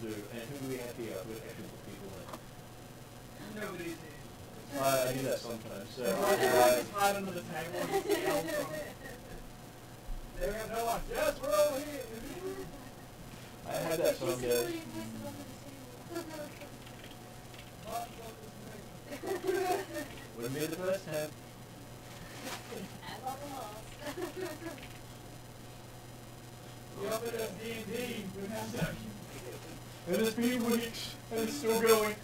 we'll do. And who do we have here? We'll actually put people in. Nobody's here. I do that sometimes. So, just hide under the table and just yell from it. They have no one. Yes, we're all here. I had that song, guys. Wouldn't be the first time. And on the last. The other does D&D. We have that. And it's been weeks, and it's still going.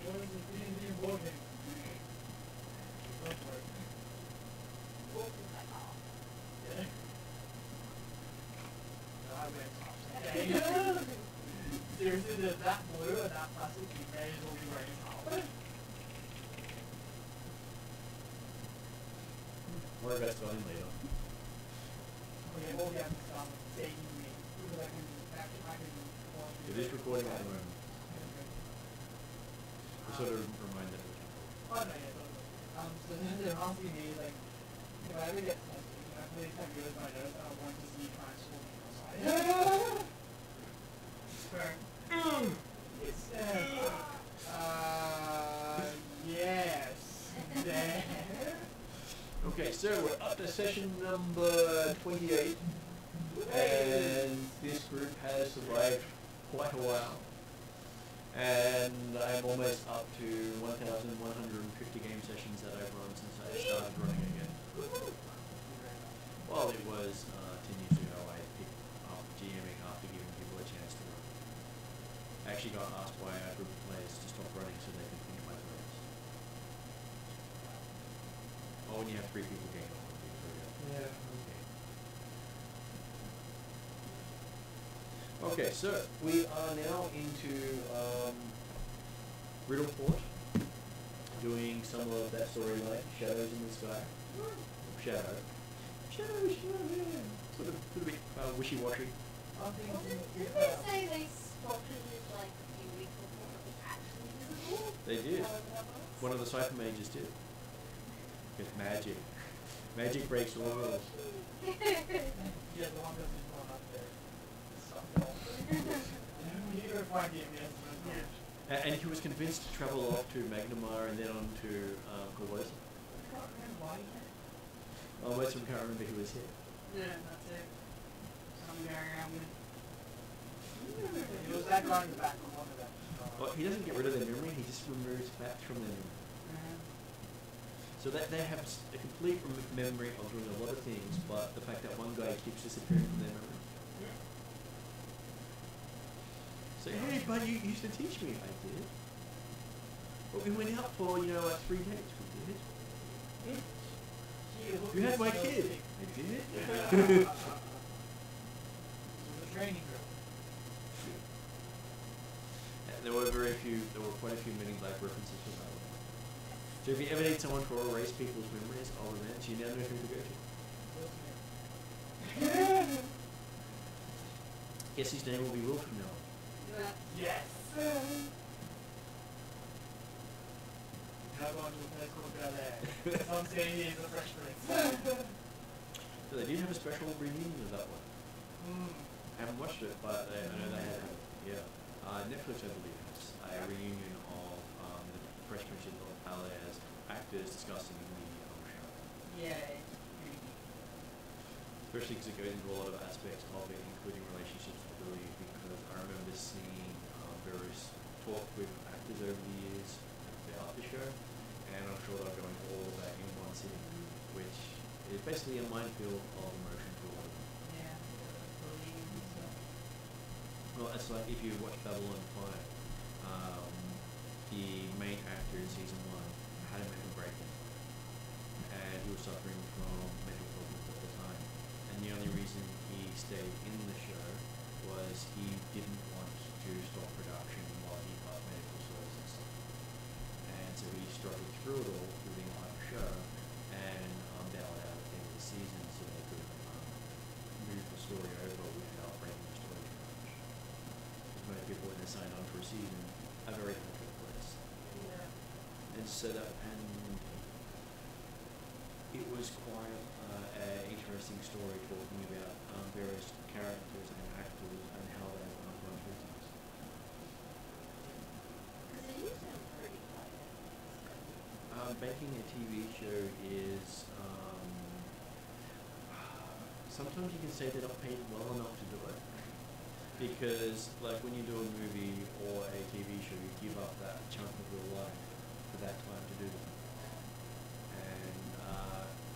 What is the D&D board game? Seriously, there's that blue and that plastic, you may as well be wearing top. More best going later. Okay, well, yeah, taking me. Because I can It is recording at the moment. Just sort of remind them. Oh, no, yeah, totally. So they're asking me, like, if I ever get tested, I play 10 years my nose, I want to see transforming outside. It's yes. Okay, so we're up to session number 28, and this group has survived quite a while, and I'm almost up to 1,150 game sessions that I've run since I started running again. Well, it was 10 years ago I picked up GMing after giving people a chance to run. I actually got asked by a group of players to stop running so they could finish my players. Oh, when you have 3 people game on. Yeah. Okay, so we are now into Riddleport, doing some of that storyline, Shadows in the Sky. Shadow. Shadow. Sort of a bit wishy-washy. Didn't they say they spotted it like a few weeks before it was actually visible? They did. One of the Cypher Mages did. It's magic. Magic breaks all rules. Yeah, the one that's in front up there. You go find him, yes. And he was convinced to travel off to Magnamar and then on to Corvosa. I can't remember why he did. Oh, most of them can't remember who was here. Yeah, that's it. So I'm going around with it. It was that guy in the back of one of them. Well, he doesn't get rid of their memory, he just removes facts from their memory. So that they have a complete memory of doing a lot of things, but the fact that one guy keeps disappearing from their memory. So, hey, bud, you used to teach me. I did. But we went out for, 3 dates. We did. You had my kid. I did. The training girl. There were quite a few Men in Black references for that one. So if you ever need someone to erase people's memories of events, you now know who to go to. Guess his name will be Will from now on. Yes! Now going to a place called Bel Air. Some say he is a fresh prince. So they did have a special reunion of that one. I haven't watched it, but I know they had it. Yeah. Netflix, I believe, has a reunion of the Fresh Prince of Bel Air's actors discussing the show. Yeah. Especially because it goes into a lot of aspects of it, including relationships with Billy, because I remember seeing various talk with actors over the years about the show, and I'm sure they'll go into all of that in one sitting, which is basically a minefield of emotion for a lot of them. Yeah. Well, it's like if you watch Babylon 5, the main actor in season 1 had a mental breakdown, and he was suffering from mental problems at the time. And the only reason he stayed in the show was he didn't want to stop production while he got medical services. And so he struggled through it all through the entire show, and bailed out at the end of the season so they could move the story over without breaking the story too much. Because most people, when they sign on for a season, are very comfortable place. Yeah. And set up and it was quite an interesting story talking about various characters and actors and how they run through things. Because it used to be pretty quiet. Making a TV show is sometimes you can say they're not paid well enough to do it, because like when you do a movie or a TV show, you give up that chunk of your life for that time to do them. And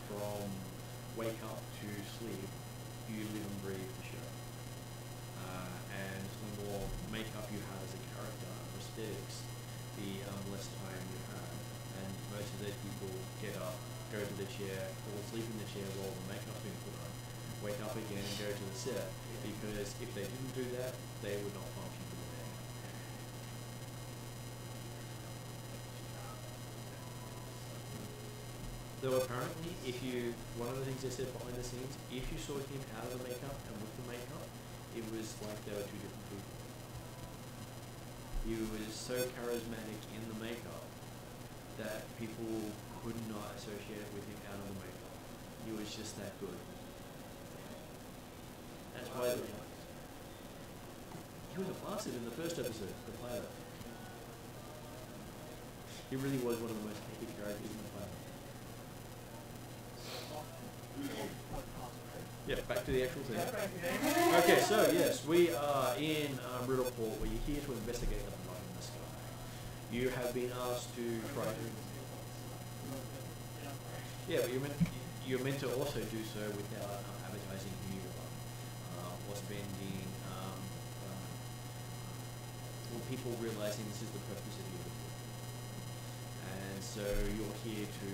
from wake up to sleep, you live and breathe the show. And the more makeup you have as a character, prosthetics, the less time you have. And most of those people get up, go to the chair, fall asleep in the chair while the makeup's being put on, wake up again and go to the set, because if they didn't do that, they would not function for the day. Though apparently, one of the things they said behind the scenes, if you saw him out of the makeup and with the makeup, it was like they were two different people. He was so charismatic in the makeup that people could not associate it with him out of the makeup. He was just that good. That's why he was a bastard in the first episode, the pilot. He really was one of the most hated characters in the pilot. Yeah, back to the actual thing. Okay, so yes, we are in Runelords, where you're here to investigate the blood in the sky. You have been asked to try to... Yeah, but you're meant to also do so without advertising who you are, or spending, or people realizing this is the purpose of your report. And so you're here to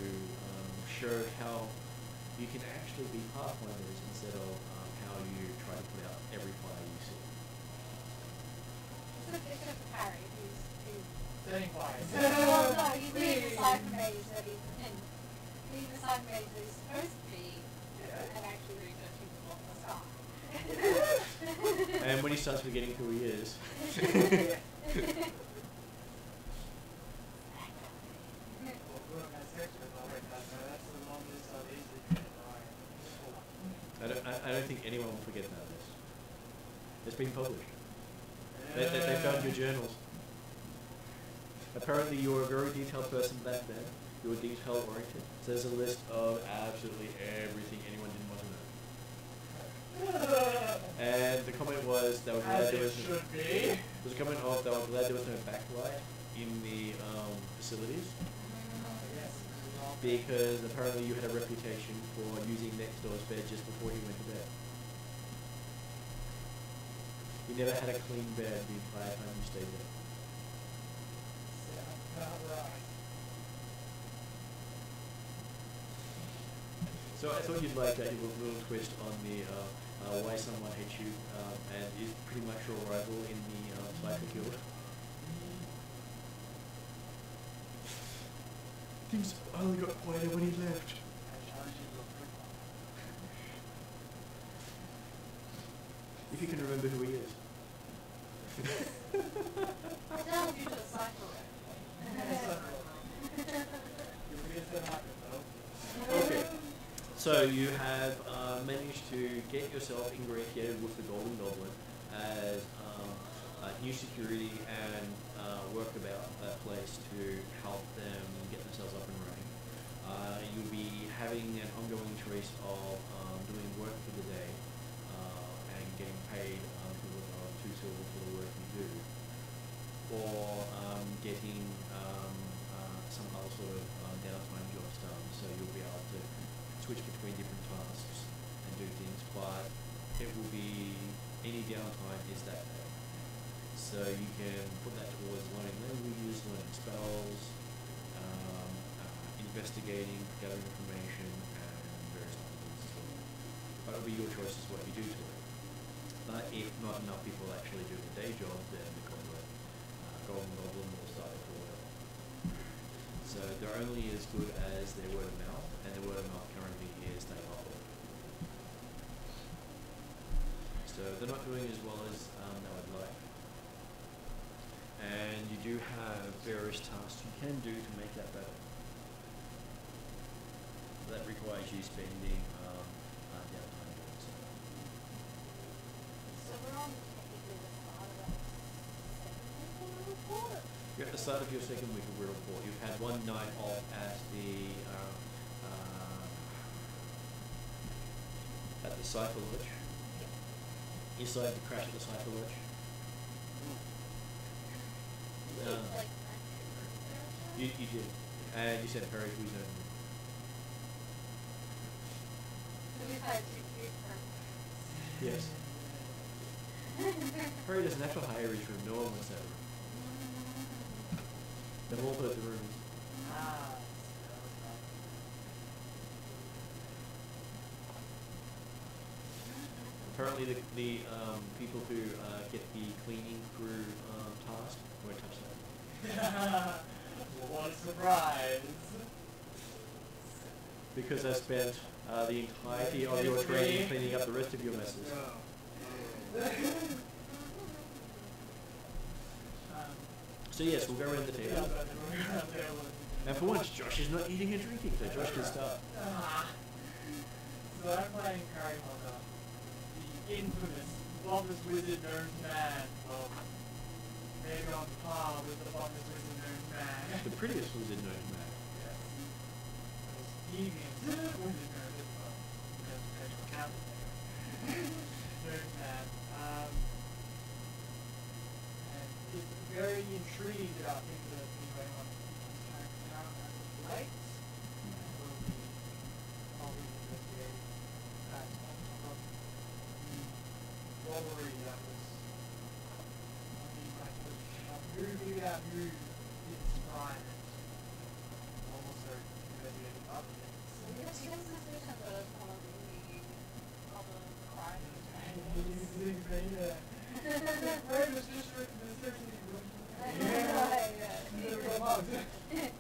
show how you can actually be Pathfinders instead of how you try to put out every fire you see. Except for Harry, who's Setting fires. well, no, he's doing the cypher mage that he's in. He's the cypher mage that he's supposed to be, and actually researching off the sky. And when he starts forgetting who he is. I don't think anyone will forget that. It's been published. They found your journals. Apparently you were a very detailed person back then. You were detail oriented. So there's a list of absolutely everything anyone didn't want to know. And the comment was they were glad there was no, there was a comment of they were glad there was no backlight in the facilities. Because apparently you had a reputation for using next door's bed just before you went to bed. You never had a clean bed the entire time you stayed there. So I thought you'd like that little twist on the why someone hates you and is pretty much your rival in the Cypher Guild. Things only got quieter when he left. If you can remember who he is. I challenge you to a cypher. Okay. So you have managed to get yourself ingratiated with the Golden Goblin as new security and work about that place to help them get themselves up and running. You'll be having an ongoing trace of doing work for the day and getting paid to silver for the work you do, or getting some other sort of downtime jobs done. So you'll be able to switch between different tasks and do things, but it will be any downtime is that day. So you can put that towards learning languages, learning spells, investigating, gathering information, and various other things as well. But it'll be your choice as what you do to it. But if not enough people actually do the day job, then the Golden Goblin will start to fall out. So they're only as good as their word of mouth, and their word of mouth currently is they love it. So they're not doing as well as they would like. And you do have various tasks you can do to make that better. that requires you spending downtime doing so. So we're on technically the start of our second week report. You're at the start of your second week of Riddle Report. You've had one night off at the Cypher Lodge. You decided to crash at the Cypher Lodge. Like You did. And you said Perry, who's known. so we've had 2 weeks from Yes. Perry doesn't have to hire his room. No one wants that room. They've all heard the rumors. Apparently the people who get the cleaning crew task won't touch that. What a surprise! Because I spent the entirety of your training cleaning up the rest of your messes. So yes, we'll go around the table. Now for once, Josh is not eating and drinking, so Josh can start. So I'm playing Harry Potter, the infamous, bombers wizard known man. Well, maybe on par with the bombers wizard known man. The prettiest wizard known to man. Yes. Deviant wizard known as well. Because potential counter there. Known man. And is very intrigued about things that have been going on in his character now as of late. And will be probably investigating that on top of the robbery that was who figured out who did this crime and also investigating other things. So we have two suspicions that it's one of the other crimes. Murder's district in the city.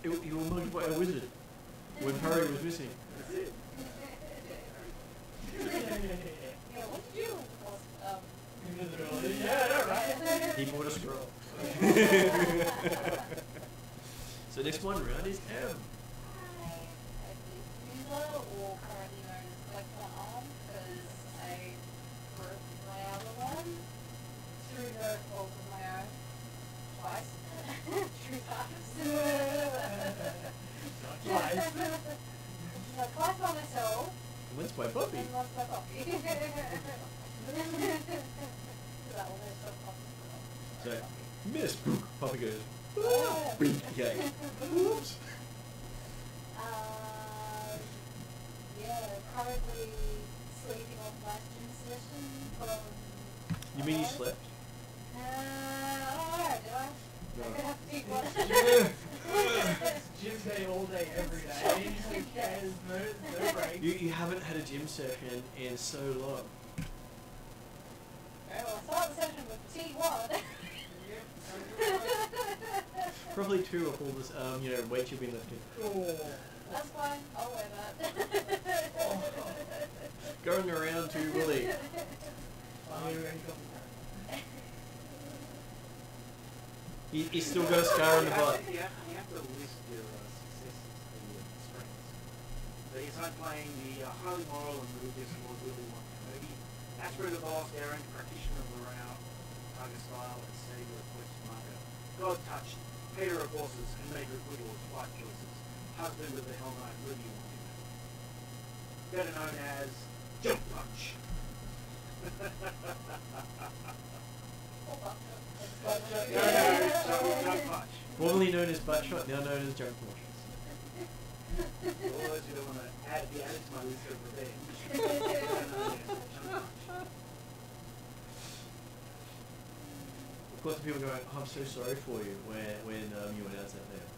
You were mugged by a wizard when Harry was missing. That's it. Yeah, what did you Invisibility. Yeah, right. He bought a scroll. So next one round is M. user, or currently known as Collect One Arm, because I broke my other one through no fault of my own twice. 3 times. Twice. No, twice by myself. Once by Puppy. And once by Puppy. That one is so Puppy. So, miss. Puppy goes. Oh. Bink. Okay. Oops. Yeah, currently sleeping on last gym session from... You mean you slept? Alright, do I? No. I'm gonna have to eat one. Gym day all day, every day. Okay, there's no break. You haven't had a gym session in so long. Alright, well, I start the session with T1. Probably 2 of all this, weight you've been lifting. Oh. That's fine, I'll wear that. Going around to Willie. He's still got a scar on the butt. You have to list your successes and your strengths. So you start playing the highly moral and religious Lord Willie one. Maybe that's where the boss, errant practitioner of morale, target style, and savior of quest marker. God touched, hater of horses, and maker of good lords, fight choices. Husband of the Hell Knight, whatever you want him. Better known as Jump Punch. Jump Punch. Formerly known as Butt Shot, now known as Jump Punch. For all those who don't want to be added to my list of revenge. Jump Punch. Of course, people go, oh, I'm so sorry for you when you announced that there.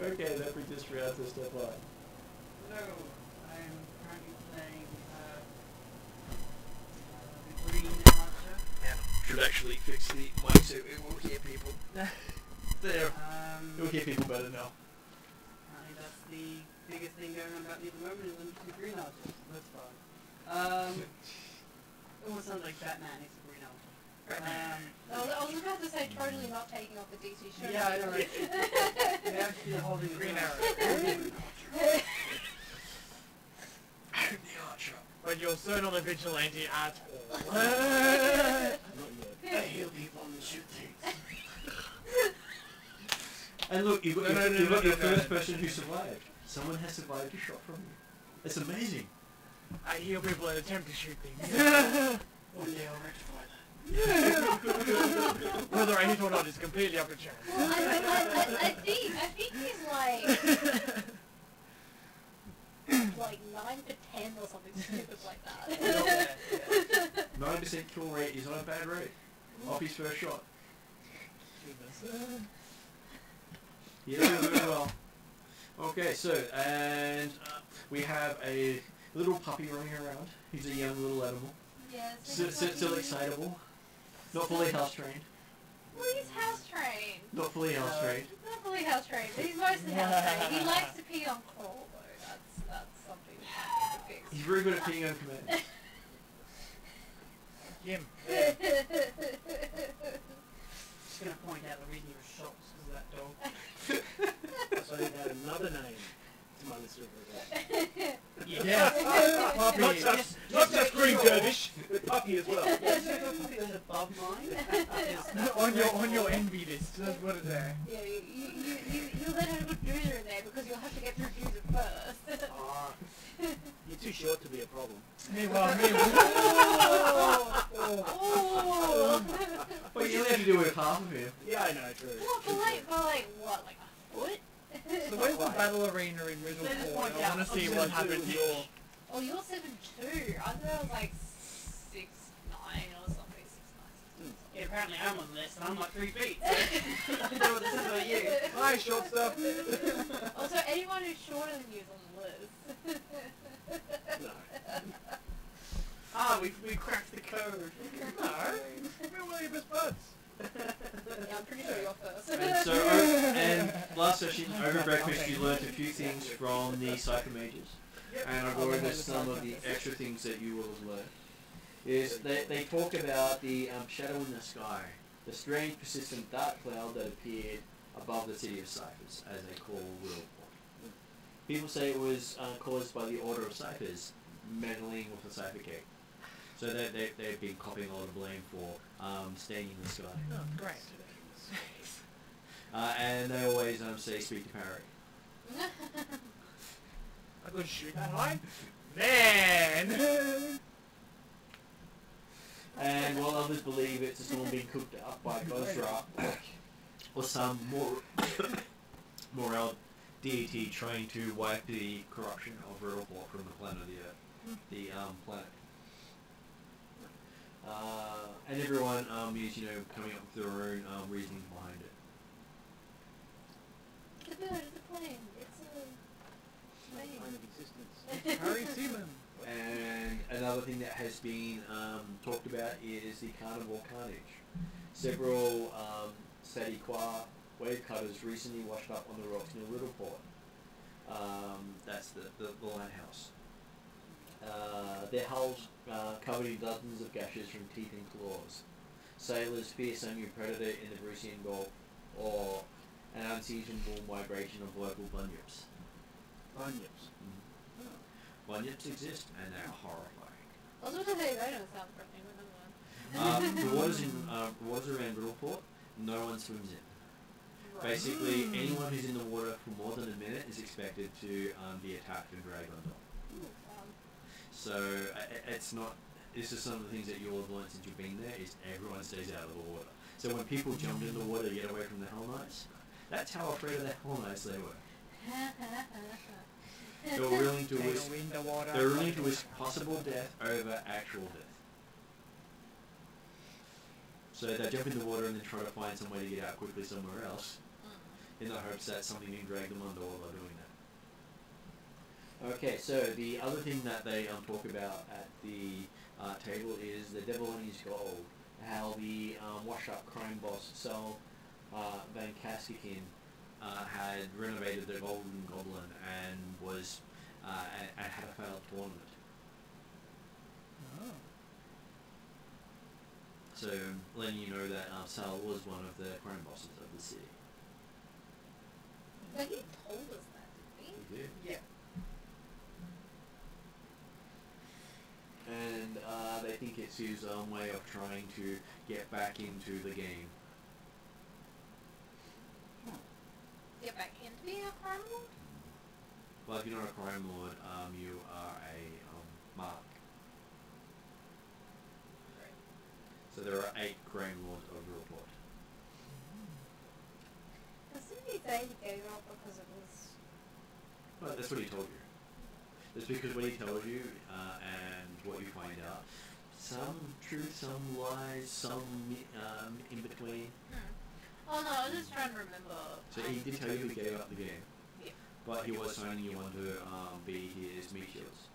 Okay, that brings us round to step 1. Hello, I'm currently playing the Green Archer. Should actually fix the mic so it will hear people. There. It will hear people better now. Apparently that's the biggest thing going on about me at the moment is the Green Archer. That's fine. It almost sounds like Batman is the Green Archer. I was about to say totally you're not taking off the DC shirt. Yeah, I know. You're actually holding green arrow. I'm the archer. But you're so not a vigilante at all. Not yet. I heal people and shoot things. And look, you've got, No, you've got no, your no, first no. person who survived. Someone has survived a shot from you. It's amazing. I heal people and attempt to shoot things. One day I'll rectify that. Whether I hit or not is completely up to chance. Well, I think he's like 9 to 10 or something stupid like that. 9% kill rate is not a bad rate. Off his first shot. Goodness. Yeah, doing well. Okay, so, and we have a little puppy running around. He's a young little animal. Yes. Still excitable. Not fully house trained. Well, he's house trained. Not fully house trained. Not fully house trained, but he's mostly house trained. He likes to pee on crawl though. That's something that can be fixed. He's very good at peeing on command. Jim. Just gonna point out the reason you were shocked because of that dog. So you had another name to my list of regrets. Yeah. Puppy. Not just Green Dervish, but Puppy as well. Yes, you have a puppy that's above mine. on your envy list. That's what it's there. Yeah, you'll then have a good bruiser in there because you'll have to get through bruiser first. Ah, you're too short to be a problem. Meanwhile, Oh. Well, you only have to do with half of him. Yeah, I know, true. Well, for like what, like a foot? so where's the battle arena in They just Riddle point I out, want to see I'm what 7'2" happens. and you're- Oh, you're 7'2". I thought I was like 6'9" or something. 6'9". Yeah, apparently I'm on this, and I'm like 3 feet. So I don't know what this is about you. Hi, short stuff. Also, anyone who's shorter than you is on the list. No. Ah, we cracked the code. No, we're one of your best buds. Yeah, I'm pretty sure you're first. And so, and last session, over breakfast, you learnt a few things from the Cypher Mages. And I'll go into some of the extra things that you will have learned. Is they talk about the shadow in the sky, the strange, persistent dark cloud that appeared above the city of Cyphers, as they call Rulebook. People say it was caused by the Order of Cyphers meddling with the Cypher Cake. So they've been copying a lot of blame for staying in the sky. Oh, great. And they always say, speak to Parry. I could shoot that high? Man! And while others believe it's a storm being cooked up by Gosra or some morale deity trying to wipe the corruption of Riddleport from the planet of the Earth, the planet. And everyone is, coming up with their own reasoning behind it. The bird is a plane. It's a plane. Kind of existence. Harry Seaman. And another thing that has been talked about is the Carnival Carnage. Several Sadiqua wave cutters recently washed up on the rocks near Riddleport. That's the lighthouse. Their hulls covered in dozens of gashes from teeth and claws. Sailors fear some new predator in the Varisian Gulf, or an unseasonable migration of local bunyips. Bunyips. Bunyips exist, and they're horrifying. I was going to say, they don't sound friendly, but never mind. The waters around Riddleport, no one swims in. Right. Basically, anyone who's in the water for more than a minute is expected to be attacked and dragged on top. So it's not. This is some of the things that you'll have learned since you've been there. Is everyone stays out of the water. So when people jumped in the water to get away from the Hell Knights, that's how afraid of the Hell Knights they were. They were willing to risk. They were willing to risk possible death over actual death. So they jump in the water and then try to find some way to get out quickly somewhere else, in the hopes that something can drag them under while they're doing that. Okay, so the other thing that they talk about at the table is the Devil and his Gold. How the wash-up crime boss Sal Van Kaskikin had renovated the Golden Goblin and was and had a failed tournament. Oh. So, letting you know that Sal was one of the crime bosses of the city. But he told us that, didn't he? He did. Yeah. And they think it's his way of trying to get back into the game. Get back into being a crime lord? Well, if you're not a crime lord, you are a mark. Right. So there are 8 crime lords over the report. Doesn't he say he gave up because it was... Well, that's what he told you. That's because what he told you, and what you find out, some truth, some lies, some in between. Oh no, I was just trying to remember. So he did tell you he gave up the game, Yeah. but he was signing you on to be his meat shields.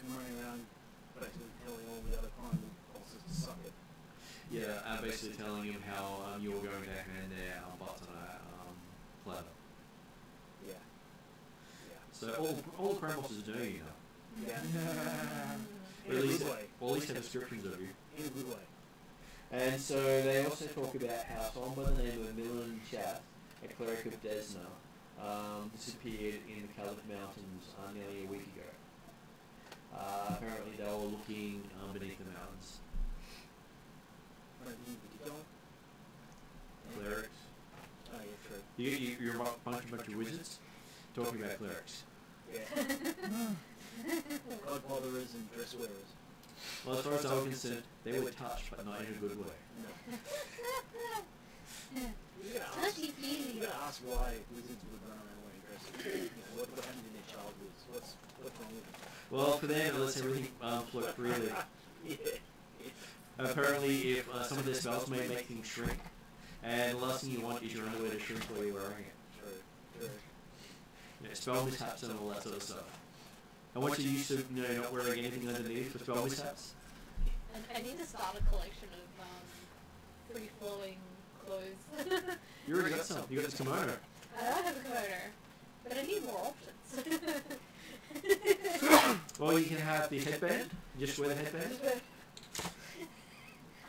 And running around basically telling all the other crime bosses to suck it. Yeah, basically telling him how you were going to hand their butts on a platter. Yeah. So all the crime bosses know you now. Yeah. Or In at a least, good way. or at least have descriptions of you. In a good way. And so they also talk about how someone by the name of Milan Chat, a cleric of Desna, disappeared in the Caliph Mountains nearly a week ago. Apparently they were looking beneath the mountains. Clerics. Oh yeah, true. You're a bunch of wizards talking about clerics. Yeah. Godfatherers and dress wearers. Well, as far as I was concerned, they were touched, but not in a good way. No. You're gonna ask why wizards would run around wearing dresses. What happened in their childhoods? What's wrong with them? Well, for them, it lets everything float freely. Yeah. Apparently, if some of their spells may make things shrink, and the last thing you want is your underwear to shrink while you're wearing it. True. Spell mishaps and all that sort of stuff. And once you're used to not wearing anything underneath for spell mishaps, I need to start a collection of free-flowing clothes. you already got some. You got this kimono. I don't have a kimono, but I need more options. Well, you can have the headband. Just wear the headband.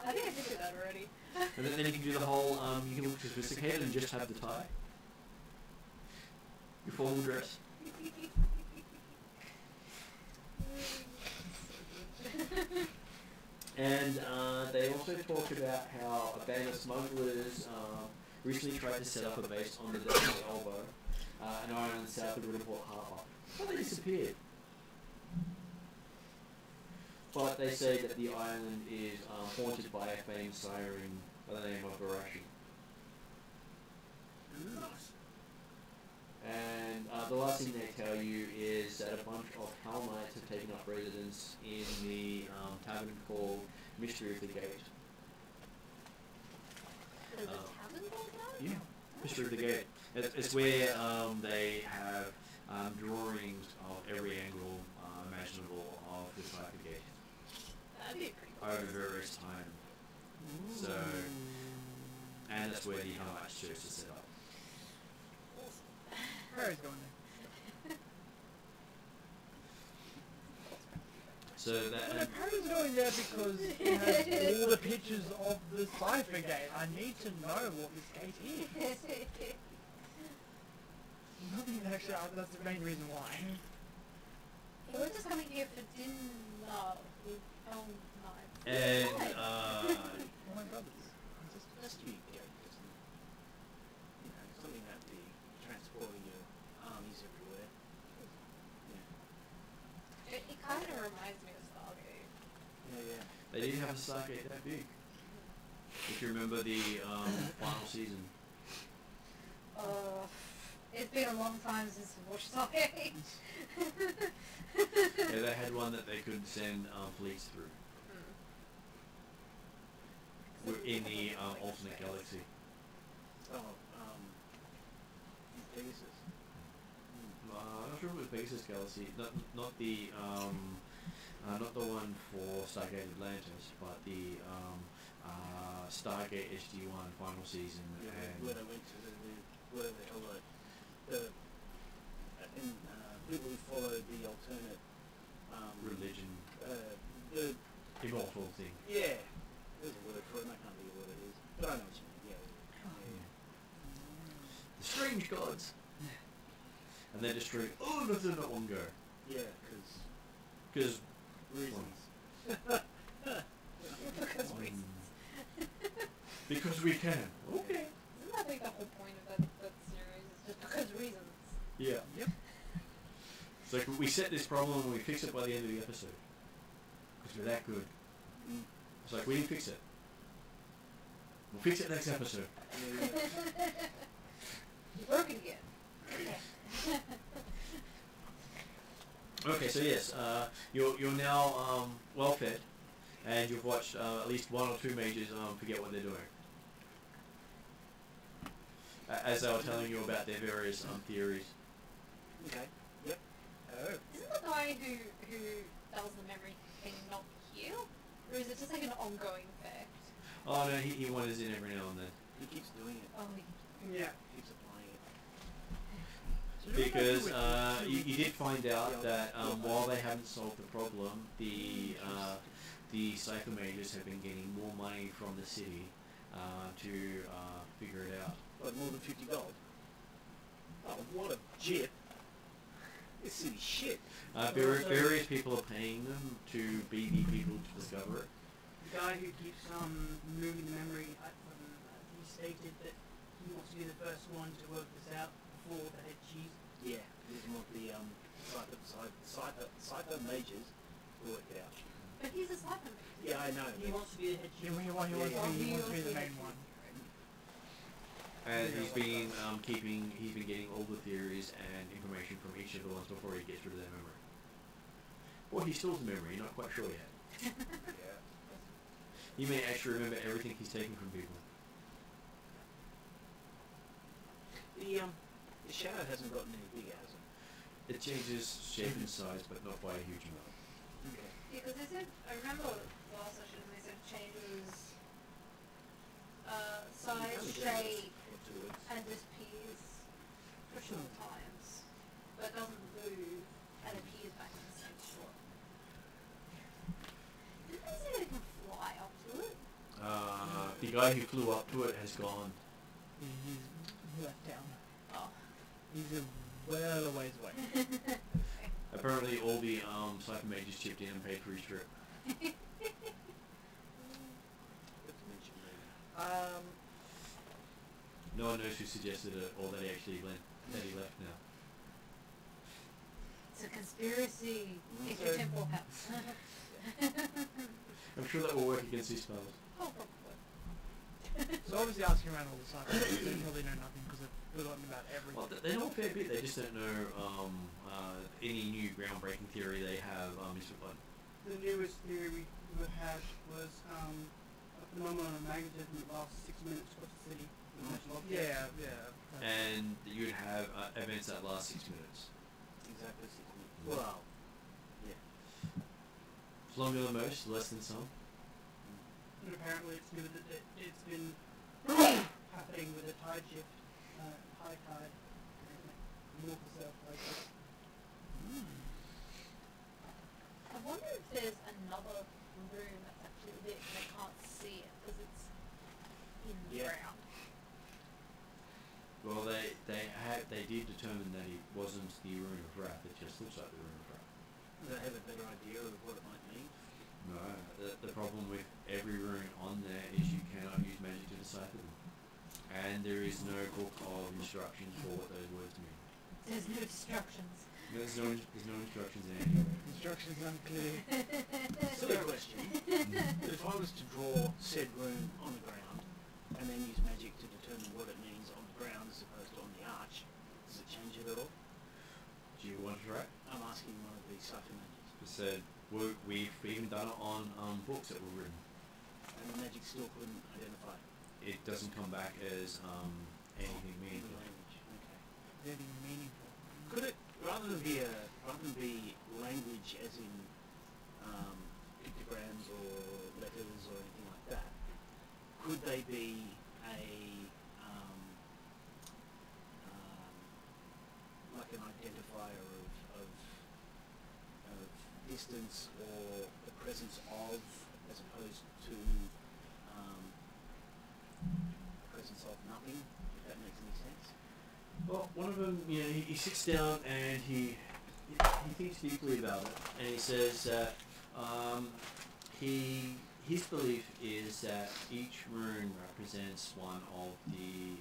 I think I did do that already. And then you can do the whole, you can look sophisticated and just have the tie. Your formal dress. And they also talk about how a band of smugglers recently tried to set up a base on the Darkness Elbow, an island south of Runelords Harbour. But they disappeared. But they say that the island is haunted by a famed siren by the name of Varisia. And the last thing they tell you is that a bunch of Hell Knights have taken up residence in the tavern called Mystery of the Gate. There's a tavern called that? Yeah, Mystery of the Gate. It's where they have drawings of every angle imaginable of the Cypher Gate That'd be pretty cool. over various time. So, and that's where the Hell Knights Church is set up. Harry's going there. So that. But Harry's going there because he has all the pictures of the Cypher Gate. I need to know what this gate is. Nothing actually, that's the main reason why. He was just coming here for dinner with Hell Knights. And Oh my brothers. Just to be characters. Something that be transporting your armies everywhere. Yeah. It kind of reminds me of Stargate. Yeah. they didn't have a Stargate that big. If you remember the final season. It's been a long time since I've watched Stargate. Yeah, they had one that they could send fleets through. We're in the alternate galaxy. Oh, Pegasus. I'm not sure if it was Pegasus Galaxy, not the one for Stargate Atlantis, but the Stargate SG-1 final season. Yeah, And where they went to where the hell people who followed the alternate religion, the immortal thing. yeah, There's a word for it, and I can't think of what it is. But I know what you mean, yeah. The strange gods. And they destroy all of them at one go. Yeah, Because reasons. Because reasons. because we can. Okay. Isn't that like the whole point of that series? It's just because reasons. Yeah. Yep. It's like we set this problem and we fix it by the end of the episode. Because we're that good. Mm. It's like, we didn't fix it. We'll fix it next episode. Yeah. You broke it again. Okay, so yes, you're now well fed, and you've watched at least one or two mages forget what they're doing. As they were telling you about their various theories. Okay. Yep. Oh. Isn't the guy who does the memory thing not heal? Or is it just like an ongoing effect? Oh no, he wanders in every now and then. He keeps doing it. Oh, Yeah. Keeps applying it. Because you did find out that while they haven't solved the problem, the Cypher mages have been getting more money from the city to figure it out. Like more than 50 gold. Oh, what a jip. This city's shit. Various people are paying them to be the people to discover it. The guy who keeps moving the memory, he stated that he wants to be the first one to work this out before the head chief. Yeah, he doesn't want the Cypher mages to work it out. but he's a cyber mage. Yeah, I know. He wants to be the head chief. He wants to be the main one. And he's been getting all the theories and information from each of the ones before he gets rid of their memory. Or he stores the memory, you're not quite sure yet. Yeah. He may actually remember everything he's taken from people. The shadow hasn't gotten any bigger, has it? It changes shape and size, but not by a huge amount. Okay. Because they said, I remember the last session they said it changes size, shape, and disappears for short times, but doesn't move and appears back in the same spot. Didn't they say they can fly up to it? The guy who flew up to it has gone. He's left town. Oh. He's a well a ways away. Okay. Apparently all the Cypher mages chipped in and paid for his trip. Let's mention that. No one knows who suggested it or that he actually left now. It's a conspiracy. It's your temple house. I'm sure that will work against these spells. Oh, probably. So obviously asking around all the cycles, they probably know nothing because they've forgotten about everything. Well, they know a fair bit, they just don't know any new groundbreaking theory they have misapplied. The newest theory we had was a phenomenon of magnetism that lasts 6 minutes across the city. Yeah. And you'd have events that last 6 minutes. Exactly 6 minutes. Wow. Yeah. It's longer than most, less than some. And apparently it's been happening with a tide shift, high tide, north to south tide shift. I wonder if there's another room that's actually lit and they can't see it because it's in the Yeah. ground. Well, they did determine that it wasn't the Rune of Wrath, it just looks like the Rune of Wrath. Do they have a better idea of what it might mean? No, the problem with every rune on there is you cannot use magic to decipher them. And there is no book of instructions for what those words mean. There's no instructions. There's no instructions in any way. Instructions unclear. Silly question. But if I was to draw said rune on the ground and then use magic to determine what it means on the ground as opposed to on the arch, does it change it at all? Do you want to try? I'm asking one of the Cypher mages. Just said, we've even done it on books that were written. And the magic still couldn't identify It doesn't come back as anything the meaningful. language. Okay. Very meaningful. Could it, rather than be language as in pictograms or letters or anything like that, could they be like an identifier of distance or the presence of, as opposed to Well, one of them, he sits down and he thinks deeply about it, and he says that his belief is that each rune represents one of the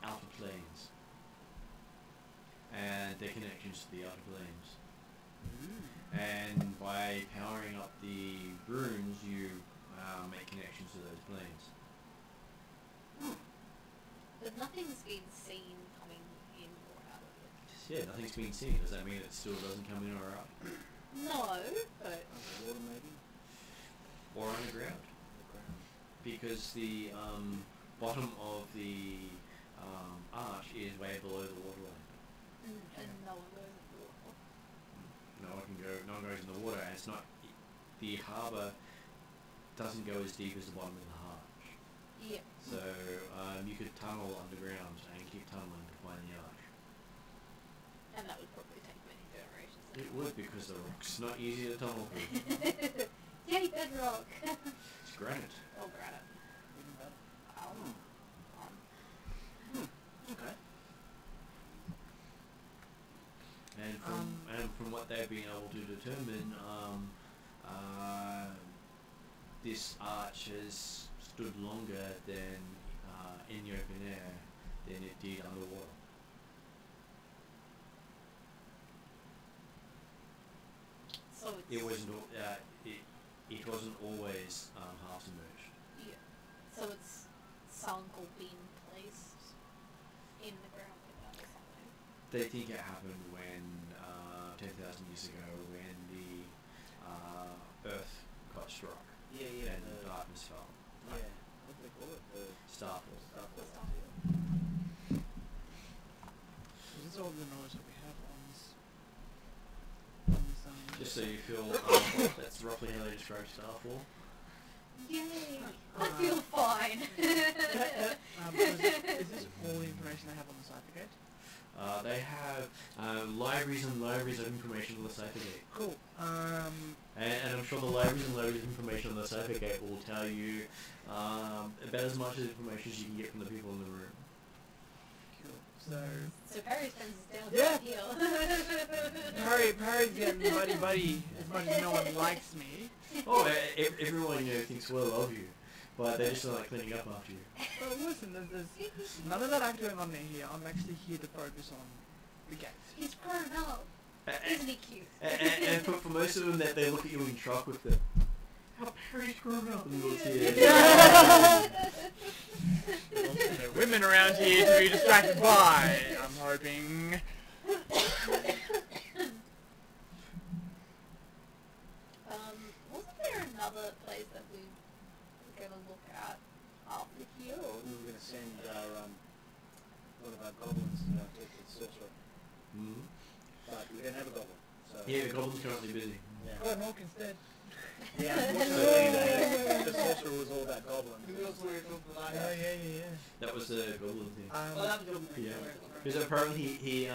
outer planes, and their connections to the outer planes. And by powering up the runes, you make connections to those planes. But nothing's been seen coming in or out of it. Yeah, nothing's been seen. Does that mean it still doesn't come in or out? No, but Underwater maybe? Or underground? Because the bottom of the arch is way below the waterline. and no one goes into the water. No one goes in the water, and it's not. The harbour doesn't go as deep as the bottom of the arch. Yeah. So you could tunnel underground and keep tunneling to find the arch. And that would probably take many generations. It would, because the rock's not easy to tunnel through. Yay, bedrock! It's granite. Oh, granite. Even better. Okay. And from what they've been able to determine, this arch has stood longer than in the open air than it did underwater. So it's... It wasn't. It wasn't always half submerged. Yeah. So it's sunk or been placed in the ground like that or something. They think it happened when 10,000 years ago, when the Earth got struck Yeah, and the darkness fell. yeah. What do they call it? The Starfall. Starfall. This is all the knowledge that we have on this. Just so you feel, that's roughly how they describe Starfall. Yay! I feel fine. Is this all the information I have on the Cyphergate? They have libraries and libraries of information on the Cyphergate. Cool. And I'm sure the libraries and libraries of information on the Cyphergate will tell you about as much information as you can get from the people in the room. Cool. So Perry spends his day on Yeah. the Perry's getting buddy as much as no one likes me. Oh, everyone thinks well of you, but they just don't like cleaning up after you. Well, listen, there's none of that act going on here. I'm actually here to focus on the gate. He's grown up. Isn't he cute? And for most of them, that they look at you in shock with the how Perry's grown up in the here. There are women around here to be distracted by, I'm hoping. Wasn't there another place that we were going to look at after here? Or? We were going to send one of our goblins to talk to the sorcerer. Mm-hmm. But we don't have a goblin. So Yeah, the goblin's currently busy. Yeah. Go and walk instead. Yeah, unfortunately, the sorcerer was all about goblins. Yeah. That was the goblin thing. Yeah. Because apparently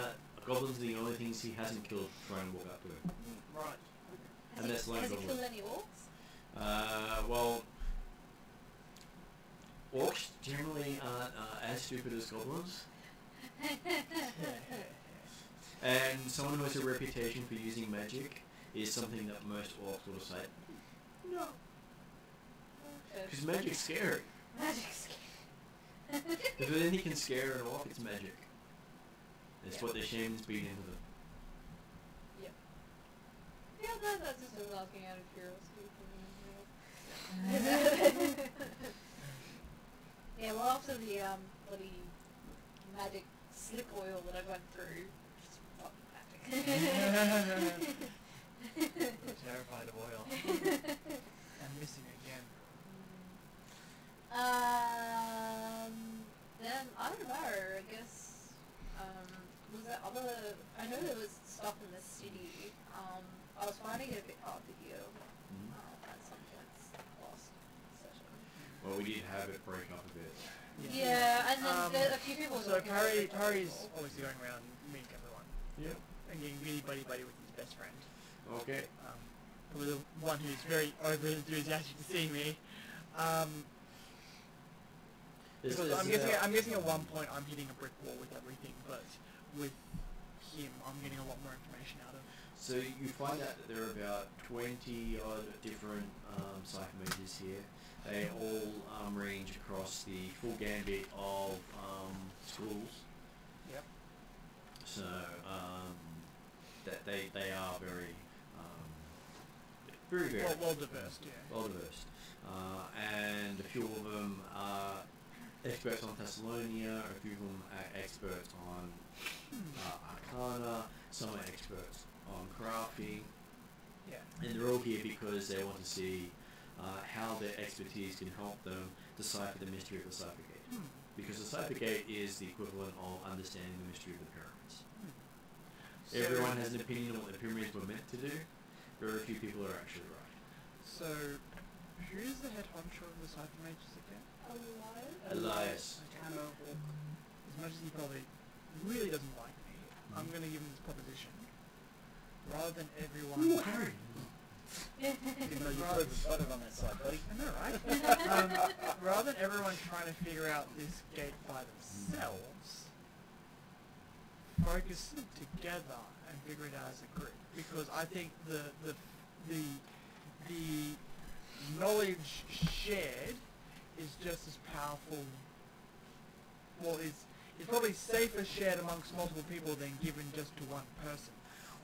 goblins are the only things he hasn't killed trying to walk up to it. Right. And that's like Has he goblin. killed any orcs? Well, orcs generally aren't as stupid as goblins. And someone who has a reputation for using magic is something that most orcs will say, no. Because magic's scary. Magic's scary. If there's anything can scare an orc, it's magic. It's what their shaman's beat into them. Yeah, that's just what I was asking out of curiosity. Yeah, well after the bloody magic slick oil that I went through, just fucking magic. Terrified of oil. And missing again. Then, I don't know, I guess, was there other, I know there was stuff in the city, I was finding it a bit hard to hear, at some points last session. Well, we did have it break up a bit. Yeah, and then there, a few people were So talking about it. Perry's obviously going around meeting everyone. Yep. And getting really buddy with his best friend. Okay. Probably the one who's very over enthusiastic to see me. Because I'm guessing at one point I'm hitting a brick wall with everything, but with him I'm getting a lot more information out of. So you find out that there are about 20 odd different psychomages here. They all range across the full gambit of schools. Yep. So that they are very Well diverse, yeah. well diverse. And a few of them are experts on Thassilonian, a few of them are experts on Arcana, some are experts on crafting, Yeah. and they're all here because they want to see how their expertise can help them decipher the mystery of the Cipher Gate. Because the Cipher Gate is the equivalent of understanding the mystery of the pyramids. So, Everyone has an opinion on what the pyramids were meant to do. Very few people are actually right. So, who's the head honcho of the Cipher Mages again? Elias. Tano Hawk. As much as he probably really doesn't like me, I'm going to give him this proposition. Rather than everyone... Ooh, Harry! Even though you put the button on that side, buddy. I know, right? Rather than everyone trying to figure out this gate by themselves, focus it together and figure it out as a group. Because I think the knowledge shared is just as powerful. Well, it's probably safer shared amongst multiple people than given just to one person.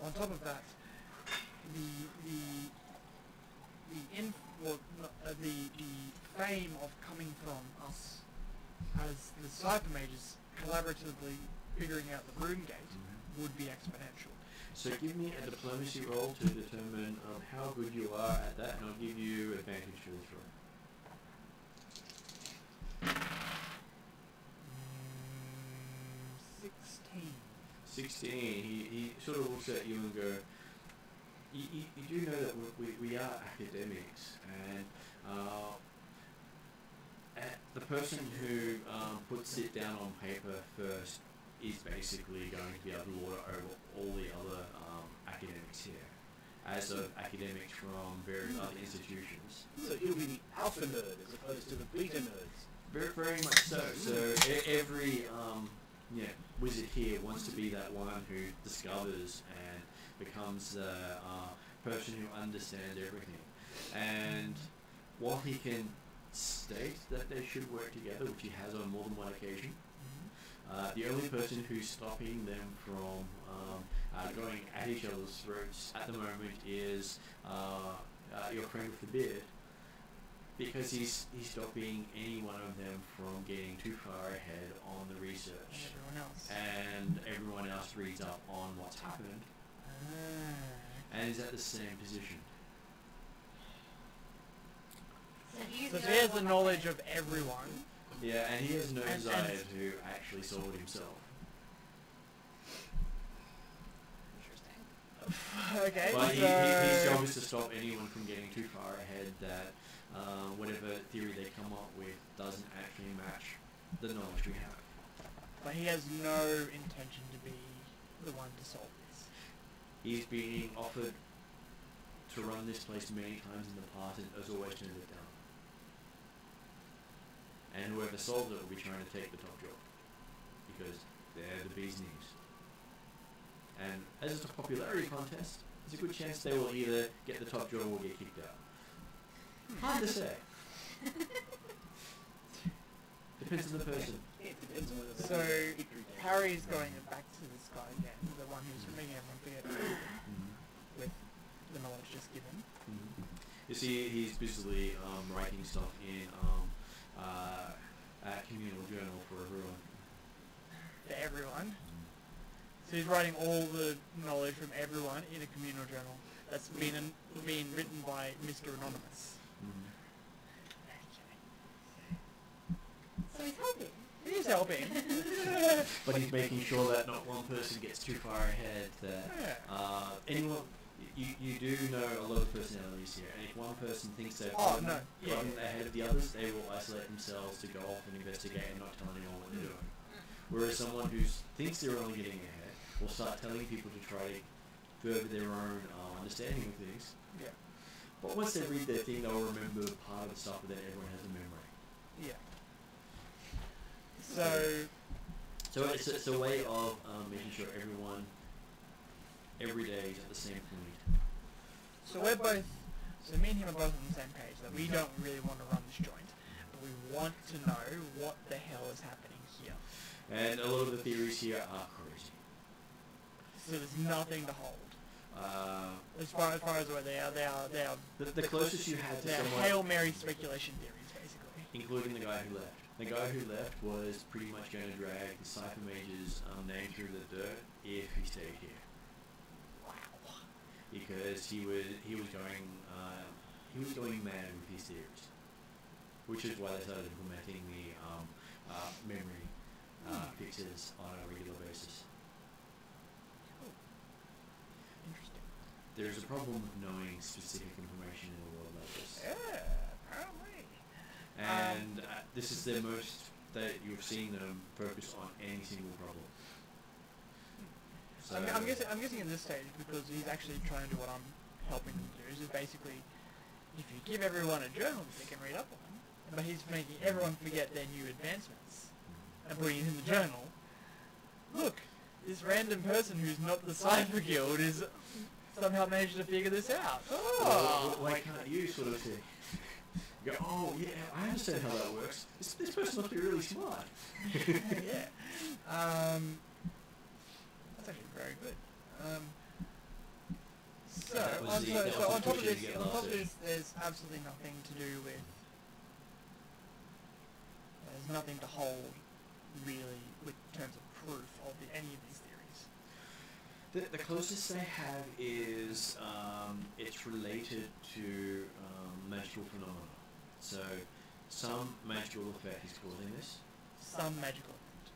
On top of that, the fame of coming from us as the Cipher Mages collaboratively figuring out the room gate would be exponential. So give me a diplomacy roll to determine how good you are at that, and I'll give you advantage to this roll. 16. He sort of looks at you and go, you do know that we are academics, and the person who puts it down on paper first is basically going to be able to lord over all the other academics here, as of academics from various other institutions. So he'll be the alpha nerd as opposed to the beta nerds. Very much so. So every wizard here wants to be that one who discovers and becomes the person who understands everything. And while he can state that they should work together, which he has on more than one occasion, the only person who's stopping them from going at each other's throats at the moment is your friend with the beard, because he's stopping any one of them from getting too far ahead on the research. And everyone else reads up on what's happened and is at the same position. So he has the knowledge of everyone. Yeah, and he has no desire to actually solve it himself. Okay. But his job is to stop anyone from getting too far ahead that whatever theory they come up with doesn't actually match the knowledge we have. But he has no intention to be the one to solve this. He's being offered to run this place many times in the past and has always turned it down. And whoever solves it will be trying to take the top job, because they're the bee's knees. And as it's a popularity contest, there's a good chance they will either get the top job or get kicked out. Hard to say. Depends on the person. So Harry's going back to this guy again, the one who's making everyone forget with the knowledge just given. You see, he's busily writing stuff in a communal journal for everyone. For everyone. So he's writing all the knowledge from everyone in a communal journal that's been written by Mr. Anonymous. So he's helping. He is helping. But he's making sure that not one person gets too far ahead. That anyone, you do know a lot of personalities here, and if one person thinks they've gotten ahead of the others, they will isolate themselves to go off and investigate and not tell anyone what they're doing. Whereas someone who thinks they're only getting ahead will start telling people to try to further their own understanding of things. Yeah. But once they read their thing, they'll remember part of the stuff that everyone has in memory. Yeah. So it's a way of making sure everyone every day is at the same point. So we're both, so me and him are both on the same page that we don't really want to run this joint, but we want to know what the hell is happening here. And a lot of the theories here are crazy. So there's nothing to hold. As far as where they are The closest you had to they're someone, Hail Mary speculation theories, basically. including the guy who left. The guy who left was pretty much going to drag the Cypher Mage's name through the dirt if he stayed here. Wow. Because he was going mad with his theories, which is why they started implementing the memory fixes on a regular basis. Interesting. There's a problem with knowing specific information in a world like this. Yeah, apparently. And this is the most that you've seen them focus on any single problem. So I'm guessing at this stage, because he's actually trying to do what I'm helping him do, is basically, if you give everyone a journal that they can read up on, but he's making everyone forget their new advancements and putting it in the journal. Look, this random person who's not the Cypher Guild is somehow managed to figure this out. Oh! Why can't you sort of say, go, oh yeah, I understand how that works. This person must be really smart. Yeah. That's actually very good. On top of this, there's absolutely nothing to do with. There's nothing to hold, really, with terms of proof of any of these theories. The closest they have is it's related to magical phenomena. So some magical effect is causing this. Some magical effect.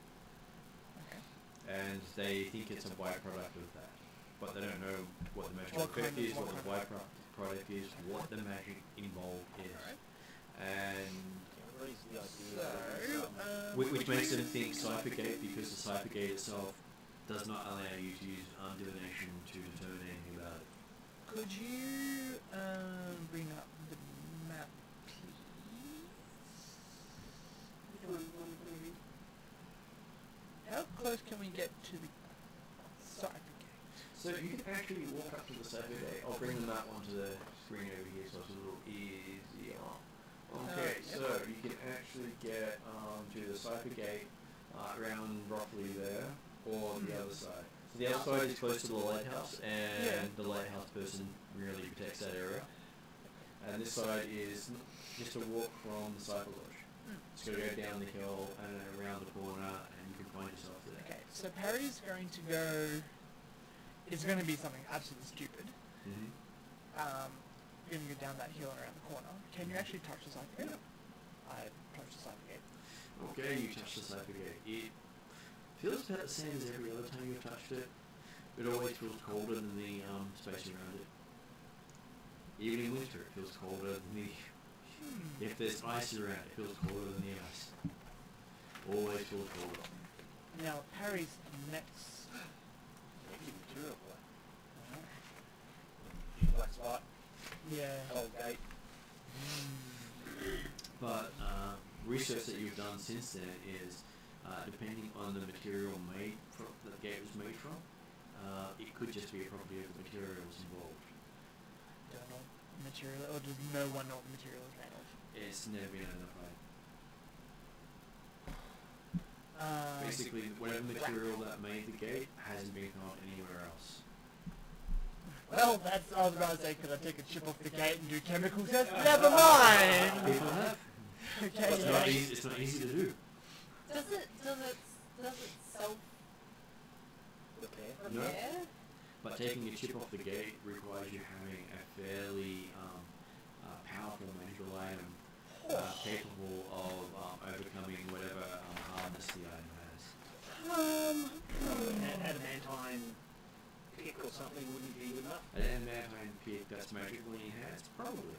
Okay. And they think it's a byproduct of that. But they don't know what the magical What effect kind of- is, what what the kind byproduct is, what the magic involved is. Alright. And Raise the idea So, that which makes them think Cyphergate, because the Cyphergate itself does not allow you to use divination to determine anything about it. could you bring up the map, please? How close can we get to the Cypher Gate? So you can actually walk up to the Cyphergate. I'll bring the map onto the screen over here so it's a little easier. Okay, yep. so you can actually get to the Cyphergate around roughly there, or the other side. So the other side is close to the lighthouse, and the lighthouse person really protects that area. And this side is just a walk from the Cypher Lodge. Just gotta go down the hill and then around the corner, and you can find yourself there. Okay, so Parry's going to go. It's going to be something absolutely stupid. Mm-hmm. You're going to go down that hill and around the corner. Can you actually touch the Cypher Gate? I touched the Cypher Gate. Okay, you touch the Cyphergate. It feels about the same as every other time you've touched it. It always feels colder than the space around it. Even in winter, it feels colder than the... If there's ice around, it feels colder than the ice. Always feels colder. Now, Parry's next. material play. Black spot, Yeah. cold gate. But research that you've done since then is, depending on the material made from, the gate was made from, it could just be a property of the materials involved. Don't know material, or does no one know what the material is made of? It's never been identified. Um, Basically, whatever material that made the gate hasn't been found anywhere else. Well, that's. I was about to say, could I take a chip off the gate and do chemical tests? Never mind. People have. Okay. It's not easy. It's not easy to do. Does it self Repair. No. repair? But taking a chip off the gate requires you having a fairly powerful magical item capable of overcoming whatever hardness the item has. Adamantine pick or something wouldn't be good enough. An adamantine pick that's magically enhanced, probably.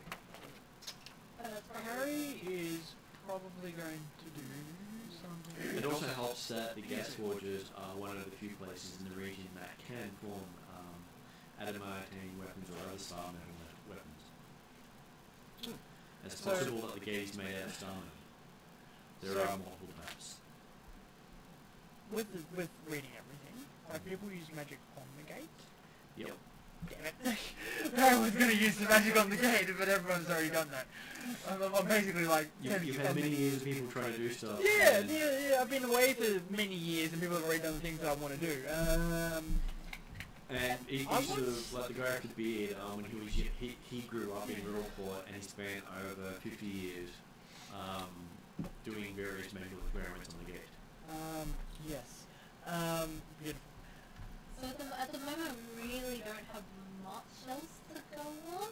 Harry is probably going to do something. It also helps that the gas forges are one of the few places in the region that can form adamantine weapons or other star metal weapons. It's possible that the gate is made out of star metal. There are multiple types. with reading everything, like people use magic on the gate. Yep. Damn it! I was going to use the magic on the gate, but everyone's already done that. I'm basically like... You've had many years of people trying to do stuff. Yeah, I've been away for many years and people have already done the things that I want to do. And he sort of, like the guy with the beard, when he grew up in Runelords and he spent over 50 years doing various magical experiments on the gate. Yes. Beautiful. So at the moment we really don't have much else to go on.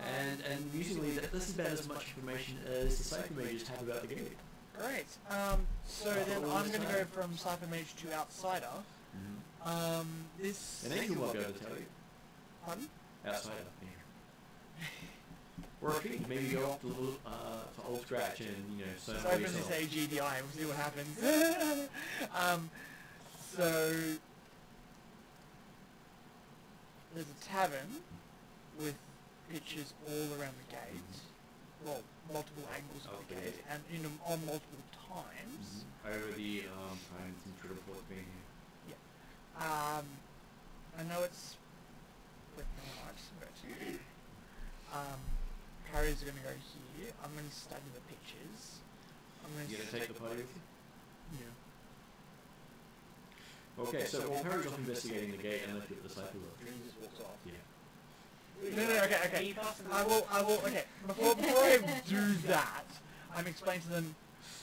And amusingly, this is about as much information as the Cypher Mages have about the gate. Great. So then I'm going to go from Cypher Mage to Outsider. This... And Angel will be able to tell you. Pardon? Outsider, yeah. Or if you maybe go off to Old Scratch and, you know, Let's open this AGDI and we'll see what happens. So... There's a tavern with pictures all around the gate. Well, multiple angles of the gate, and on multiple times. Over the time since Runelords being here. Yeah. I know it's right, but Harry's going to go here. I'm going to study the pictures. I'm going to... You going to take the party with you? Yeah. Okay, so while Perry's off investigating the gate and looking at the Cypher look. Green just walks off. Yeah. No, okay. I will, okay. Before I do that, I'm explaining to them,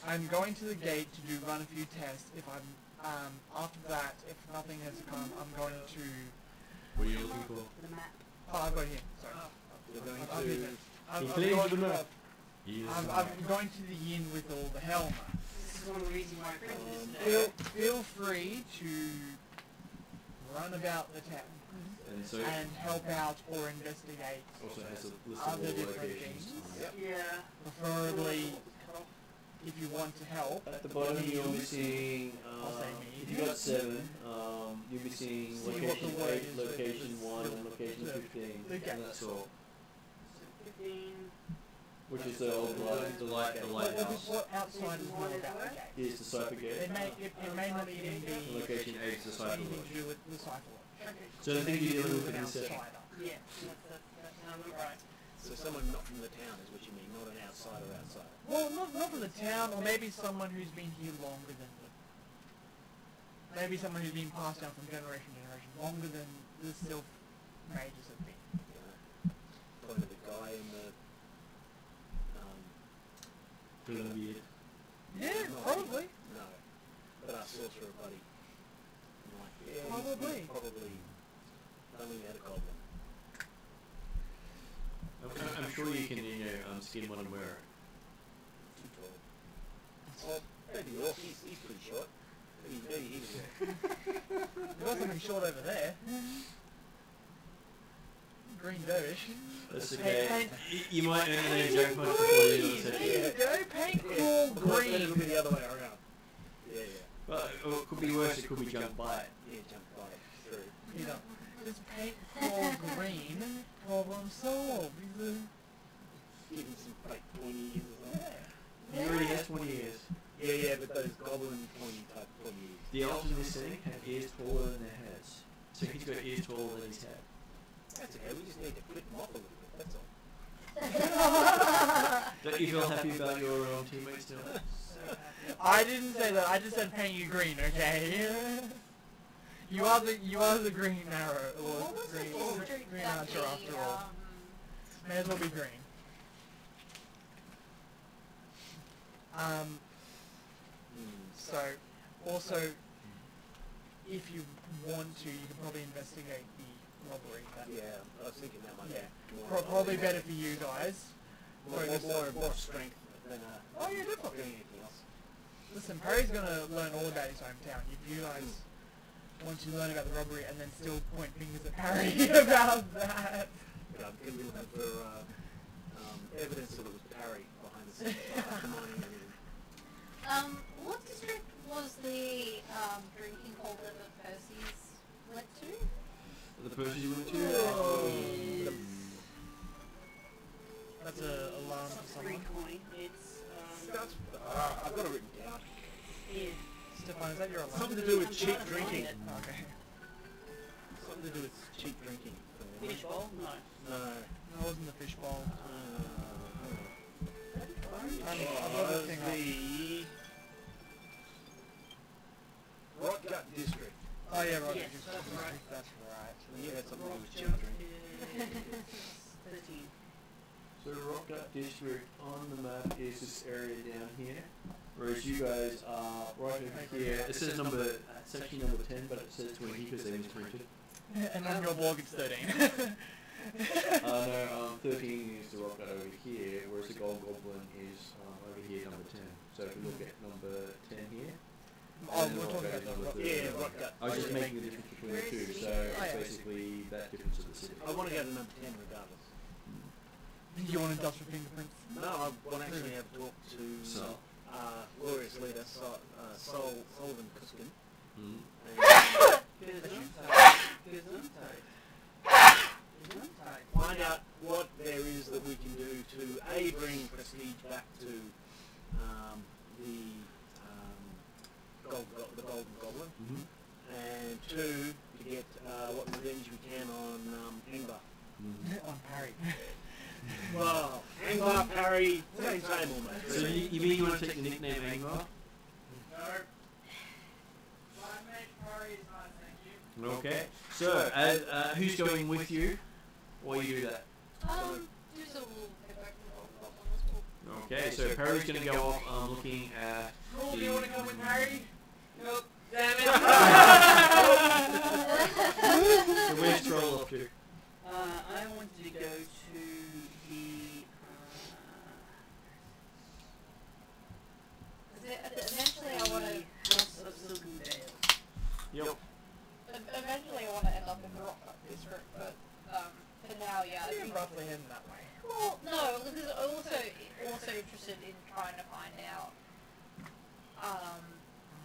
I'm going to the gate to run a few tests. If after that, if nothing has come, I'm going to... What are you looking for? The map. Oh, I've got it here, sorry. You're going I've to... hidden it. He claims the map. I'm going to the inn with all the helmets. This is one of the reasons why I printed this. Feel free to run about the town and help out or investigate Also has a list of other all different locations. things. Yeah. Preferably, if you want to help. At the bottom you'll be seeing, I'll say me. if you got 7, you'll be seeing See what location the word 8, is, location the- 1, and location the- 15, the and that's all. So 15. Which is the old lighthouse. What outside is more about the gate? Here's the Cypher Gate. It may not even be Location 8 is the Cypher anything Lodge. to do with the Cypher Lodge. Okay. So the thing you're dealing with in An this setting. outsider. Yeah, that sounds right. So someone not from the town is what you mean, not an outsider outside. Well, not from the town, or maybe someone who's been here longer than them. Maybe someone who's been passed down from generation to generation longer than the Sylph mages have been. You know? Probably the guy in the... Gonna be it. Yeah, not- probably. No. But our sorcerer buddy. Like, yeah, Probably. He's probably... only had a goblin. I'm sure you can, you know, skin one and wear it. Too tall. Oh, maybe Orc, he's pretty short. Maybe he's There was something short over there. Green dervish. That's Hey, okay. paint- You might earn an joke much before the end of the There session. you go, paint Yeah. cool It'll be green. the other way around. Yeah. Well, or it could be worse, it could be jump by it. Yeah, jump by it through. You know, just paint cool green. Problem solved. He's a... Give him some fake pointy ears or something. He already has 20 years. Yeah, but those goblin pointy type pointy ears. The elves in this setting have ears taller than their heads. So he's got ears taller than his head. That's okay, we just need to clip them off a little bit, that's all. Don't you feel happy about your teammates now? I didn't say that. I just said paint you green, okay? You are the green arrow, or What was the district green that archer the, after all. May as well be green. So, also, if you want to, you can probably investigate the robbery. Yeah, I was thinking that might Yeah. be more... Probably better for you guys. More strength than Oh, yeah, definitely. doing anything else. Listen, Perry's gonna learn all about his hometown. If you guys want to learn about the robbery and then still point fingers at Perry about that. But I'm going to be looking for evidence that it was Parry behind the scenes, undermining everything. What district was the drinking hole that the Percy's went to? The person you went Oh. to? That's a alarm for Free someone. coin. It's I've got it written down. yeah. Stefan, is that your alarm? Something to do with cheap drinking. Okay. Something to do with cheap drinking. Fishbowl? No. No. No, it wasn't the fishbowl. It was the Rotgut District. Oh yeah, right. Yes, that's right. That's right. You had something to do with cheap Rock drinking. is 13. So Rockgut District on the map is this area down here, whereas you guys are right over here. It says section number 10, but it says 20 because they misprinted. And on your blog it's 13. No, 13 is the Rockgut over here, whereas the Gold Goblin is over here, number 10. So if you look at number 10 here. Oh, and we're then talking Rockgut is about number the 13. Yeah, Rotgut. I was just making the difference between the two, so it's basically that difference of the city. I want to go to number 10 regardless. You want industrial fingerprints? No, I want to actually have a talk to So. glorious leader Sullivan Kuskin. Mm. Find out what there is that we can do to A, bring prestige back to the Golden Goblin, and 2, to get what revenge we can on Angbar. On Parry. Well, Angbar, Parry, same almost. So you mean you want to take the nickname Angvar? No. Flatmate Parry is not, thank you. Okay. So, who's going with you while you do that? Just a little bit back to the one as well. Okay, so Perry's going to go off looking at Cool, the... do you want to come with Parry? Nope. Damn it! So where's Troll up to? I wanted to go to the... Eventually I want to... House of Silvendale. Yep. Eventually I want to end up in the Rockcut District, but for now, yeah. I You're think, roughly heading that way. well, no, because I'm also interested in trying to find out,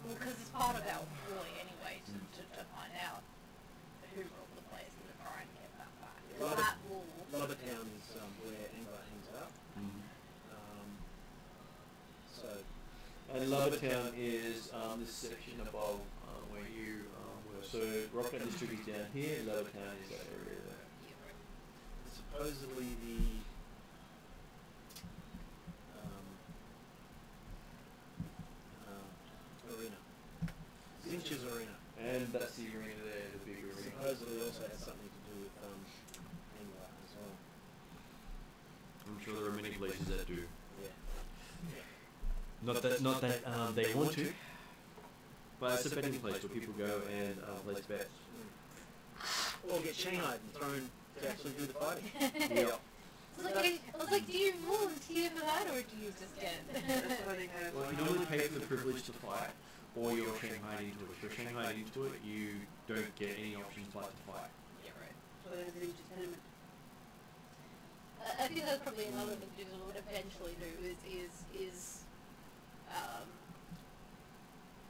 because it's part of our employ anyway to find out who ruled the place and to try and get that back. That will... Lubbertown is where Angbar hangs out. So, And Lubbertown is this section above where you were. So Rockland District is down here, Lubbertown is that area there. supposedly the arena. Zinch's arena. And that's the arena there, the big arena. Supposedly also has something to do with Anglar as well. I'm sure there are many places that do. Yeah. Not that they want to, but it's a betting place where people go and place bets. Or get shanghaied and thrown to actually do the fighting. Yeah. I was like, do you volunteer for that, or do you just get it? That's why they have... Well, you normally pay for the privilege to fight, or you're shanghaied into it. If you're shanghaied into it, you don't get any options but to fight. Yeah, right. So there's an entertainment. I think that's probably another thing Digital would eventually do is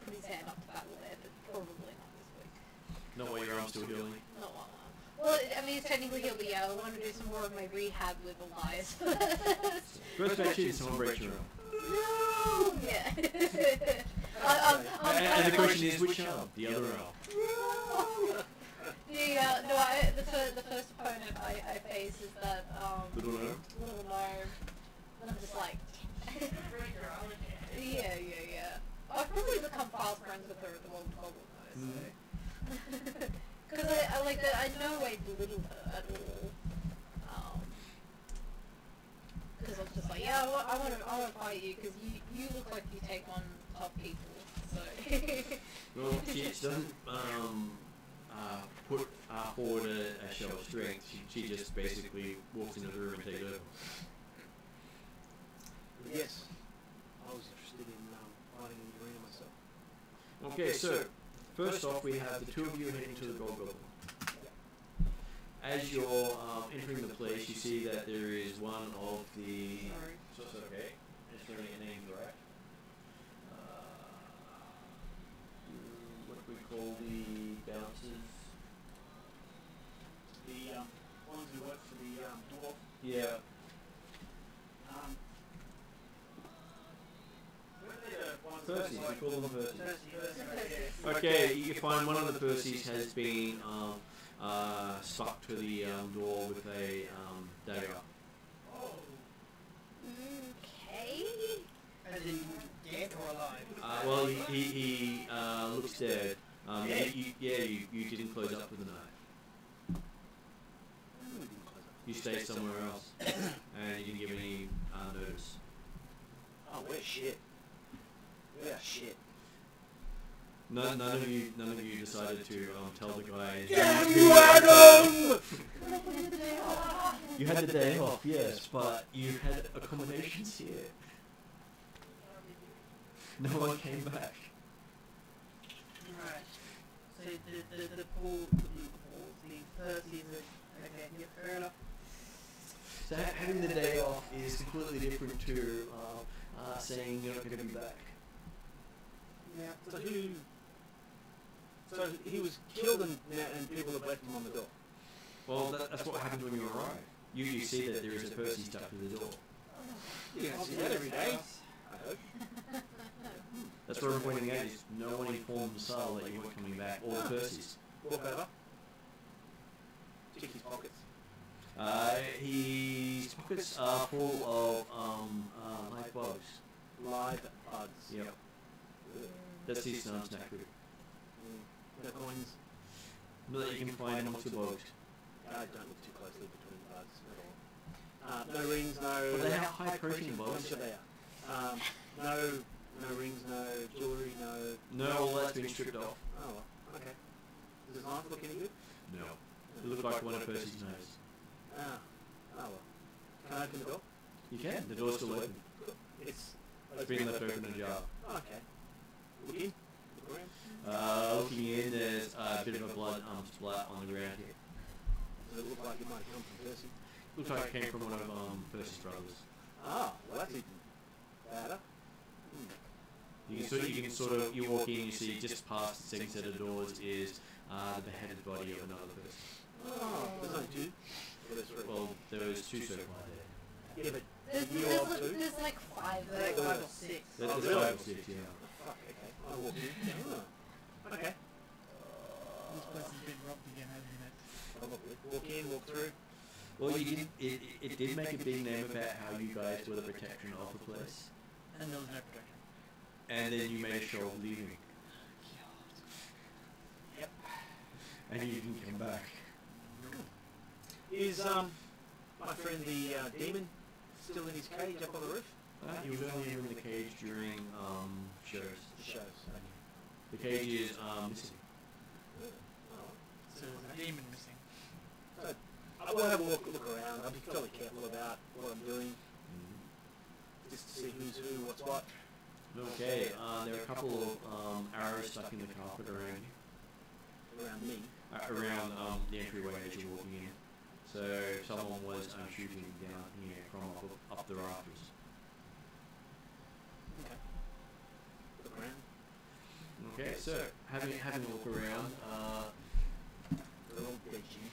put his hand up to battle there, but probably not this week. Not while your arm's still healing. Not one. Well, I mean, technically he'll be out. I want to do some more of my rehab with Elias First match is someone breaks your arm. No! Yeah. And the question is, which arm? The other arm. The first opponent I face is that, Little gnome? Little gnome. And I'm just like... yeah. I've probably become fast friends with her at the Golden Goblin though, so... Because I like that, I know I belittle her at all. Because I was just like, yeah, I want to fight you, because you look like you take on tough people, so... Well, she doesn't put forward a show of strength. She just basically walks into the room and takes over. Yes, I was interested in fighting in the arena myself. Okay, so first off, we have the two of you heading to the Gold Goblin. As you're entering the place, you see that there is one of the... Sorry. So it's okay. Just learning your names right. What do we call the bouncers? The ones who work for the dwarf. Yeah. Were they the ones Percy's, we call them Percy's. Percy's. Okay, you find one of the Percy's has been stuck to the door with a dagger. Okay. As in dead or alive? Well, he looks dead. You didn't close up with the knife. You stayed somewhere else, and you didn't give any notice. Oh, we're shit. We are shit. None of you decided to tell the guy. Damn you, Adam! You had the day off, yes, but you had accommodations here. No one came back. Right. So the Percy's are, okay, yeah, fair enough. So having the day off is completely different to saying you're not going to be back. Yeah. So he was killed and people have left him on the door. Well, that's what happens when you arrive. You see that there is a Percy stuck to the door. You don't see that every day. I hope. That's what I'm pointing out is no one informed Sal that you weren't coming back, or the Percys. Walk over. Check his pockets. His pockets are full of live bugs. Live bugs. Yep. That's his snack food. No coins. Not that you can find amongst the bugs. Don't look too closely between the bugs at all. No rings, no... But they have high protein I'm bugs. sure they are. No rings, no jewellery, no... No, all that's been stripped off. Oh, well, okay. Does his knife look any good? No. It looked like one of Percy's knives. Ah, oh well. Can I open the door? You can. The door's still open. It's Been left open ajar. Oh, okay. Look in. Look around. Looking in, there's a bit of a blood splat on the ground here. Does it look like it might have come from Percy? Looks like it came from one of Percy's brothers. Ah, well that's even better. You walk in, you see just past the second set of doors is the beheaded body of another person. Oh, there's only two? Or there's three? Well, there was two so far there. Yeah, but you are two? There's like 5 There's like there. 5 or 6. There's Oh, five really? or six, yeah. Fuck, okay. I walked in. Oh. Okay. This place has been robbed again, hasn't it? Probably. Walk in, walk through. Well, you did. It did make a big name about how you guys were the protection of the place, And there was no protection. and then you made a show of leaving, Yep. and you didn't come back. Is, my friend the, demon still in his cage up on the roof? He was only in the cage during shows. The shows. The cage is missing. Oh. So there's a demon missing. So, I will have a look around. I'll be fairly careful about what I'm doing, just to see who's who, what's what. Okay, there are a couple of arrows stuck in the carpet around you, Around me. around the entryway as you're walking in. So someone was shooting down here from up the rafters. Okay. Look around. Okay, so having a look around, They're all dead, Jim.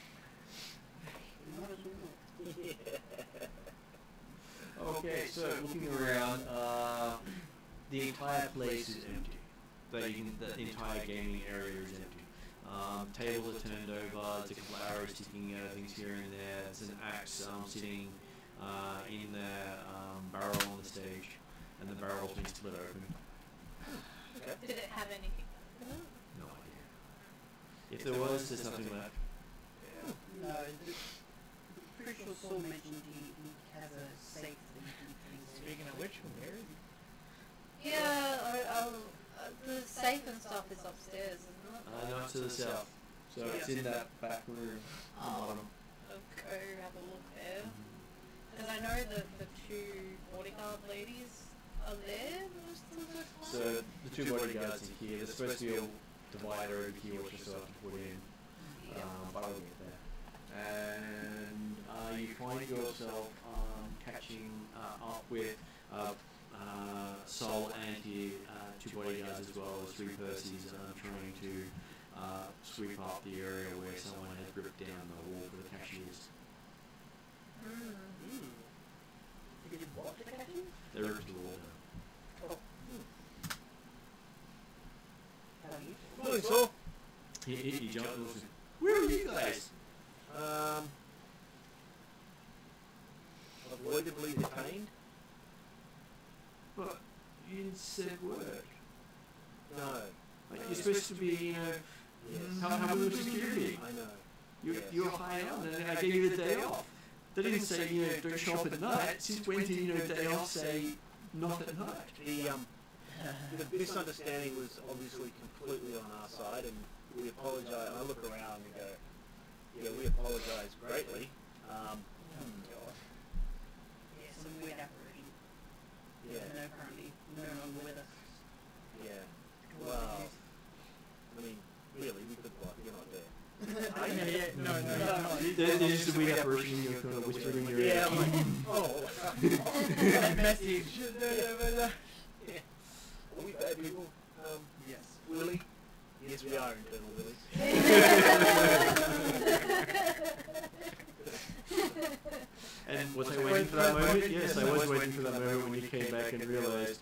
okay, so looking around, the entire place is empty. The entire gaming area is empty. Tables are turned over, there's a couple of arrows sticking out of things here and there, there's an axe sitting in the barrel on the stage, and the barrel's been split open. Okay. Did it have anything? No idea. If there was, there's nothing left. No, pretty sure Saul mentioned he has a safe that he can things in. Speaking of which, where is he? Yeah, the safe and stuff is upstairs, isn't it? No, it's to the south. So it's in that back room at the bottom. I'll go have a look there. Because I know that the 2 bodyguard ladies are there most of the time. So the 2 bodyguards are here. There's supposed to be a divider over here which you still have to put in. But I'll get there. And you find yourself catching up with Sol and his 2 bodyguards as well as 3 Percys trying to sweep up the area where someone had ripped down the wall for the cashiers. Did you watch the catching? They ripped the wall down. He jumped and was, where are you guys? Avoidably detained? But you didn't say a word. No. Like, you're supposed to be, you know, how with security. I know. You were high on, and I gave you the day off. They didn't say, you know, don't show up at night. Since when did, you know, day off say not at night? The misunderstanding was obviously completely on our side, and we apologise. I look around and go, yeah, we apologise greatly. Some weird apparition. Yeah. No, currently no longer with us. Yeah. Well, I mean, really, we could block. You're not there. No. There's just a weird apparition in your corner whispering in your ear. Yeah, I'm like, oh. That message. Yeah. Are we bad people? Yes. Willie? Yes, we are internal Willies. And was I waiting for that moment? Yes, I was waiting for that moment when you came back and realised.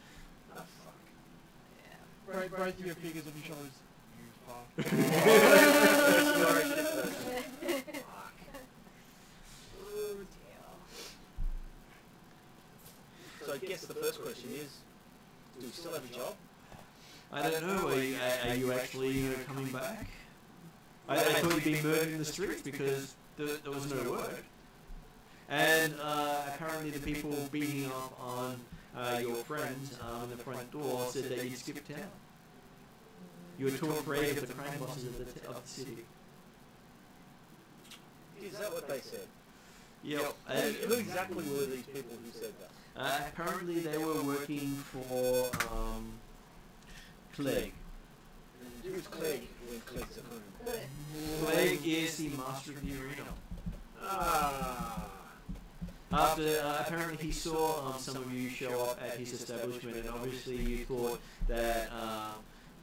Oh, fuck. Both your figures on your shoulders. You fuck. Fuck. So I guess the first question is, do we still have a job? I don't know, are you actually, you know, coming back? I thought you'd been murdered in the streets because there was no word. And apparently the people beating up on your friends in the front door said that you'd skipped town. You were too afraid of the crime bosses of the city. Is that what they said? Yep. Who exactly were these people who said that? Apparently they were working for Clegg. Who's Clegg when Clegg's at home? Clegg is the master of the arena. After apparently he saw some of you show up at his establishment, and obviously you thought that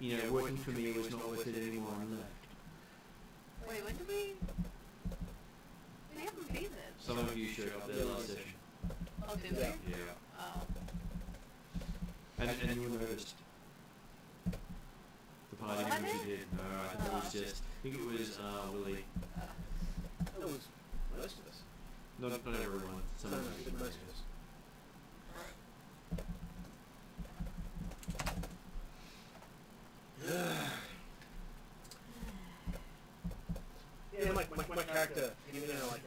you know, working for me was not worth it anymore and left. Wait, when did we? We haven't been there. Some of you showed up there last session. Oh, did we? Yeah. Oh. And you were noticed. The party Was I members there? did. No, I think it was just. I think it was Willie. That was most of us. Not everyone. Some No, of but you. most of us. Yeah, my character, you know, like,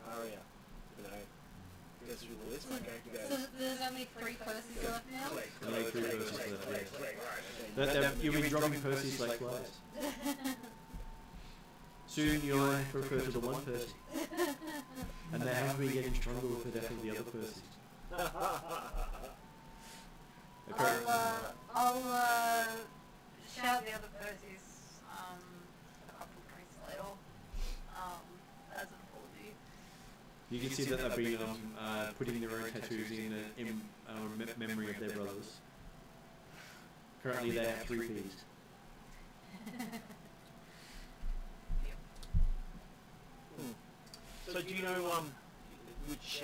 Aria, you know, goes through the list, my character So goes, there's only 3 Percy's left now? Only 3 Percy's left, You'll be dropping Percy's like flies. Soon you'll only refer to the one Percy. And they have been getting stronger with the death of the other Percys. I'll shout the other Percy's a couple of drinks later, as an apology. You can see that they've been putting their own tattoos in memory of their brothers. Currently they have 3 Ps. So do you know, which,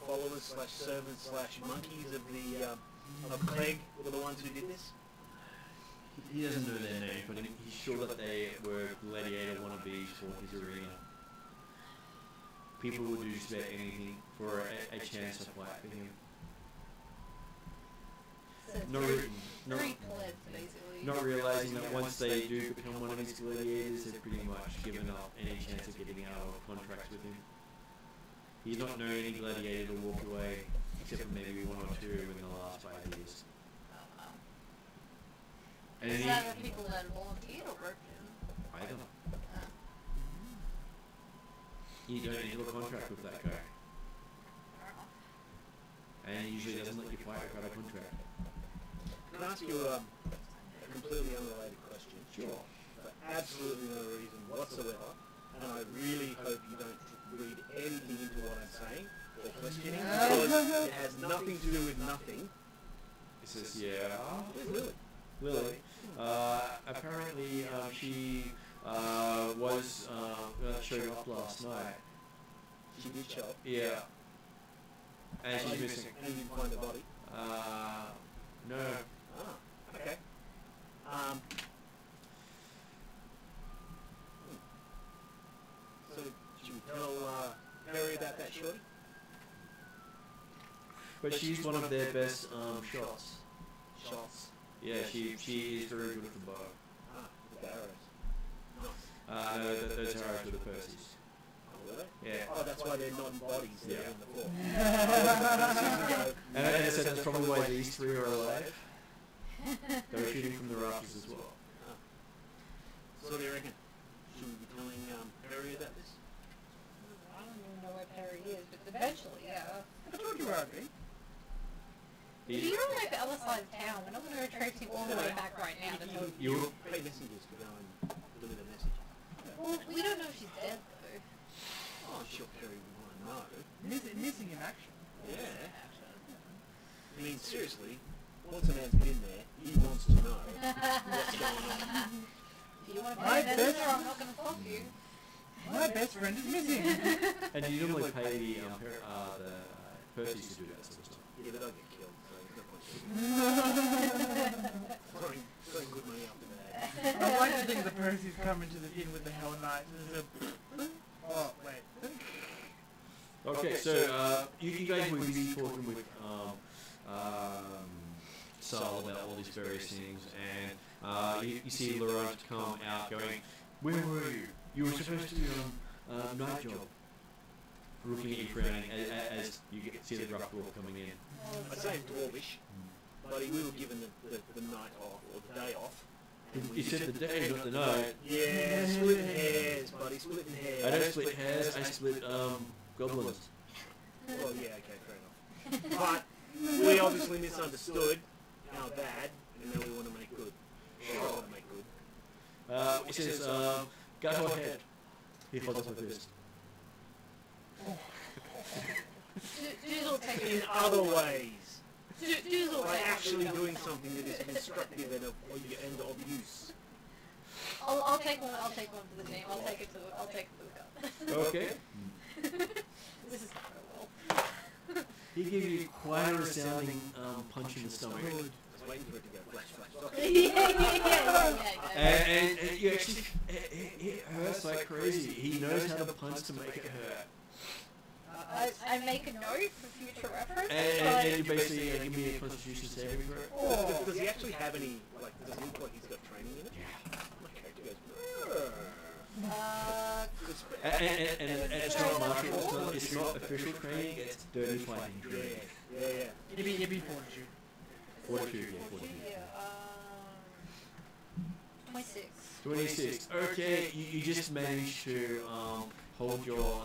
followers slash servants slash monkeys of the, of Clegg were the ones who did this? He doesn't know their name, but he's sure that they were gladiator wannabes for his arena. People would do just about anything for a chance to fight for him. So Not 3 re- plebs, basically. not realizing that once they do become one of his gladiators, they've pretty much given up any chance of getting out of contracts with him. He's not known any gladiator to walk away, except for maybe 1 or 2 in the last 5 years. Oh, wow. And Is he, that the people that volunteered or worked in? either. Oh. You don't enter a contract with that guy, Fair enough. and he usually doesn't let you fight without a contract. Can I ask you a completely unrelated question? Sure. For absolutely no reason whatsoever, and I really hope you don't read anything into what I'm saying or questioning, because it has nothing to do with nothing. He says, yeah. Where's Lily? Lily. Apparently, she was showing up last night. She did show up. Yeah. And she's missing. And you didn't find the body. No. Ah. So, should we tell Perry about that shorty? But she's one of their best shots. Shots. Yeah, she is very good at the bow. Ah, the arrows. No, those arrows were the Percy's. Oh, were they? Yeah. Oh, that's why they're non-bodies there Yeah. on the floor. And I said that's probably why these three are alive. They were shooting from the rafters as well. So what do you reckon? Should we be telling Perry about this? I don't even know where Perry is, but eventually, yeah. I told you where I'd be. If you're on like the other side of town, we're not going to retrace you all the way back right now to tell you. You pay messengers to go and deliver the message. Well, we don't know if she's dead, though. Oh, I'm sure Perry would want to know. Missing in action. Yeah. I mean, seriously, once a man's been there, he wants to know what's going on. If you want to pay a messenger, I'm not going to stop you. My best friend is missing. and you normally pay the Percy's to do that sort of stuff. Yeah, but I'll get killed, so there's no point throwing good money after that. I'd like to think the Percy's coming to the inn with the Hell Knights. Oh, wait. Okay, so you guys will be talking with Sal about all these various things, and you see Laurent come out going, "Where were you? You were supposed to be on night job." Looking at you frowning as you see the rough dwarf coming in. I say in Dwarvish, buddy, we were given the night off, or the day off. You said the day, not the night. Yeah, splitting hairs, buddy, splitting hairs. I don't split hairs, I split goblins. Well, yeah, okay, fair enough. But we obviously misunderstood our bad, and now we want to make good. Or I want to make good. He says, go ahead. He holds up a fist. Doozle take In other ways. Doozle By take actually doing something that is constructive and of use. I'll take one for the team. I'll take it to the cup. Okay. This is not well. He gave you quite a resounding punch in the stomach. I was waiting for it to go flash, flash, flash. Yeah. And you actually, it hurts like crazy. He knows how to punch to make it hurt. I make a note for future reference. And you basically give me a constitution saving throw. Does he actually have any, like, does he look like he's got training in it? Yeah. My character goes, And it's not martial, it's not official training, it's dirty fighting training. Yeah. It'd be fortitude. Fortitude, yeah, fortitude. 26. 26. Okay, you just managed to hold your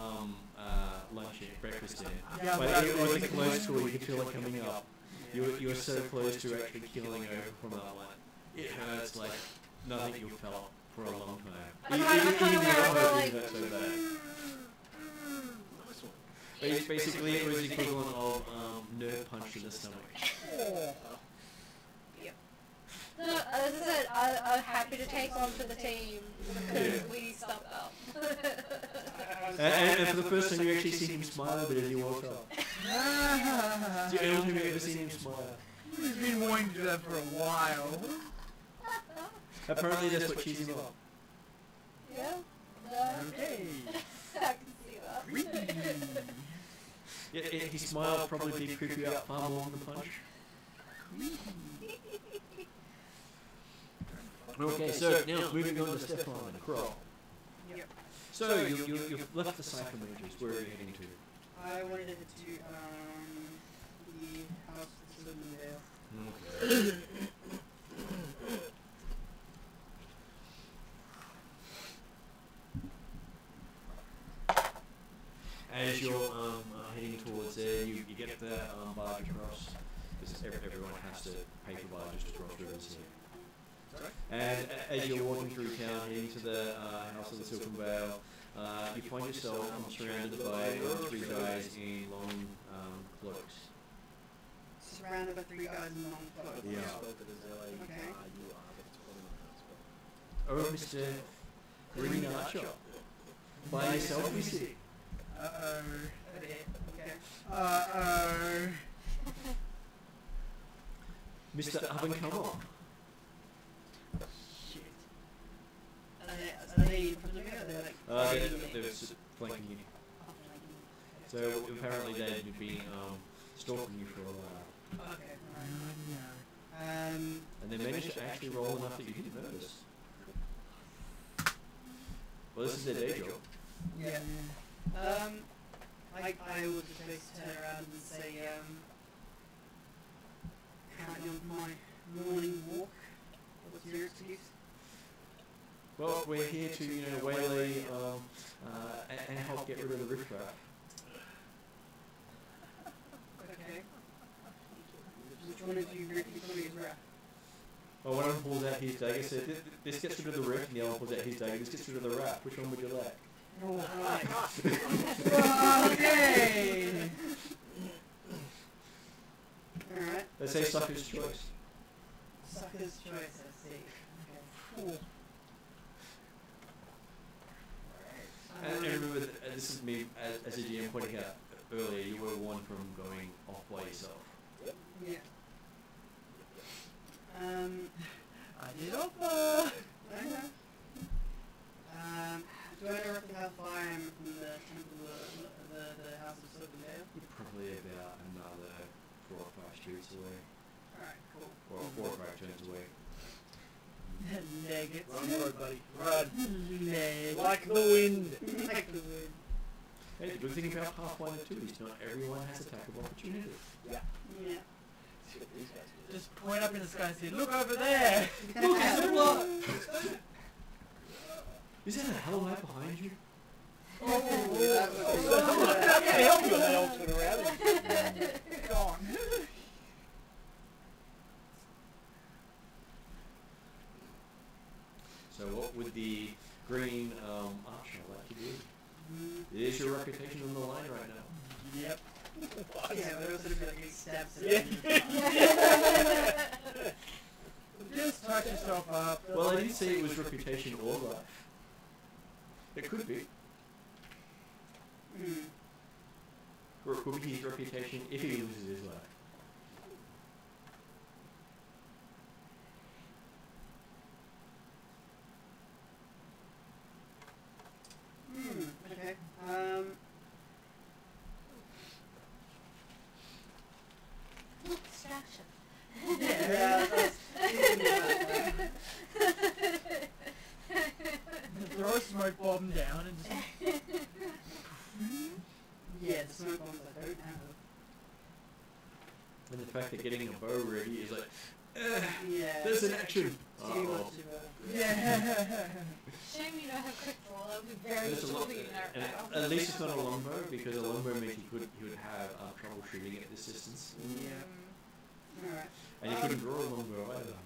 lunch and breakfast in. Yeah, But it was a close call, you could feel it coming up. You were so close to actually killing over from that one. It hurts like nothing you've felt for a long time. Even the elbow didn't hurt so bad. Nice one. Basically, it was the equivalent of nerve punch to the stomach. No, as I said, I'm happy to take one for the team because we stumped up. And for the first time, you actually see him smile a bit as he walks up. It's the only time you've ever seen him smile. He's been wanting to do that for a while. Apparently, that's what cheesed him up. Yeah? No? Okay. I can see that. Yeah, his smile probably did creep you out far more than the punch. Okay, so now moving on to Stefan and Crow. Yep. So you've left the Cypher Mages. Where are you heading to? I wanted to the house that's living there. As you're heading towards there, you get the barge across, because everyone has to pay for barges to cross rivers here. And as you're walking through town, heading to the House of the Silken Veil, you find yourself surrounded by three guys in long cloaks. Surrounded by three guys in long clothes. Yeah. Okay. Oh, Mr. Green Archer. By yourself, you see. Okay. Mr. Up and Comer. They're flanking you. So apparently they'd been stalking you for a while. Okay, alright. And they managed to actually roll enough that you didn't notice. Well, this is their day job. Yeah. I would just turn around and say, can't you on my morning walk? What's your excuse? Well, we're here to, waylay and help get rid of the riffraff. Okay. Which one of you is rap? Well, one of them pulls out his dagger, says, this gets rid of the riff, and the other one pulls out his dagger, this gets rid of the rap. Which one would you like? Oh, okay! Alright. They say sucker's choice. Sucker's choice, I see. Okay. Cool. And remember, this is me, as a GM pointing out earlier, you were warned from going off by yourself. Yeah. I did offer! I know. Do I know roughly how far I am from the temple, the house of Silverdale? You're probably about another 4 or 5 streets away. Alright, cool. Or 4 or 5 turns away. Nuggets. Run for it, buddy. Run. Nuggets. Like the wind. Like the wind. Hey, the good thing about Pathfinder 2 is not everyone has attack of opportunity. Yeah. Yeah. See what these guys do. Just point up in the sky and say, look over there! Look, is there what? Is that a hell light behind you? Yeah, help you, and they all turn around and Gone. So what would the green archer like to do? It is your reputation on the line right now. Yep. Yeah, but also be like 8 steps. Yeah. Just touch yourself up. Well, I didn't say it was reputation or life. It could be. Or it could be his reputation if he loses his life. Okay. Distraction. Yeah, that's thinking about that. Throw a smoke bomb down and just... Yeah, the smoke bombs I don't have. And the fact that getting a bow ready is like, Yeah. there's an action. Too much of a... Yeah. Shame you don't have quick draw. That would be very There's a useful lot, for you and now. at least it's not a longbow, because a longbow means he would have trouble shooting at this distance. Yeah. Alright. And he couldn't draw a longbow either.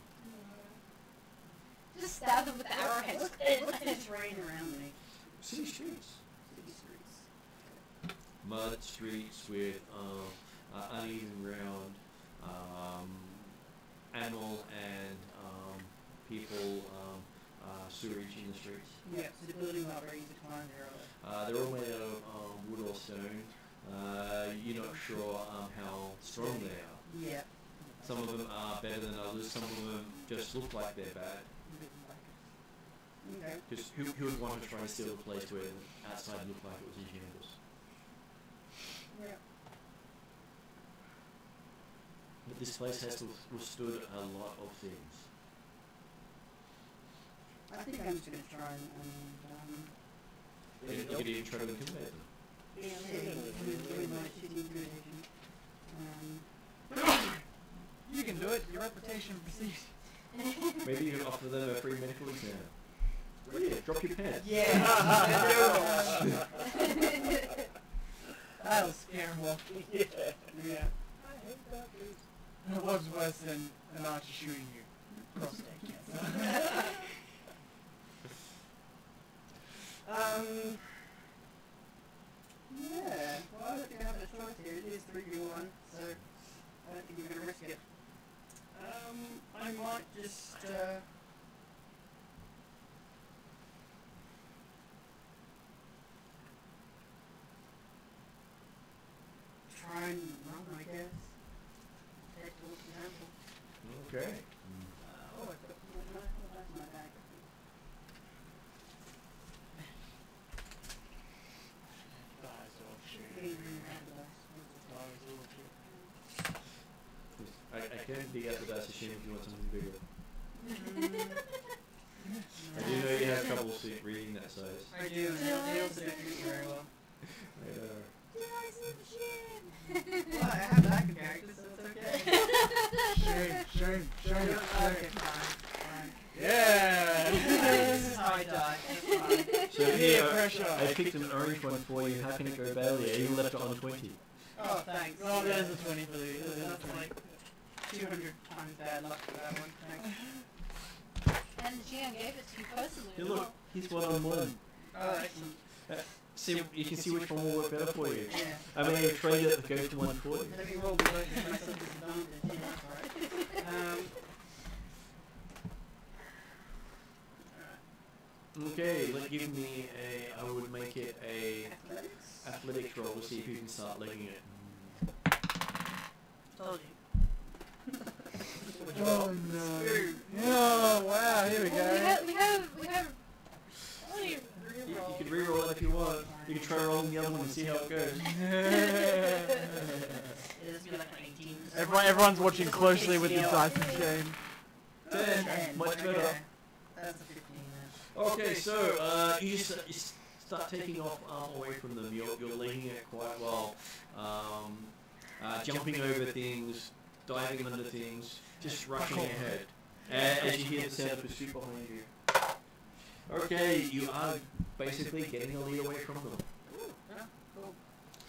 Just stab them with the arrowhead. What's the terrain around me? City streets. City streets. Mud streets with uneven ground, animal and people sewerage in the streets. Yeah, so the buildings aren't very easy to climb there, They're all made out of wood or stone. You're not sure how strong they are. Yeah. Some of them are better than others. Some of them just look like they're bad. Okay. Because who would want to try and steal a place where the outside looked like it was in shambles? Yeah. But this place has withstood a lot of things. I think I'm just going to try and You could even try to intimidate them. with my shitty intimidation. You can do it. Your reputation precedes. Maybe you can offer them a free medical exam. Oh yeah, drop your pants. Yeah. That'll scare him off. Yeah. Yeah. I hate that dude. It was worse than an archer shooting you. Prostate cancer. Yeah, well, I don't think I have a choice here. It is 3v1, so I don't think we're going to risk it. I might just, try and run, I guess. Head towards the temple. Okay. Oh, I've got my bag. can dig out the dice machine if you want something bigger. I do know you have trouble reading that size. I do, and they also don't read very well. Well, I have backup characters, so it's okay. Shame. Okay, fine. Yeah! This is how I die. It's fine. So Peer here, pressure. I picked an orange one for you. How can it go badly? I even left it on 20. Oh, thanks. Oh, there's a 20 for you. That's like 200 times bad luck for that one. Thanks. And GM gave it to you personally. Hey, look, he's one on one. Oh, excellent. See, you can see which one will work better for you. Yeah. I mean, you trade it the go-to one for you. Let me roll the dice for myself disadvantage. Yeah, that's alright. Okay, give me a. I would make it a athletics roll to see if you can start legging it. Told you. Oh no. Oh wow, here we go. We have. You can re-roll it if you want. You can try rolling the other one and see how it goes. It is be like an 18. Everyone's watching closely with the dice machine. 10, much better. Okay. That's a 15 then. Okay, so you start taking off away from them. You're leading it quite well. Jumping over things, diving under things, just rushing ahead. As you hear the sound of pursuit behind you. Okay, you are basically getting the lead away from them. Yeah, cool.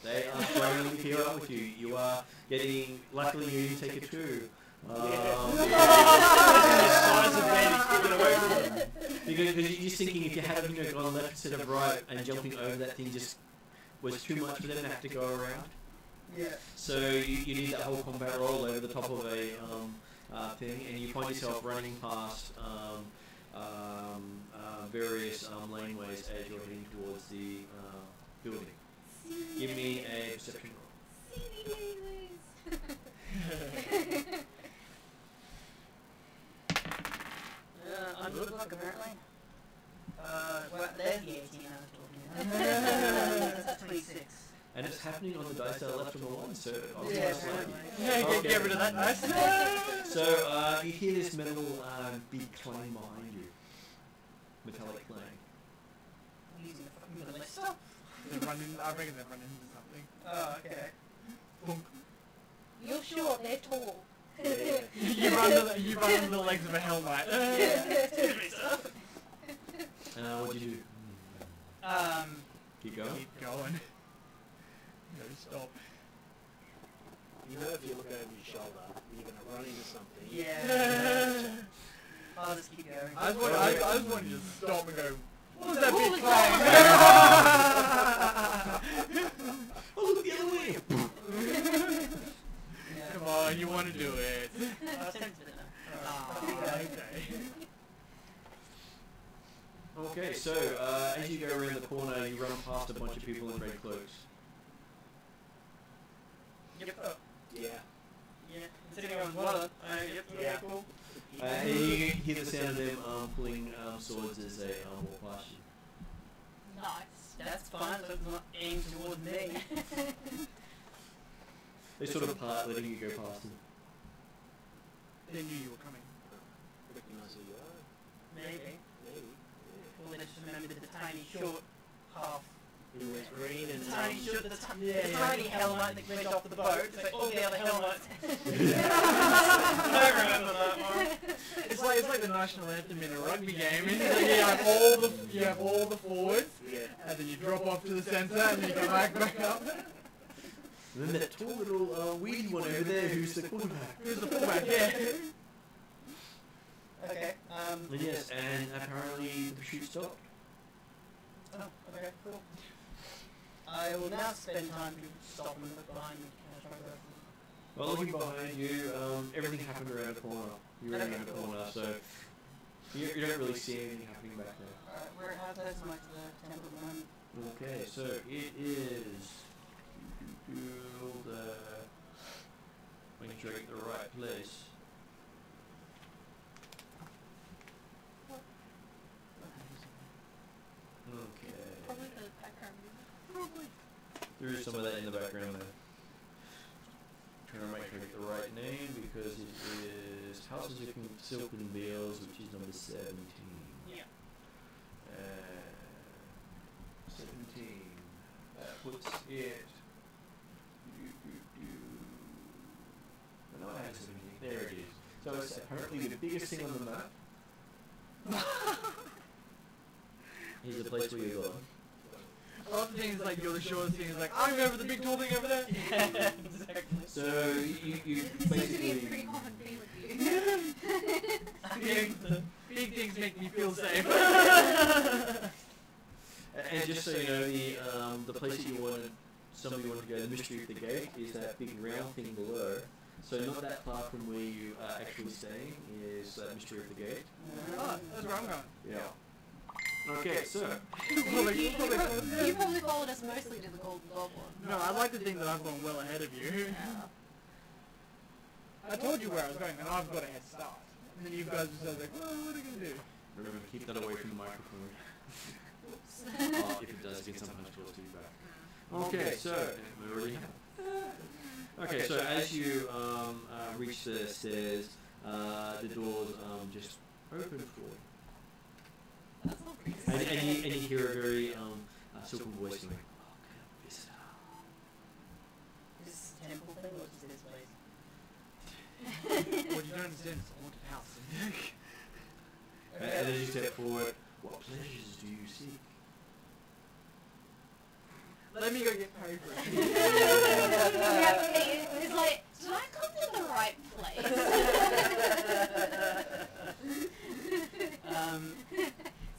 They are trying to keep up with you. You are getting. Luckily, you didn't take a 2. Because you're just thinking if you had gone left instead of right and jumping over that thing just was too much for them to have to go around. Yeah. So you need that whole combat roll over the top of a thing, and you find yourself running past various laneways as you're heading towards the building. Give me a perception roll. On rulebook apparently. Well, there's the 18 I was talking about. That's a 26. And it's happening on the dice that I left on the line, so I'll Yeah, just like Yeah, get rid of that dice. So you hear this metal big clang behind you. Metallic clang. I'm using the fucking middle list. Stop! I reckon they're running into something. Oh, okay. You're short, they're tall. You run under the legs of a Hellknight. What'd you do? Keep going? Keep going. No, stop. You know if you look over your shoulder, you're going to run into something. Yeah. I'll just keep going. I just want you to stop and go, what was that big clang? Oh, look the other way! Yeah. Come on, you want to do it. I was tempted enough. Okay. Okay, so as you go around the corner, you run past a bunch of people in red cloaks. Yep. Yeah. Yeah. Is anyone's wallet? Yep. Yeah. Okay, cool. And you hear the sound of them pulling swords as they walk past you. Nice. That's fine, so it's not aimed towards me. They sort of part, letting you go past them. They knew you were coming. Recognize who you are. Maybe. Maybe. Or they just remembered the tiny short half. He was green and The tiny short, the Yeah. tiny Hellknight that went off the boat. It's like all the other Hellknights. I remember that one. It's like the national anthem in a rugby game. You have all the forwards, Yeah. and then you drop off to the centre, and then you go back up. And then that tall little weedy one over there who's the quarterback. Who's the fullback? Yeah. Okay. And yes, and apparently the pursuit stopped. Oh, okay, cool. I will now spend time to stop and look behind me. Well, looking behind you, everything happened around the corner. You're around the corner, so you don't really see anything happening back there. Alright, we're how close am I to the temple at the moment? Okay, so it is. Make sure I get the right place. Okay. Probably the background music. Probably. There is some of that in the background there. Trying to make sure I get the right name because it is Houses of Silken Veils, which is number 17. Yeah. 17. That puts it. No, I had 17. There it is. So it's apparently the biggest thing on the map. Here's the place where you're going. A lot of things like you're the shortest thing is like, I remember the big tall thing over there. Yeah, exactly. So you This seems to be a basically. pretty common theme with you. Big things make me feel safe. And just so you know, the place that you wanted, somebody wanted to go, the Mystery of the Gate, is that big round thing below. So not that far from where you are actually staying is Mystery of the Gate. Oh, that's where I'm going. Yeah. Okay, so You probably followed us mostly to the Golden Goblin. No, I like to think that I've gone well ahead of you. Yeah. I told you where I was going, and I've got a head start. And then you guys just said like, well, what are you gonna do? remember to keep that away from the microphone. Oops. If it does, it can sometimes cause feedback. Okay, so we already have. Okay, so as you reach the stairs, the doors just open for you. That's not pretty And you hear a very silken voice going, "Welcome, visitor." Is this a temple thing or just this place? What you don't understand is a haunted house. And as you step forward, what pleasures do you seek? Let me go get paid for it. Yeah, okay, it's like, did I come to the right place?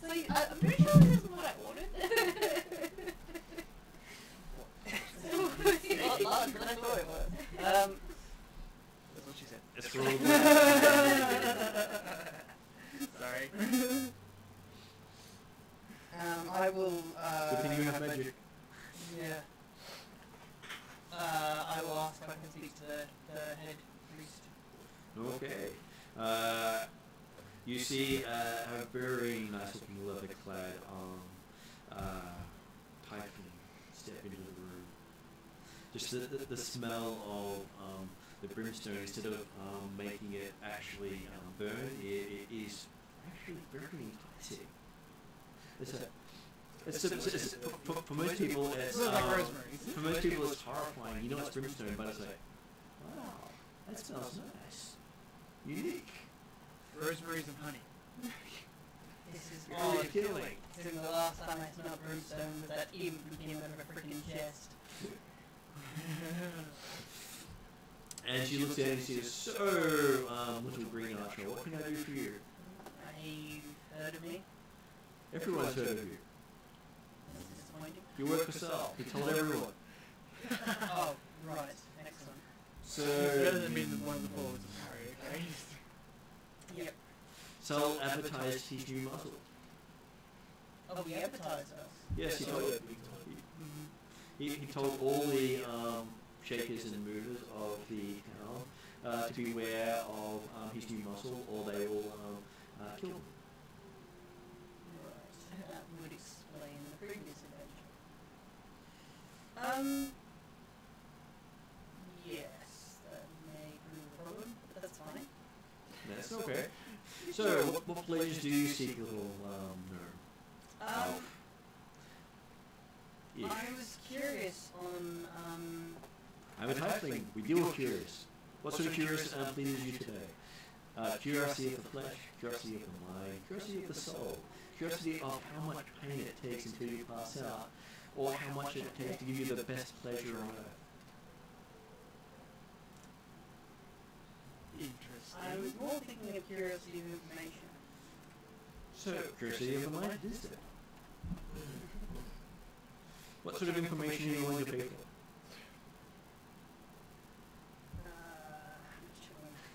So I'm pretty sure this is what I ordered. Not larger than I thought it was. That's what she said. It's really Sorry. I will. Good thing you have magic. Yeah. I will ask if I can speak to the head priest. Okay. You see a very nice looking leather-clad tiefling step into the room. Just the smell of the brimstone, instead of making it actually burn, it is actually very enticing. For most people, it's Smells like rosemary. for most people it's horrifying. You know it's brimstone, but it's like, wow, that smells nice, unique. Rosemary's and honey. This is Really odd. appealing. Considering the last time I smelled brimstone was that imp who came out of a freaking chest. And she looks at it and says, "So, little green archer, what can I do for you?" You've heard of me? Everyone's heard of you. That's disappointing. You work for Sal. You told everyone. Oh, right. Excellent. So, Doesn't mean that one of the followers is Harry, okay? Yep. Sal advertised his new muscle. Oh, we advertised us. Yes, he told. He told all the shakers and movers of the town to beware of his new muscle, or they will kill him. Right. That would explain the previous adventure. Yes, that may prove a problem, but that's fine. That's okay. So, what pleasures do you seek, little gnome? Ish. I was curious on, I'm a tiefling. We deal with curious. What sort of curious pleases you today? Curiosity of the flesh, curiosity of the mind, curiosity of the soul, curiosity of how much pain it takes until you pass out, or how much it takes to give you the best pleasure on earth. Interesting. I was more thinking of curiosity of information. So, curiosity of the mind is there. What sort of information are you willing to pay for? How much of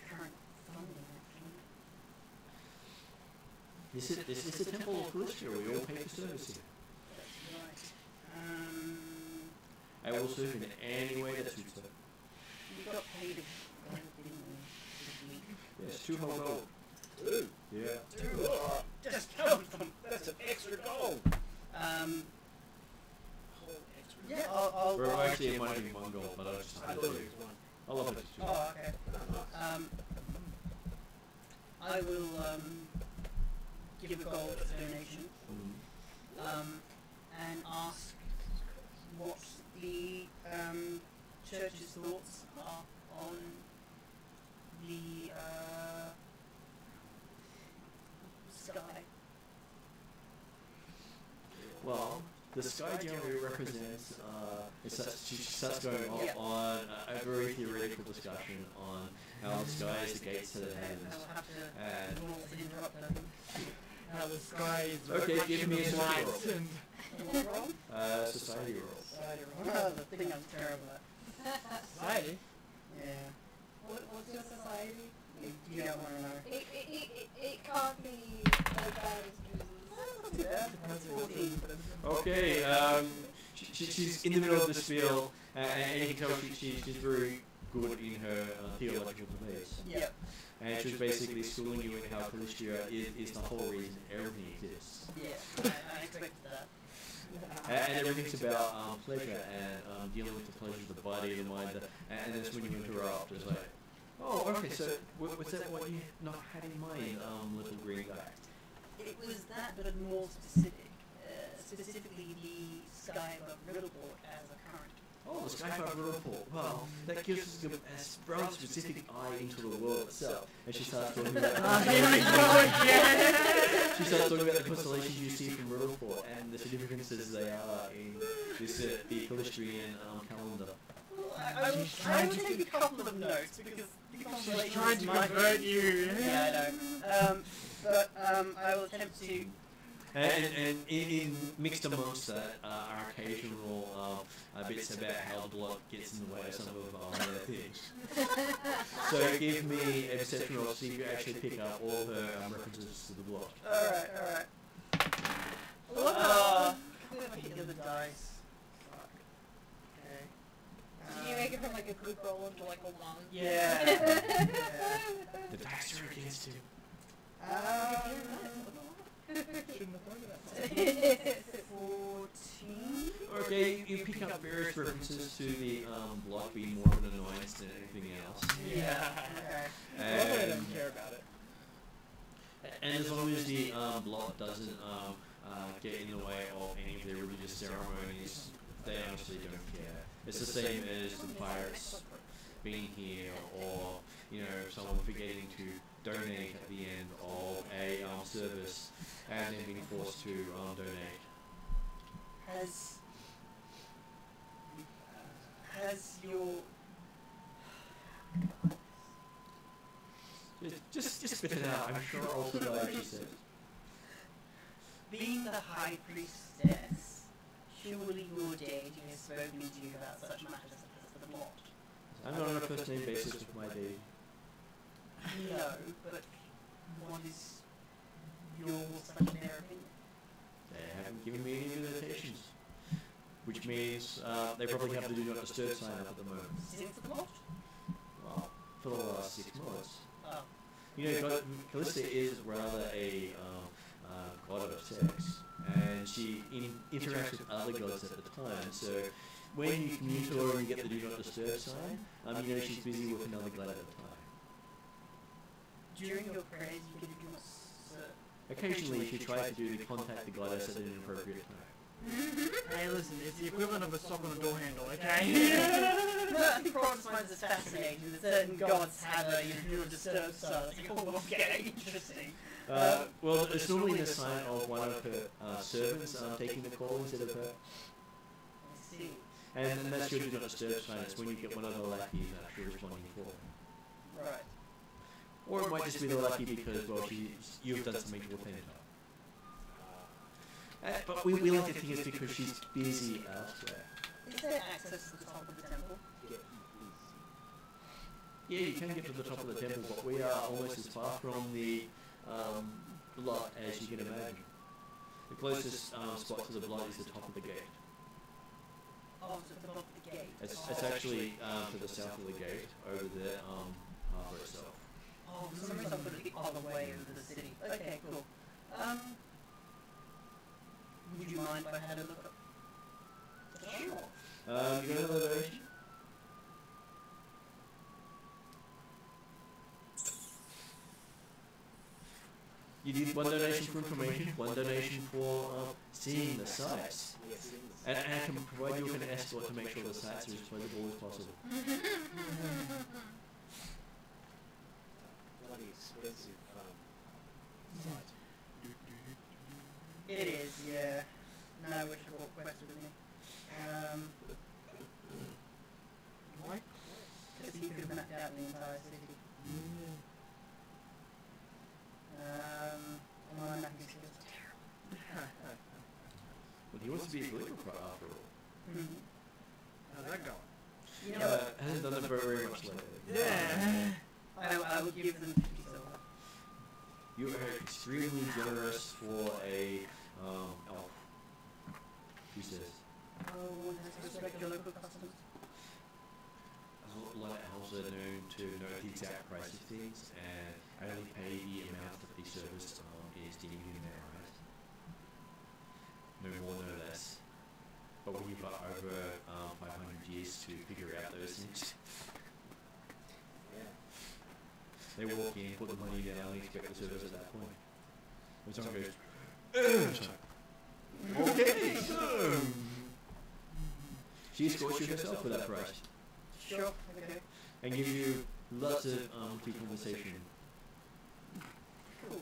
current funding, actually? This is the Temple of Callisto. We all pay for service here. That's right. I will serve in any way that suits her. We got paid a gold, didn't we, this week? Yes, 2 whole gold. 2. Yeah. 2. Oh, just count them. That's an extra gold. Whole extra. Yeah, I'll We're actually it might be 1 gold, but I'll just I thought it was 1. I love it. Oh, okay. I will give a gold donation and ask what the church's thoughts are on the sky. Well, the sky generally represents, she starts going off Yeah. on a very theoretical discussion on how the sky is the gates to the heavens. I will have to And interrupt them. How the sky is Okay, give me a society roll. and What roll? Society rolls. Society roll. The thing I'm terrible at. society. Yeah. What's your society? You don't want to know. It can't be as bad as Jews'. Yeah, Depends on what 14. Okay, she's in the middle of the spiel, and you can tell she's very good in her theological debates. Yep. And she's basically schooling you in how Calistria is the whole reason everything exists. Yeah, I expected that. And everything's about pleasure and dealing with the pleasure of the body, the mind, and that's when you interrupt. It's like, oh, okay, so was that what you not had in mind, little green guy? It was that, but more specific. Specifically the sky above Riddleport as a current. Oh, the Skyfire report. Well, that gives us a broad specific eye into the world itself. And she starts talking about Here we go again. she starts talking about the constellations you see from Riddleport and the significances they are in this the Calistrian calendar. I will try to take a couple of notes because the She's constellations trying to might convert you. Yeah, I know. But I will attempt to. And in mixed amongst that are occasional bits about how the blood gets in the way of some of their things. So give me a perception roll to see if you actually pick up all her references to the blood. Alright. Oh, I hit the other dice. Fuck. Okay. Did you make it from like a good roll into like a 1? Yeah. The dice are against him. Shouldn't have thought of that. 14? Okay, you pick up various references to the blood being more of an annoyance than anything else. Yeah. Okay. I And, don't care about it. and as long as the blood doesn't get in the way of any of their religious ceremonies, they honestly don't care. It's the same as the pirates being here, or someone forgetting to donate at the end of a service and then being forced to donate. Has your Just spit it out. I'm sure I'll survive, she said. being the high priestess, surely your deity has spoken to you about such matters as the plot? I'm not on a first name basis with my deity. No, but what is your such their opinion? They haven't given me any invitations, which means they probably have the do not disturb sign up at the moment. Since the plot? Well, for the last 6 months. Oh. Callista is rather a god of sex, and she interacts with other gods at the time, so when you commute to her and you get the do not disturb sign, she's busy with another god at the time. During your prayers, you can do a Occasionally she tries to do the contact the goddess at an inappropriate time. Hey, listen, it's the equivalent of a sock on a door handle, okay? No, I think Ross finds this fascinating that certain gods have a do not disturb sign. It's like, oh, okay, interesting. Well, it's normally the sign of one of her servants taking the call instead of her. I see. And that's your do not disturb sign. It's when you get one of the lackeys actually responding for her. Right. Or it might just be the lucky because, well, you've done something to offend her. But we like to think it's because she's busy elsewhere. Is there access to the top of the temple? Yeah, you can get to the top of the temple, but we are almost as far from the lot as you can imagine. The closest spot to the blood is the top of the gate. Oh, to the top of the gate. It's actually to the south of the gate, over there, harbour itself. Oh, for some reason I put it the other way into the city. Okay, cool. Would you mind if I had a look at... Sure. You got another version? You did one donation for information, one donation for seeing the sites. Yes, And I can provide you with an escort to make sure the sites are as playable as possible. bloody expensive site. It is, yeah. No, I wish I brought Quest with me. Why? Because he could have mapped out the entire city. My mapping skills are terrible. Well, he wants to be a glittercraft after all. How's that going? You know what? Hasn't done it very much lately. Yeah. I would give them 50 silver. You are extremely generous for a elf. Who says? Oh, one has to respect your local customs. A lot of elves are known to know the exact price of things and only pay the amount that the service is deemed in their eyes. No more, no less. But when you've got over 500 years to figure out those things, Yeah. they walk in, put the money down, and expect the service at that point. When someone goes, okay, so she escorts you herself for that price Sure, okay. and gives you lots of free conversation. Cool.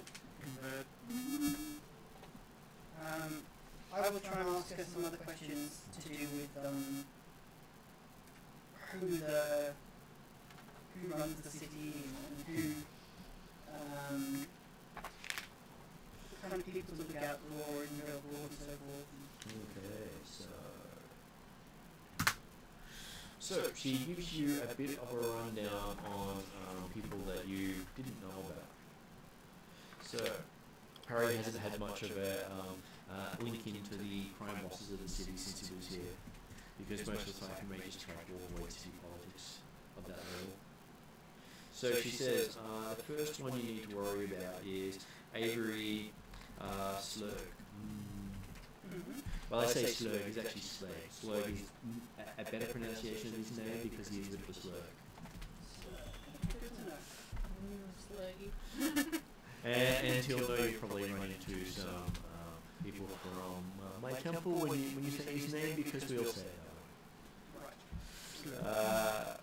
I will try and ask her some other questions to do with who runs the city and who kind of people to look out for in real world and so forth. Okay, so she gives you a bit of a rundown on people that you didn't know about. So Harry hasn't had much of a link into the crime bosses of the city since he was here, because most of the time he may just try to avoid city politics of that level. So she says the first one you need to worry about is Avery Slurg. Well, I say Slurg, he's actually Slag. Slurg is a better pronunciation of his name because he is a bit of a slurg. Good to know. Slurgy. And he'll know you probably run into some people from my temple when you say his name, because we all say it that way. Right.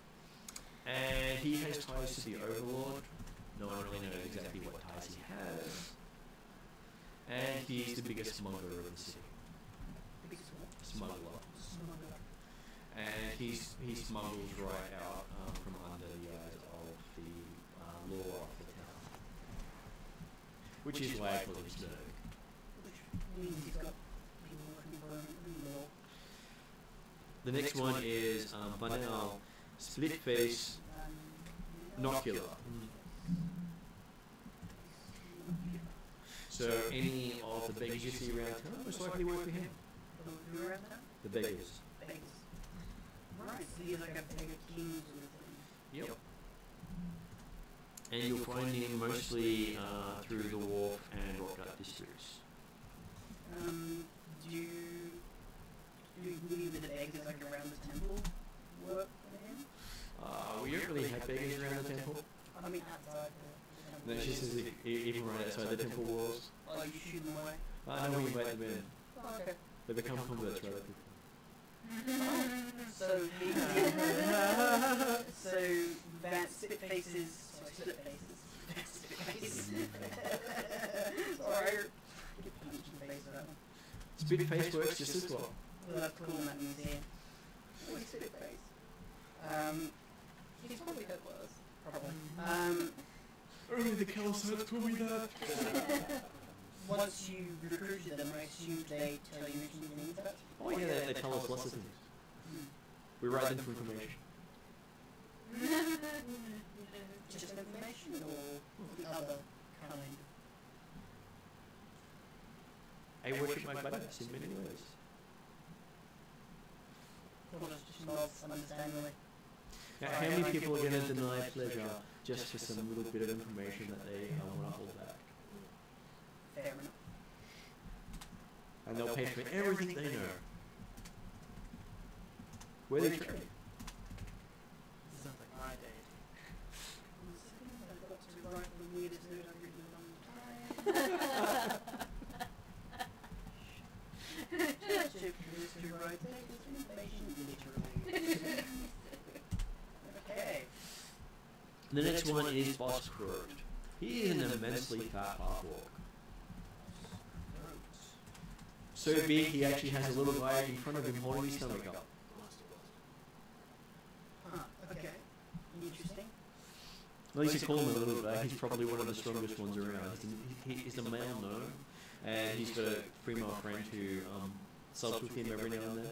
And he has ties to the Overlord. No one really knows exactly what ties he has. And he's the biggest smuggler of the city. The biggest one. Smuggler. Smuggler. And he smuggles right out from under the eyes of the law of the town. Which is why I call him Slurg. Which means he's got people working for him in law. The next one is Banal Split Face Nocular. So any of the beggars you see around town most likely work for him. Who around town? The beggars. Beggars. Right, so he's like a beggar king sort of thing. Yep. And you'll find him mostly through the Wharf and Rockgut districts. Do you believe that the beggars like around the temple work for him? We don't really have beggars around the temple. I mean outside the temple. No, she says even right outside the temple walls. Oh, you shoot them away? I know we invite them in. Oh, okay. They become converts rather quickly. So split faces. Sorry, I get punched in the face for that one. Split face works just as well. Well, that's cool in that museum. Oh, split face. He's probably heard worse. Probably. Only the Calcites told me that. Once you recruited them, I assume they tell you interesting things about you? Oh yeah, they tell us lots of things. We write them for information. Just information or the other kind? I worship my goddess in many ways. Or just nods understandingly? Now, how many people are going to deny pleasure just for some little bit of information that they want to hold back? Fair enough. And they'll pay for everything they know. Where they trade. Sounds like my day. I've got to write the weirdest note I've written in a long time. The next one is Boss Croat. He is an immensely fat half-orc. So big he actually has a little guy in front of him holding his stomach up. Huh, okay. Interesting. At least you call him a little guy, he's probably one of the strongest ones around. He's a male gnome, and he's got a female friend who subs with him every now and then.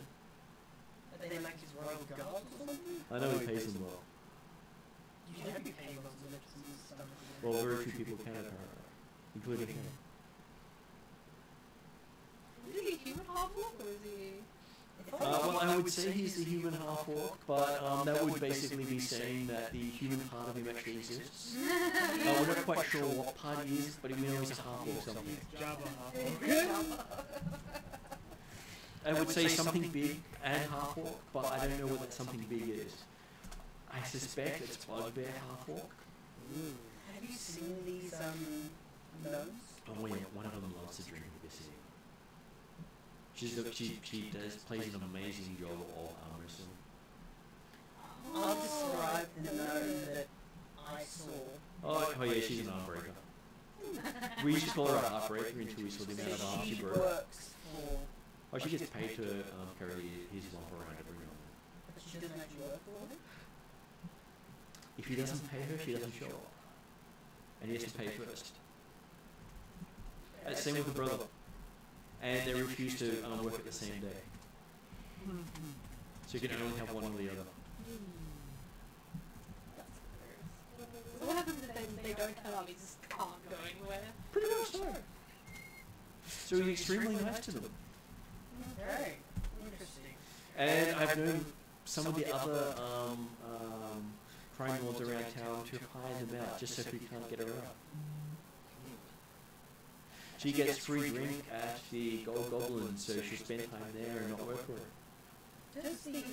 Are they like his royal guards or something? I know he pays them well. You should be paying lots of lips and stuff. Well, very few people can apparently, including him. Is he a human half-orc or is he... Well, I would say he's the human half-orc, but that would basically be saying that the human part of him actually exists. We're not quite sure what part he is, but we know he's a half-orc something. Jabba half-orc. I would say something big and half-orc, but I don't know what that something big is. I suspect it's bugbear half-orc. Have you seen these gnomes? Oh yeah, one of them loves to drink Varisia. She plays an amazing job of arm wrestling. I'll describe the gnome that I saw. Oh yeah, she's an arm breaker. We used to call her a heartbreaker until we saw the amount of arms she She broke. works for... Oh, she gets paid to carry his lump around every now and then. But she doesn't actually work for him? If he doesn't pay her, she doesn't show up. And he has to pay first. Same with the brother. And they refuse to work at the same day. So you can only have one or the other. So what happens if they don't turn up, he just can't go anywhere? Pretty much so. So he's extremely nice to them. Okay, interesting. And I've known some of the other crime lords around town to hire them out just so he can't get around. She gets free drink at the Gold Goblin, so she'll spend time there and not work for it. Does the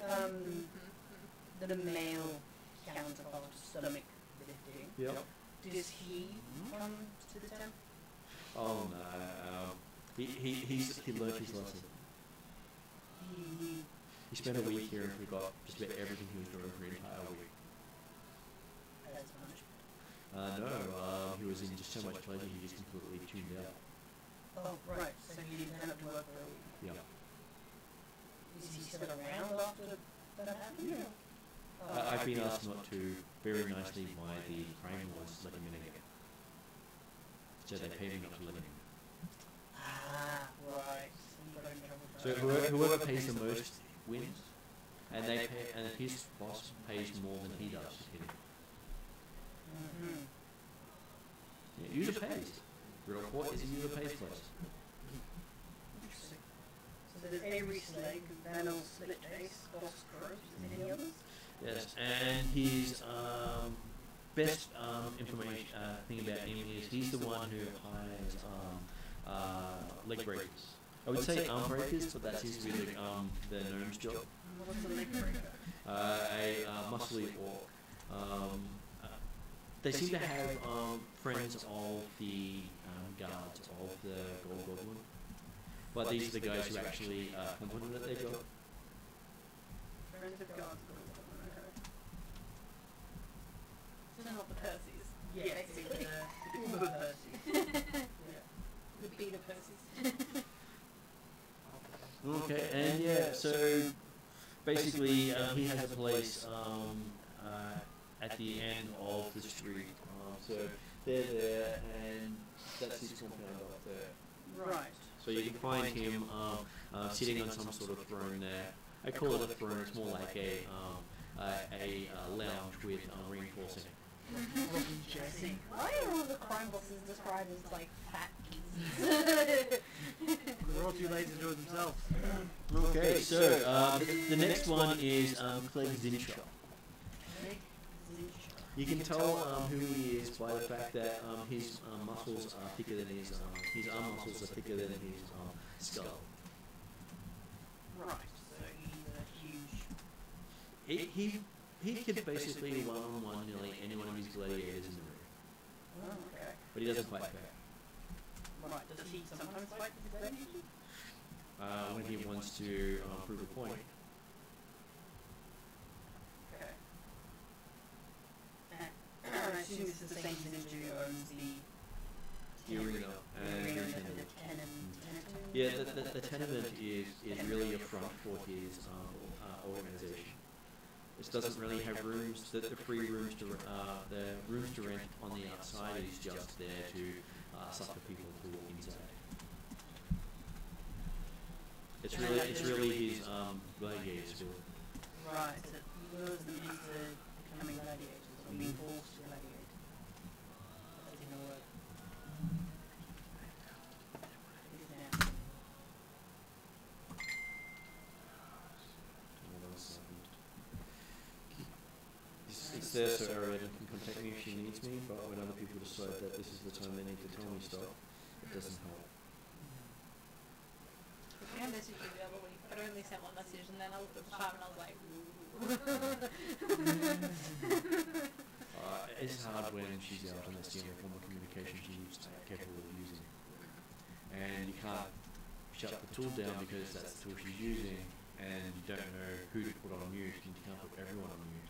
male counterpart stomach lifting, Yep. does he come to the temple? Oh no, he learned his lesson. He spent a week here and forgot just about everything he was doing for an entire week. As punishment? No, he was in just so much pleasure he just completely tuned out. Oh, right, so he didn't have to work for a week. Yeah. Is he still around after that happened? Yeah. I've been asked not to, very nicely by the crime lords, let him in again. So they pay me not to let him in. Ah, right. So whoever pays the most wins, and they pay, and his boss pays more than he does to hit him. Mm-hmm. Yeah, user pays. Real Court is a user pays place. Interesting. So there's Avery Slade, Vanel Split Chase, Boss Croat, is there any others? Yes, and his best information thing about him is he's the one who hires leg breakers. I would say arm breakers, but that seems to be the gnome's job. What's a leg breaker? A muscly orc. They seem to have friends of the guards of the Gold Goblin, but these are the guys who actually are competent at their job. Friends of Gods. So not the Percys. Yeah, basically. the Uber Percy. Yeah. The beta Percys. Okay, and yeah, so basically he has a place at the end of the street. So they're there, and that's his compound up there. Right. So you can find him sitting on some sort of throne there. I call it a throne, it's more like a lounge with reinforcing. Interesting. Why are all the crime bosses described as like fat geezers? They're all too lazy to do it themselves. Okay, so the next one is Clegg Zincha. You can tell who he is by the fact that his muscles are thicker than his arm muscles are thicker than his skull. Right. So he's a huge... He could basically one-on-one nearly any one of his gladiators in the room. Oh, okay. But he doesn't fight fair. Right. Does he sometimes fight with his gladiators? When he wants to prove a point. Okay. assume this is the same Ninja who owns the arena and arena the and tenement. the tenement. Yeah, the tenement is really a front for his organisation. It doesn't really have rooms. The free rooms to the rooms to rent on the outside is just there to sucker people who walk inside. It's really his gladiator skill. Right, so it lures them into becoming gladiators, or being forced to gladiate. That didn't work. It is now. It's there so Ariadne can contact me if she needs me, but when other people decide that this is the time they need to tell me stuff, it doesn't help. I messaged you the other week, but I only sent one message, and then I looked at the time and I was like, It's hard when she's out and that's the only form of communication she's capable of using. And you can't shut the tool down because that's the tool she's using, and you don't know who to put on mute, and you can't put everyone on mute.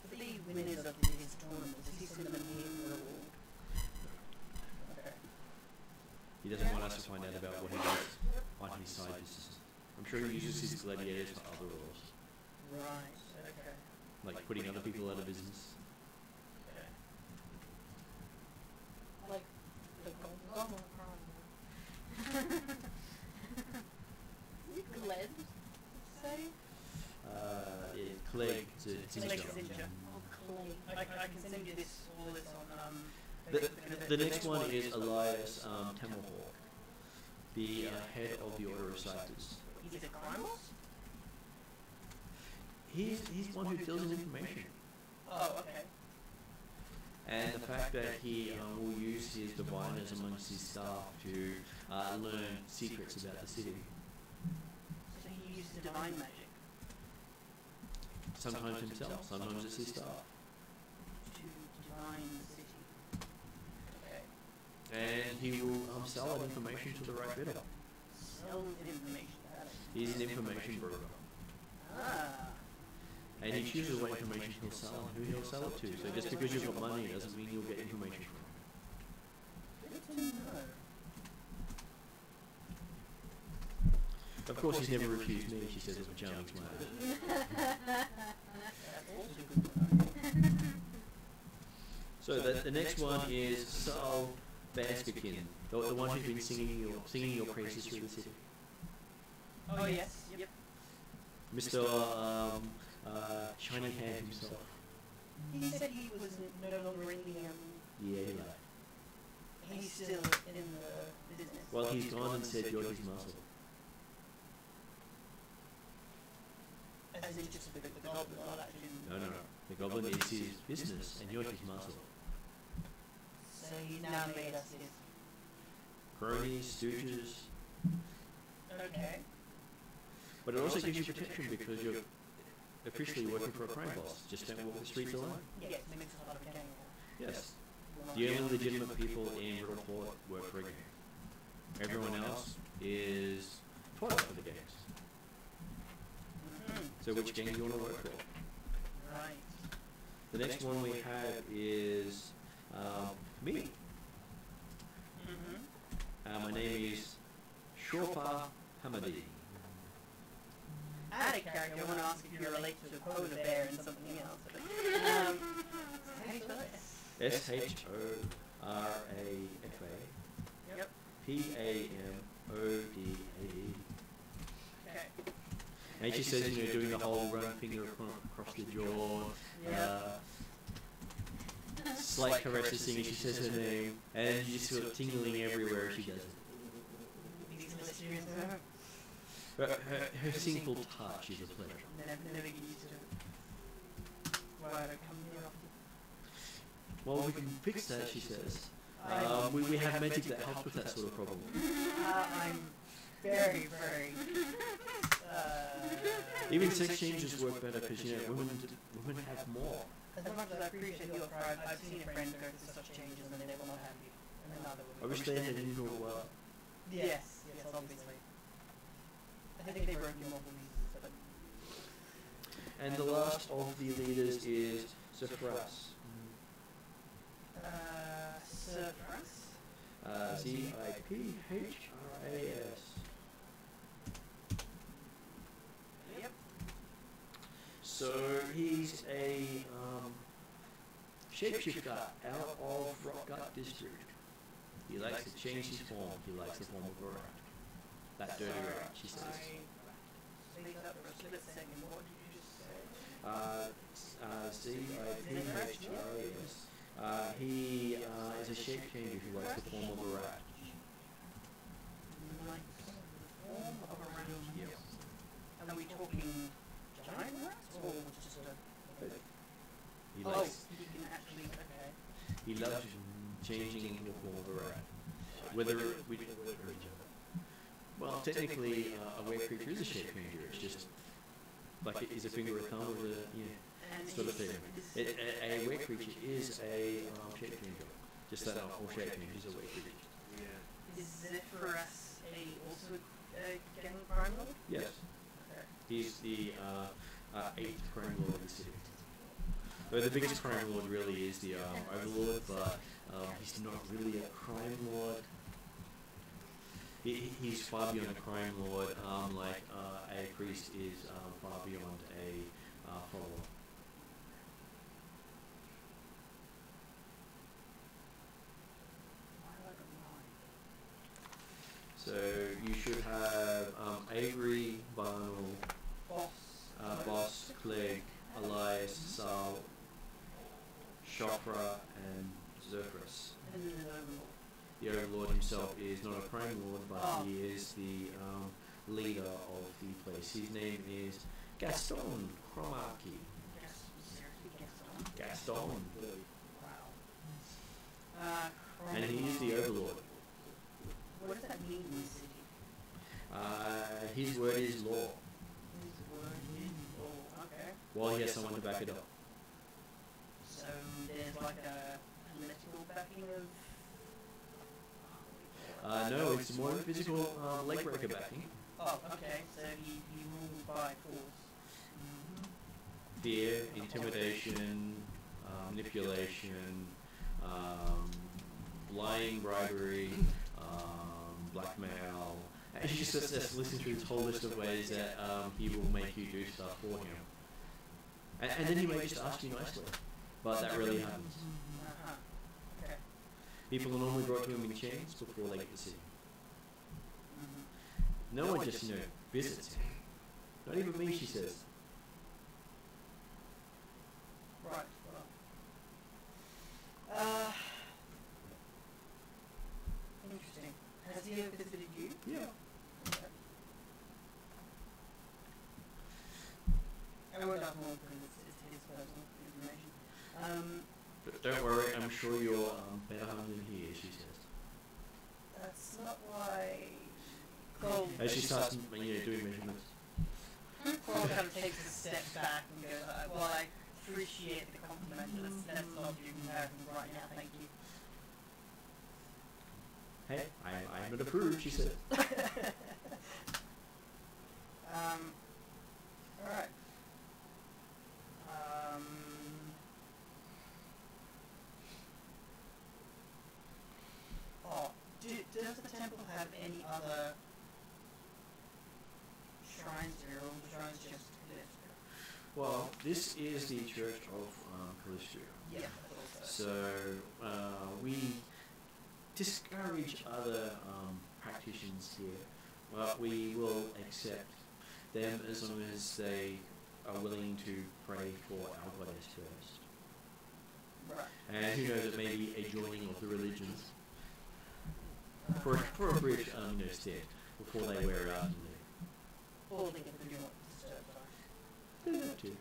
For the winners of these tournaments, does he send them here for a reward? Okay. He doesn't want us to find out about what he does on his side business. I'm sure he uses his gladiators for other roles, Right, okay. like putting other people out of business. Okay. like, the golden crown. Gled, say? Clegg to Clegg Zinja. Zinja. Oh, clay. I can send you this, all this on, The next one is Elias Temmelhawk, the head of the Order of Ciphers. He's a crime boss? He's one who fills in information. Oh, okay. And the fact that he will use his diviners amongst his staff to learn secrets about the city. So he uses divine magic Sometimes himself, sometimes it's his staff. to divine the city. Okay. And he will sell that information to the right bidder. Sell information about it. He's an information broker. Ah. And he chooses what information he'll sell and who he'll sell it to. So just because you've got money doesn't mean you'll get information from him. Good to know. Of course, he's never refused me, she says with a charming smile. That's also good to know. So the next one is Saul Baskerkin, the one who's been singing your praises through the city. Oh, yes. Yep. Mr. Shiny Hand himself. He said he was no longer in the, Yeah, he lied. he's still in the business. Well, he's gone and said you're his muscle. As in just the goblin, not actually. No. The goblin is his business and you're his muscle. So he's now made us his. Cronies, stooges. Okay. But it also gives you protection because you're officially working for a crime boss. Just don't walk the streets alone. Yes, it makes a lot of gang. Yes. The only legitimate people in Riddleport work for a gang. Everyone else is toilet for the gangs. Mm-hmm. So which gang do you want to work for? Right. The next one we have is me. Mm-hmm. My name is Shorpa Hamadi. Out of character, I want to ask if you're related to a polar bear and something else. But, how do you spell it? Shorrafa Yep. Pamode. Okay. And she says, you know, doing the whole run finger across the jaw, Yep. slight caresses thing, she says her name, and you just feel it tingling everywhere she does it. These mysterious her. Her single touch is a pleasure. Never get used to it. Why don't come here often? Well, we can fix that, she says. We have magic that helps with that sort of problem. I'm very, very. Even sex changes work better because, you know, women have more. As much as I appreciate your pride, I've seen a friend go through such changes and they were not happy. And another I wish they had didn't do it well. Yes, obviously. I think they broke your multiple reasons, but. And the last of the leaders is Zephras. Zipphras. Yep. So he's a shapeshifter out of Rockgut District. He likes to change his form. He likes the form of a rat. That dirty rat, she says. Speak up for a split second. What did you just say? Zipphras. He is a shape changer who likes the form of a rat. Like the form of a rat. Yep. Are we talking giant rats or just a... He likes. He can actually... Okay. He loves changing into the form of a rat. Whether well, technically, a were creature is a shape changer. It's just like it is a finger or a thumb or a sort of thing. A were creature is a shape changer. Just that not all shape changers are were creatures. Yeah. Is Zephyras also a gang crime lord? Yes. Okay. He's the 8th crime lord of the city. Though the biggest crime lord really is the overlord, but he's not really a crime lord. He's far beyond a crime lord, like a priest is far beyond a follower. So you should have Avery, Barnell, Boss, Clegg, Elias, Sal, Chopra, and Zephyras. And then the overlord. The Overlord himself is not a crime lord, but he is the leader of the place. His name is Gaston Cromarty. Seriously, Gaston? Gaston. Wow. And he is the Overlord. What does that mean in this city? His word is law. His word is law. Okay. While he has someone to back it up. So there's like a political backing of... No, it's more physical leg breaker backing. Oh, okay. So he rules by force. Fear, intimidation, manipulation, lying, bribery, blackmail. And he just sits there listening through this whole list of ways that he will make you do stuff for him. And then he may just ask you nicely. But that really happens. Okay. People are normally brought to him in chains before they get the city. No one just, visits him. Not even me, she says. Right. Interesting. Has he ever visited you? Yeah. Okay. I won't ask more because it's his personal information. But don't worry, I'm sure you're better hung than he is, she says. That's not why... Cole, As she starts doing measurements. Cole kind of takes a step back and goes, well, I appreciate the compliment, but let's not do comparisons right now, thank you. Hey, I'm not approved, she said. Alright. Does the temple have any other shrines here, or all the shrines just Calistria? Well, this is the Church of Calistria. Yeah, that's So, we discourage other practitioners here, but we will accept them as long as they are willing to pray for our goddess first. Right. And who knows, it may be a joining of the religions for a brief stint before they wear out and leave. Or they get the new one disturbed by. That too.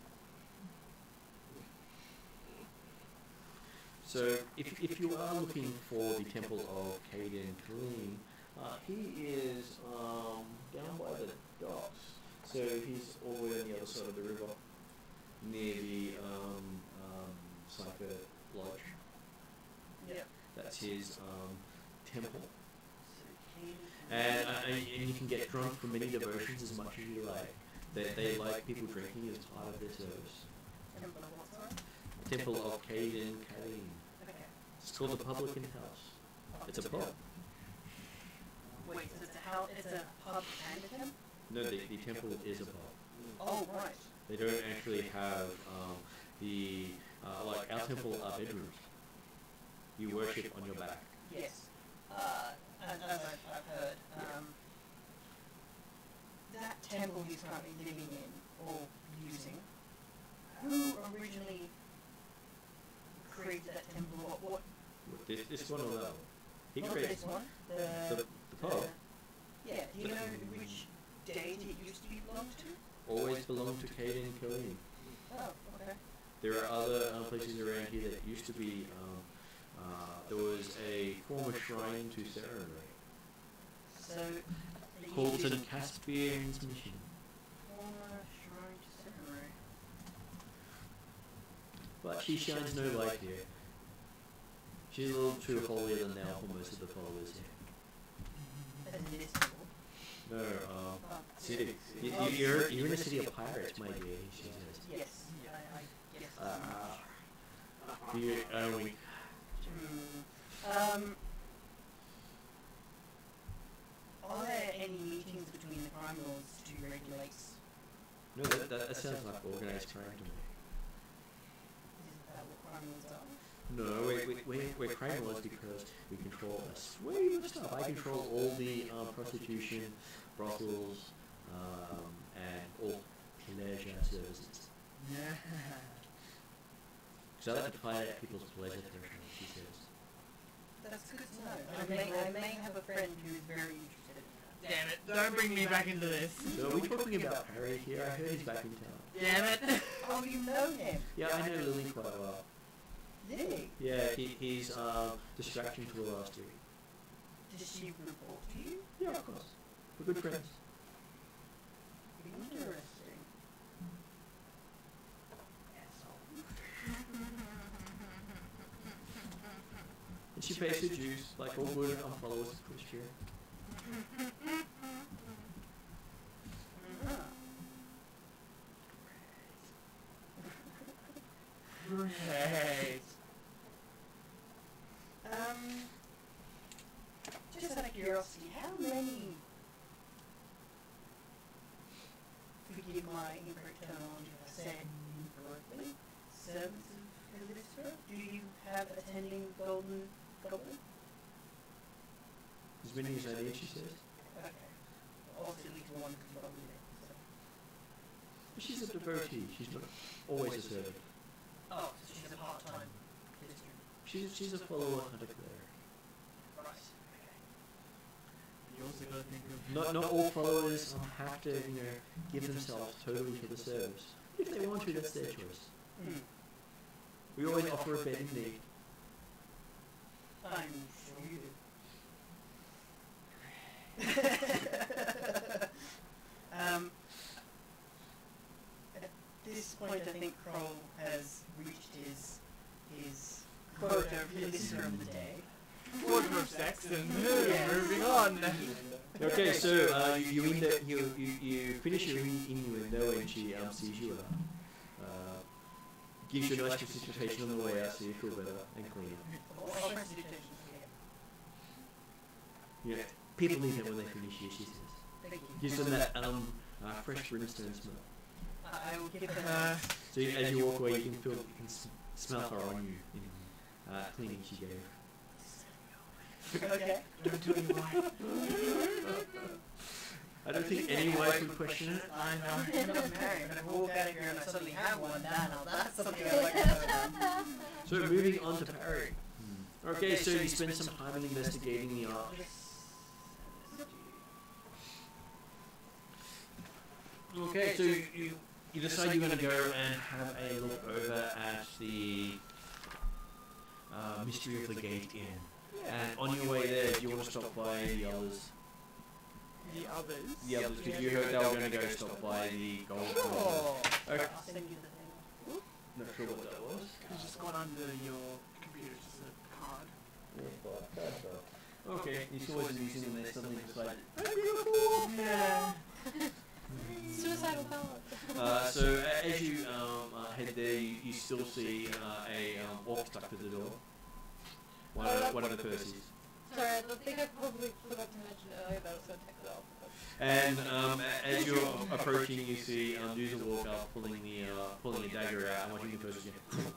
So, if you are looking for the Temple of Caden Kalim, he is down by the docks. So he's all the way on the other side of the river, near the Cypher Lodge. Yep. That's his temple. And you can get drunk from many devotions as much as you like. They like people drinking as part of their service. Temple of what, sorry? Temple of Caden Kalim. Okay. It's called the Publican House. It's a pub. Wait, so it's a pub and a temple? No, the temple is a pub. Oh, right. They don't actually have like our temple are bedrooms. You worship on your back. Yes. And as I've heard, that temple he's currently living in, or using, who originally created that temple? What? This one or that one? He Not created this one. the pub. Yeah, do you know which deity it used to belong to? Always belonged to Caden and Colleen. Oh, okay. There are other places around here that used to be. There was a former shrine to Sarah. So, Called St. Caspian's Mission. Former shrine to Samurai. But she shines no light here. She's a little too holier than thou for most of the followers here. As in this temple? No, city. You're in a city of pirates, my dear, she says. Yes, I guess that's You, are there any meetings between the crime lords to regulate? no, that sounds like organised crime to me. Isn't that what crime lords are? No, we're crime lords because we control a swathe of stuff. I control all the prostitution, brothels, and all pleasure services. So I like to find out people's pleasure threshold, she says. That's good to know. I may have a friend who is very interested in that. Damn it, don't bring me back into this. So are we talking about Harry here? I heard he's back in town. Damn it. Oh, you know him? Yeah, I know Lily quite well. Really? Yeah, he's distraction to the last year. Does she report to you? Yeah, of course. We're good friends. Interesting. And she pays her dues, like all good followers of Christian. Great. Just out of curiosity, how many, forgive my incorrect terminology if I say it incorrectly, servants of Callisto do you have attending Golden Goblin? As many as I need, she says. Okay. Obviously at least one could probably there, so. But she's a devotee, she's not always a servant. Oh, so she's a part-time Callisto. She's a follower and a cleric. Right, okay. You also gotta think of... Not all followers have to, give themselves totally for the service. If they want to, that's their choice. We always offer a bed in need. I'm sure you do. At this point, I think Kroll has reached his quota of listener of the day. Quarter of sex and Yeah. moving on. Okay, so you finish your innuendo and she sees you out. Gives you a nice precipitation on the way out so you feel better and cleaner. All presentations here. Yeah, people need it when they finish here, she says. Thank you. Gives them that fresh brimstone smell. I will give her. So as you walk away, you can smell her on you in cleaning she gave. Okay. Don't tell me why. I don't think any wife would question it. I know. I'm not married, but if I walk out of here and I suddenly have one, now that's something I'd like to know. So moving on to Parry. Okay, so you spend some time investigating the art. Okay, so you decide you're going to go and have a look over at the Mystery of the Gate Inn. And on your way there, do you want to stop by the others? The others. The others, because you heard they were going to go stop by the Gold Coin. Okay. I'll send you the thing. Not sure what that was. It's just gone under your computer, just a card. Okay, you saw us using them, they suddenly decided, I'm beautiful! Yeah. Suicidal thought. So as you head there, you still see a orc stuck to the door. One of the Persies. Sorry, I think I probably forgot to mention earlier that I was going to take it off. And as you're approaching, you see Doozer walk up, pulling a dagger out, and watching the person again.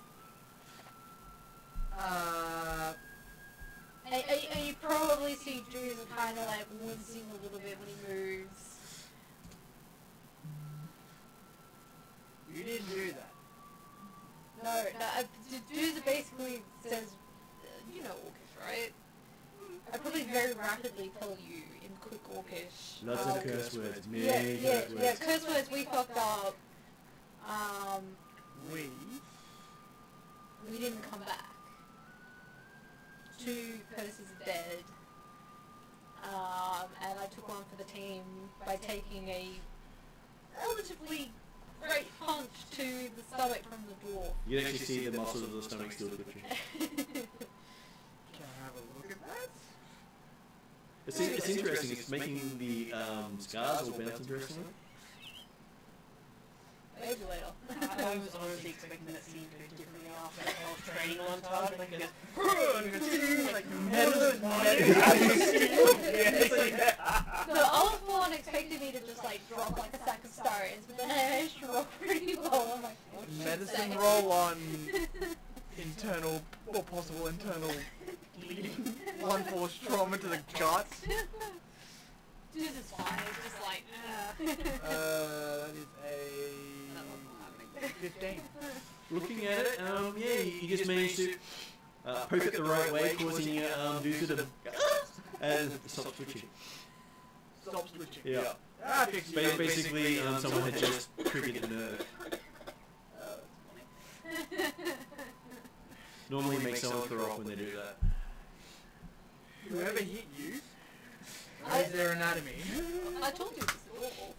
And you probably see Doozer kind of like wincing a little bit when he moves. You didn't do that. No, Doozer basically says, you know Orcish, right? I probably very rapidly tell you in quick Orcish. Lots of curse words. Yeah, curse words, we fucked up. We didn't come back. 2 Percy's are dead. And I took one for the team by taking a relatively great punch to the stomach from the dwarf. You can actually see the muscles of the stomach still twitching. Can I have a look at that? It's interesting. It's making the scars all bounce interestingly. Maybe later. I was honestly expecting that scene to go differently after the whole training montage. Like, it goes, like, The old one expected me to just like drop like a sack of stones, but then I managed to roll pretty well. I'm like, oh, shit, Medicine say. roll on internal or possible internal bleeding. 1 force trauma to the guts. Dude, it's fine. It's just like, That is a 15. Looking at it, yeah, you just managed to poke it the right way, causing Doozer to and stop twitching. Stop switching. Yeah. Ah, fix you. Basically, someone had just triggered the nerve. Normally it makes someone throw up when they do that. Whoever hit you, is their anatomy? I told you this before.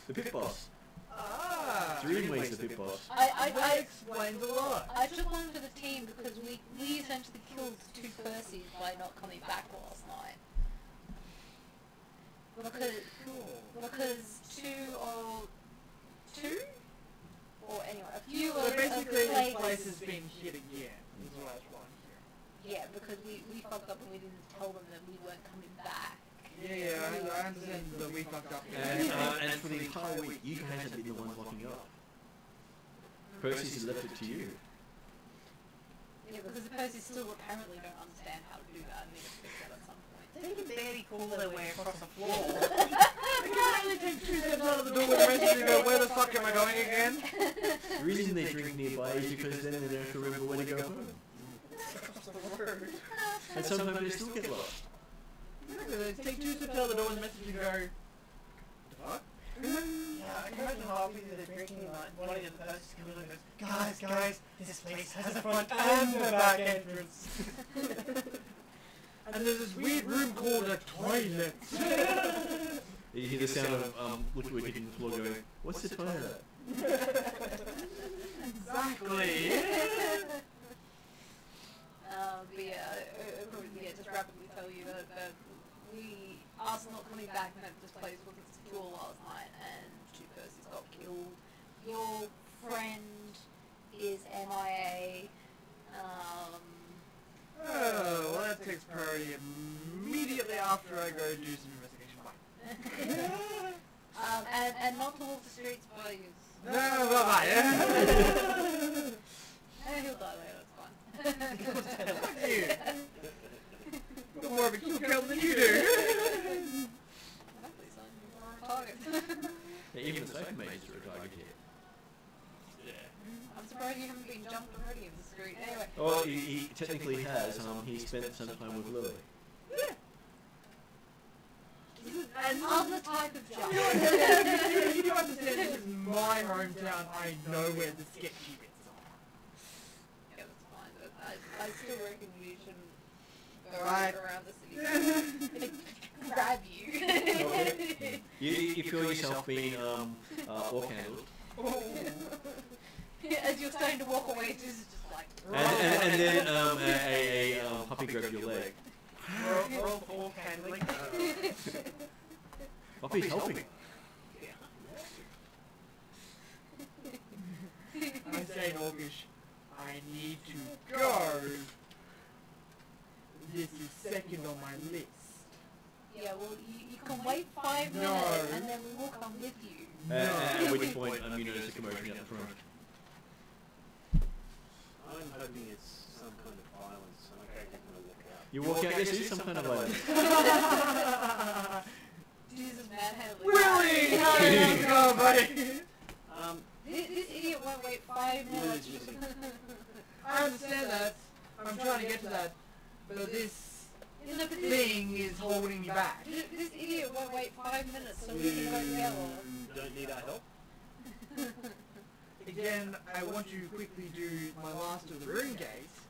The pit boss. Ah. 3 ways the pit boss. That explains a lot. I took one for the team because we essentially killed 2 Percys by not coming back last night. Because 2 or anyway, a few So basically this place has been hit again. Is what I was trying to hear. Yeah, because we fucked up and we didn't tell them that we weren't coming back. Yeah, I understand that we fucked up. And for the entire week, you guys have been the ones locking up. Percy's has left it to you. Yeah, because the Percys still apparently don't understand how to do that and need to fix that at some point. they can barely pull their way across the floor. I can only take 2 steps out of the door with a message and go, where the fuck am I going again? The reason they drink nearby is because then they don't have to remember when to go home. Across the road. And sometimes they still get lost. They take 2 steps out of the door with a message and go, what the fuck? Yeah, I can imagine halfway through the drinking night, one of the persons comes in and goes, guys, this place has a front and a back entrance. And there's this weird room called a toilet. You hear the sound of liquid hitting the floor going, what's the toilet? Exactly. But yeah, just rapidly tell you that us not coming back meant this place wasn't secure last night and 2 Percys got killed. Your friend is MIA. Oh, well that takes priority immediately after I go do some investigation. Bye. And not to walk the streets, but No, bye-bye. he'll die later, it's fine. Fuck you. Got more of a kill count than you do. Exactly, son, you're more on target. Yeah, even the safe mages are a target here. I'm surprised you haven't been jumped already in the street. Anyway. Well, he technically has. He spent some time with Lily. Other type of jump. You do understand this is my hometown. I know where the sketchy bits are. Yeah, that's fine. But I still reckon you shouldn't go Right. around the city. Grab you. You feel yourself being orc handled. As you're starting to walk away, this is just like. And then a puppy grabbed your leg. Roll for handling. Puppy's helping. I say in Orcish, I need to go. This is second on my list. Yeah, well, you can wait 5 No. minutes and then we will come with you. At which point, you notice a commotion out the front. I'm hoping it's some kind of violence, so my character's going to walk out. You walk out, yes, it is some kind of violence. Jesus, manhandling. Willie! How's it going, buddy? This idiot won't wait 5 minutes. I understand that. I'm trying to get to that. But this You know, but thing is holding me back. this idiot won't wait 5 minutes so we can go together. Don't need our help? Again, I want to quickly do my last of the rune gates,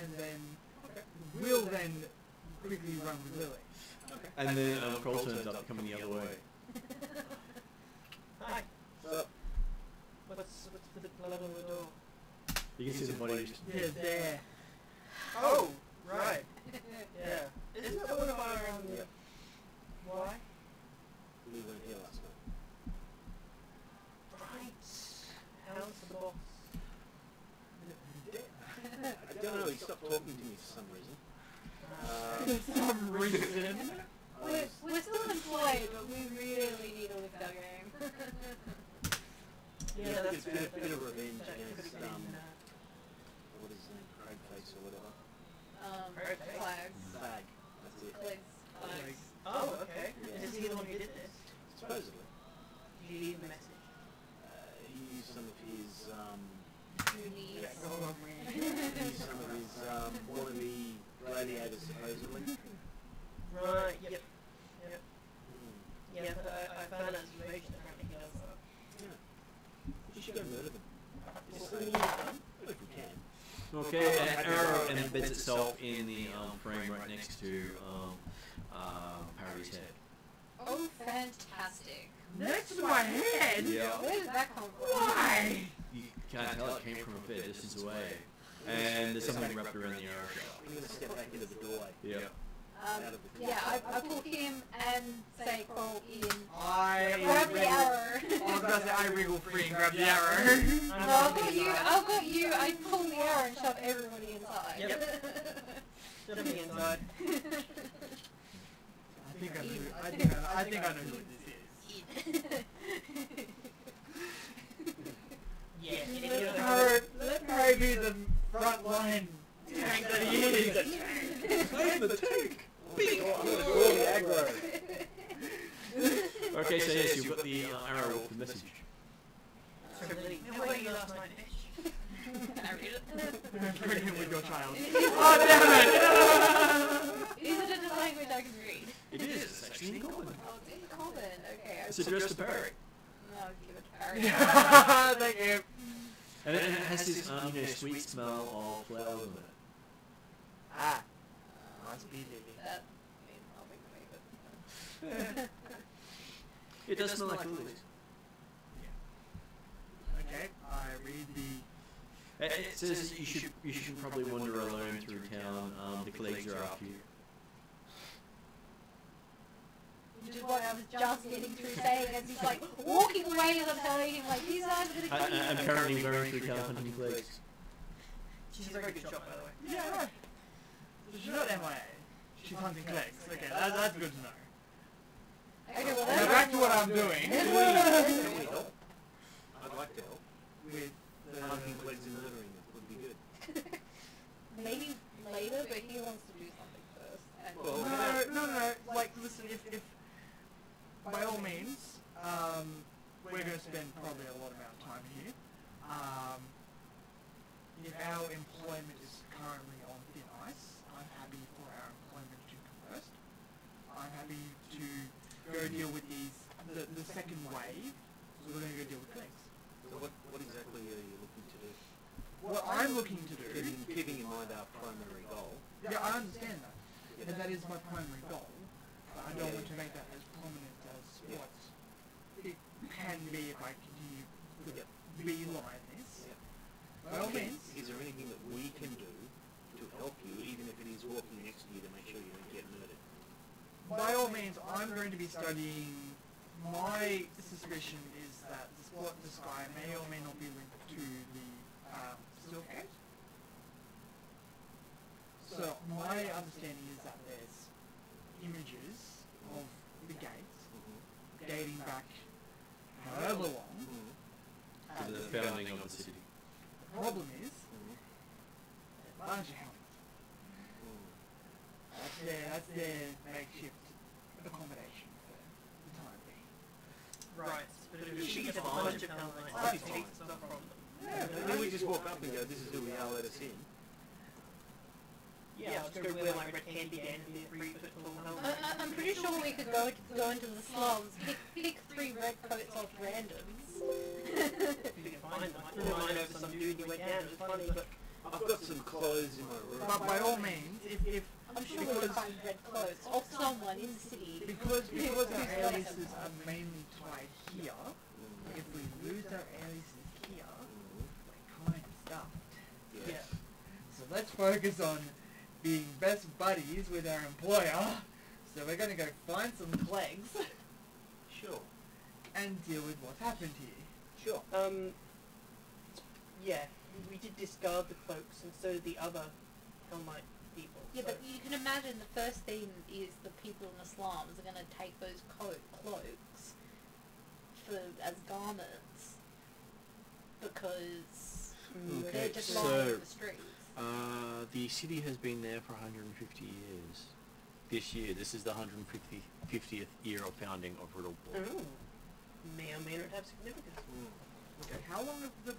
and then we'll then quickly run with Lily. Okay. And then Kroll turns up, coming the other way. Hi. So, What's with the blood on the door? You can see the body just... Yeah, there. Oh, right. Yeah. Isn't that one of our why? we weren't here last night. Right. How's the boss? I don't know, he stopped talking to me for some reason. For some reason. We're still employed, but we really need to lift our game. Yeah, that's it's been a bit of revenge that against, could've been, what is his name, Cragface or whatever. Flags. Flag, that's it. Clicks. Flags. Oh, okay. Yeah. Is he the one who did this? Supposedly. Did you leave a message? He used some of his, Goonies. he used some of his, wannabe gladiators, supposedly. Right, yep. Hmm. Yeah, I found that information. Apparently he does that. Yeah. You should go murder them. Just say, if we can. Okay, an arrow embeds itself in the frame right next to Parry's head. Oh, fantastic. Next to my head? Yeah. Where did that come from? Why? You can't tell it came from a fair distance away. And there's something wrapped around the arrow shaft. I'm going to step back into the doorway. Yeah. Yeah, I pull him and say crawl in. I Grab the arrow. was about to say I wriggle free and grab the arrow. No, I've got you. I pull the arrow and shove everybody inside. Yep. Shove me inside. I think I know who this is. Yeah. Let Harry be the front line tank that he is. I'm the tank! Big! I'm going to call the aggro. Okay, so yes, you've got the arrow with the message. So Lily, where were you last night, bitch? I read it. I'm pregnant with your child. Oh, damn it! Is it in a language I can read? It is, it's actually in common. Oh, it's in common. Okay. It's addressed to Parry. No, give it to Parry. Thank you. And it has this sweet smell of flowers in it. Ah. Must be Lily. That means nothing to me, but... It does smell like lilies. Okay, I read the... It says you should probably wander alone through town. The colleagues are after you. Which is what I was just getting through saying as he's like walking away and I'm telling him like these guys are gonna kill you. I'm currently going through town hunting colleagues. She's a very good shot, by the way. Yeah, right. She's not MIA. She's hunting clicks. Okay, that's good to know. Okay, well Now back to what I'm doing. Can we help? I'd like to help. With the... Hunting plagues and murdering them would be good. maybe later, but he wants to do something first. And Well, No. Like, listen, if by all means, we're going to spend probably a lot amount of time here. If our employment is currently on thin ice, I'm happy for our employment to come first. I'm happy to go deal with the second wave. So we're going to go deal with things. So what exactly are you looking to do? What I'm looking to do... Keeping in mind our primary goal. Yeah, I understand that. And that is my primary goal. But I don't want to make that as prominent as what it can be if I continue to beeline this. By all means. Is there anything that we can do to help you, even if it is walking next to you to make sure you don't get murdered? By all means, I'm going to be studying... My suspicion is that this guy may or may not be linked to the Silk Gate. So So my understanding is that there's images of the gates dating back however long. To the founding of the city. The problem is, a bunch of helmets. That's their makeshift accommodation for the time being. Right, but if she gets a bunch of helmets, she takes stuff from them. Then we just walk up and go, this is who we are, let us in. Yeah, let's go wear my red candy again and be a 3 foot tall helmet. I'm pretty sure we could go into the slums, pick 3 red coats off randoms. If you can find them. I threw mine over some dude and he went down. It was funny, but I've got some clothes in my room. But by all means, if I'm sure we could find red clothes of someone in the city. because our aliases are mainly tied here, if we lose our aliases here, we're kind of stuffed. yeah. So let's focus on being best buddies with our employer. So we're going to go find some clegs Sure. and deal with what's happened here. Sure. Yeah, we did discard the cloaks and so did the other Hellmite people. Yeah, so. but you can imagine the first thing is the people in the slums are going to take those cloaks as garments because they're just lying in the streets. The city has been there for 150 years. This year, this is the 150th year of founding of Runelords. Ooh. May or may not have significance. Okay, how long have the...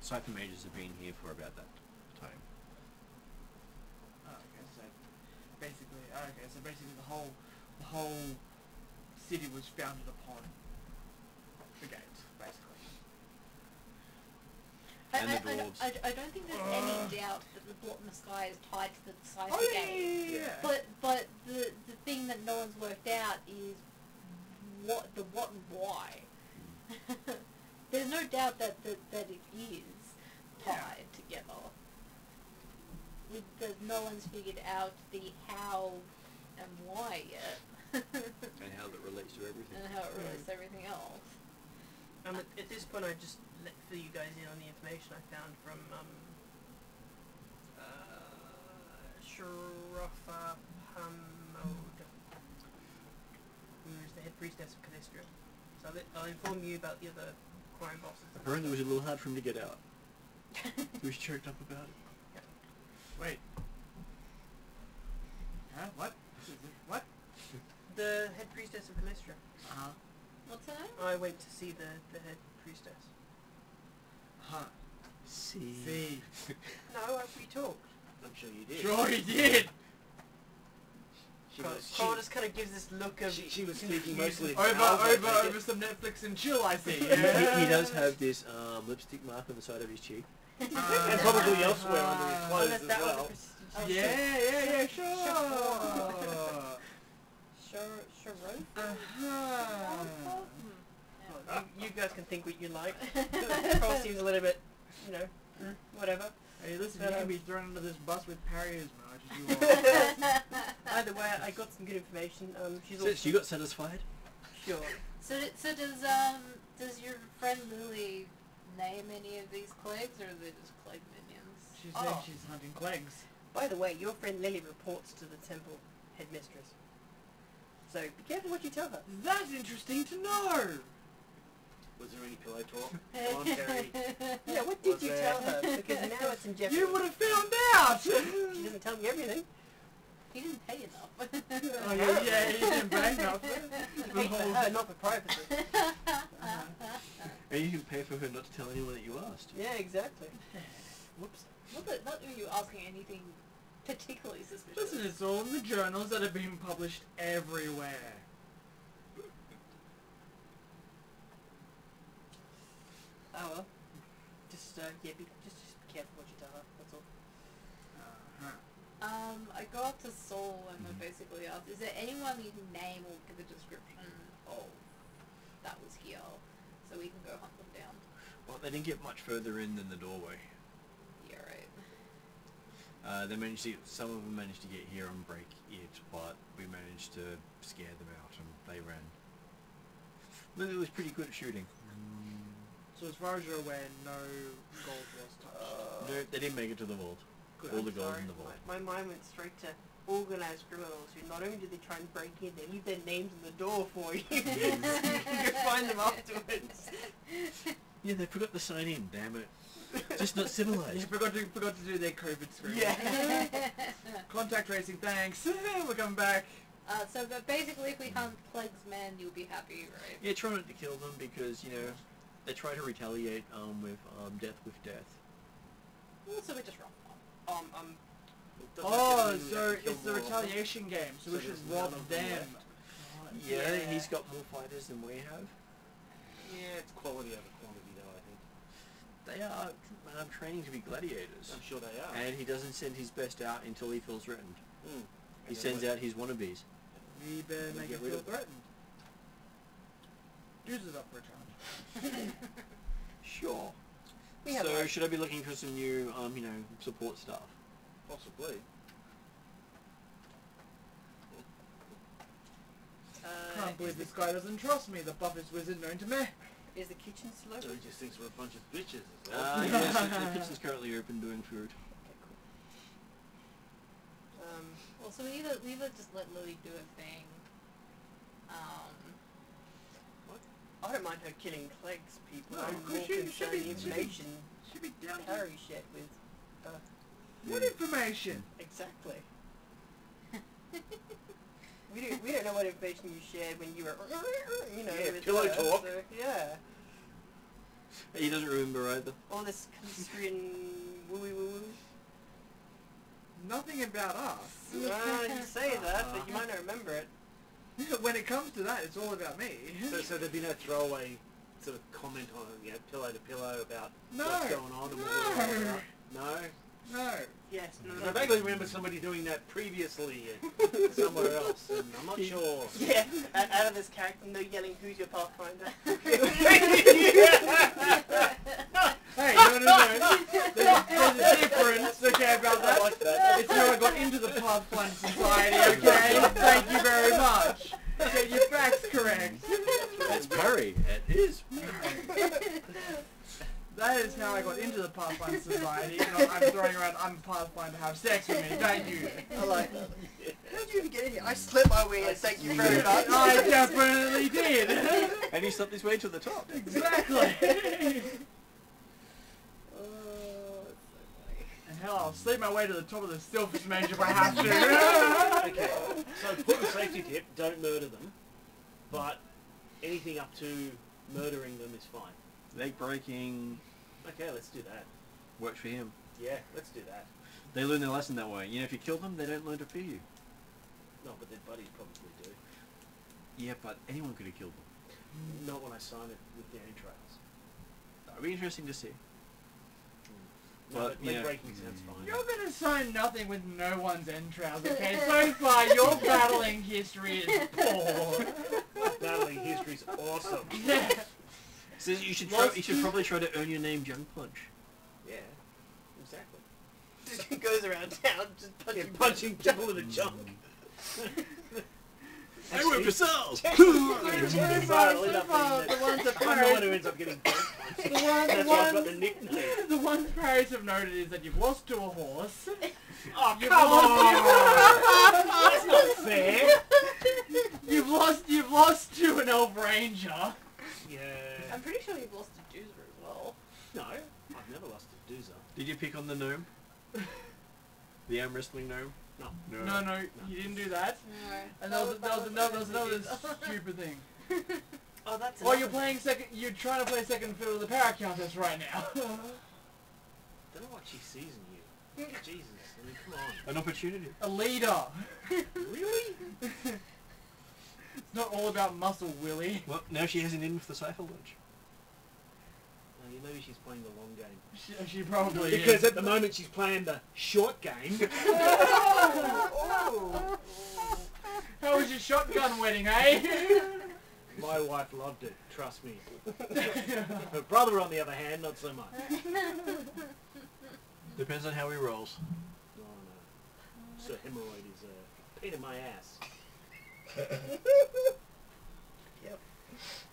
Cipher mages have been here for about that time. Oh, okay, so basically the whole city was founded upon the gates, basically. I don't think there's any doubt that the Blot in the Sky is tied to the Cipher Oh, Gate. yeah. But the thing that no one's worked out is what and why. There's no doubt that it is tied together. No one's figured out the how and why yet. And how that relates to everything. And how it relates to everything else. At this point, I just let fill you guys in on the information I found from Sharafa Hamod, who is the head priestess of Calistria. So I'll inform you about the other crime bosses. Apparently it was a little hard for him to get out. He was choked up about it. Wait. Huh? What? What? The head priestess of Calistria. Uh-huh. What's her name? I went to see the head priestess. Huh. See. No, we talked. I'm sure you did. Sure he did! Carl just kind of gives this look of... She was speaking mostly Over some Netflix and chill, I see. Yeah. He does have this lipstick mark on the side of his cheek. and probably elsewhere under his clothes as well. Yeah, sure. Sharon? You guys can think what you like. Carl seems a little bit, whatever. Hey, listen, you can be thrown under this bus with Parry as much as you want. Either way, I got some good information. She's So also... you got satisfied? Sure. So does your friend Lily name any of these clegs, or are they just cleg minions? She said she's hunting clegs. By the way, your friend Lily reports to the temple headmistress. So be careful what you tell her. That's interesting to know! Was there any pillow talk? Come on, Terry. Yeah, what did you tell her? Because now it's in jeopardy. You would have found out! She doesn't tell me everything. He didn't pay enough. Oh yeah, he didn't pay enough. You paid for her, not for privacy. And you can pay for her not to tell anyone that you asked. Yeah, exactly. Whoops. Not that you asking anything particularly suspicious. Listen, it's all in the journals that have been published everywhere. Oh well. Just be careful what you tell her. That's all. I go up to Saul and I basically ask, is there anyone you can name or give a description of that was here, so we can go hunt them down? Well, they didn't get much further in than the doorway. Yeah, right. Some of them managed to get here and break it, but we managed to scare them out and they ran. Lily was pretty good at shooting. So as far as you're aware, no gold was touched. No, they didn't make it to the vault. Good. All the I'm gold sorry, in the vault. My mind went straight to organised criminals who not only do they try and break in, they leave their names on the door for you. You can go find them afterwards. Yeah, they forgot to sign in, damn it. Just not You civilized. forgot to do their COVID screening. Yeah. Contact tracing, thanks. We're coming back. But basically, if we hunt Plague's men, you'll be happy, right? Yeah, try not to kill them because, you know, they try to retaliate with death with death. So we just rob them. Oh, so it's the retaliation game, so we should rob them. Yeah, he's got more fighters than we have. Yeah, it's quality over quantity though, I think. They are training to be gladiators. I'm sure they are. And he doesn't send his best out until he feels threatened. Mm. He sends out his wannabes. We better make get it rid feel of them. threatened. Juice is up for a challenge. Sure. We have So like- should I be looking for some new, you know, support staff? Possibly. Can't believe this guy doesn't trust me, the buffest wizard known to me. Is the kitchen still So open? he just thinks we're a bunch of bitches as well. Yes, the kitchen's currently open doing food. Okay, cool. Well, so we either just let Lily do a thing. I don't mind her killing Clegg's people. No, I'm because more she concerned be- the information Should be down to... Harry shared with her. What information? Exactly. we don't know what information you shared when you were, you know, Yeah, with pillow her, talk. So, yeah. He doesn't remember either. All this Constrian wooey woo woo. Nothing about us. You say that, but you might not remember it. When it comes to that, it's all about me. So there'd be no throwaway sort of comment on, you know, pillow to pillow about No. what's going on and what we're all about? No? No. Yes, no, I vaguely remember somebody doing that previously somewhere else, and I'm not sure. Yeah, out of this character, no yelling, who's your Pathfinder? Hey, no. There's a difference, okay, about I that. like that. It's how I got into the Pathfinder Society, okay? Thank you very much. Get your facts correct. It's Perry. It is. That is how I got into the Pathfinder Society. And I'm throwing around, I'm Pathfinder, have sex with me. Thank you. I like that. How did you even get in here? I slipped my way in, thank you very much. I definitely did. And he slept his way to the top. Exactly. Oh, it's so funny. And hell, I'll sleep my way to the top of the Silphus Mage if I have to. Okay, so put a safety tip, don't murder them, but anything up to murdering them is fine. Leg breaking Okay, let's do that. works for him. Yeah, let's do that. They learn their lesson that way. You know, if you kill them, they don't learn to fear you. No, but their buddies probably do. Yeah, but anyone could have killed them. Not when I sign it with their entrails. That'd be interesting to see. No, But, but you leg know, breaking sounds fine. You're gonna sign nothing with no one's entrails, okay? So far, your battling history is poor. Battling history's awesome. Yeah. So you should Lost- you should probably try to earn your name Junk Punch. Yeah, exactly. Just goes around town, just Yeah, punching. punching people in the junk. I work for Sales! So Sorry, far, I'll end up the being ones that I'm the one Paris, who ends up getting punched. the ones, That's why I've got the nickname. the ones Paris have noted is that you've lost to a horse. Oh, You've come lost- on! That's not fair! You've lost to an elf ranger. Yeah. I'm pretty sure you've lost to Doozer as well. No, I've never lost to Doozer. Did you pick on the gnome? The arm wrestling gnome? No. No, you didn't do that. No. And there was another stupid thing. Oh, that's Oh, you're trying to play second fiddle to the Power Countess right now. Don't know what she sees in you. Jesus, I mean, come on. An opportunity. A leader. Really? It's not all about muscle, Willie. Well, now she has an in with the Cypher Lodge. Maybe she's playing the long game. She probably Because is. at the moment she's playing the short game. Oh. How was your shotgun wedding, eh? My wife loved it, trust me. Her brother, on the other hand, not so much. Depends on how he rolls. Oh no. So hemorrhoid is a pain in my ass. Yep.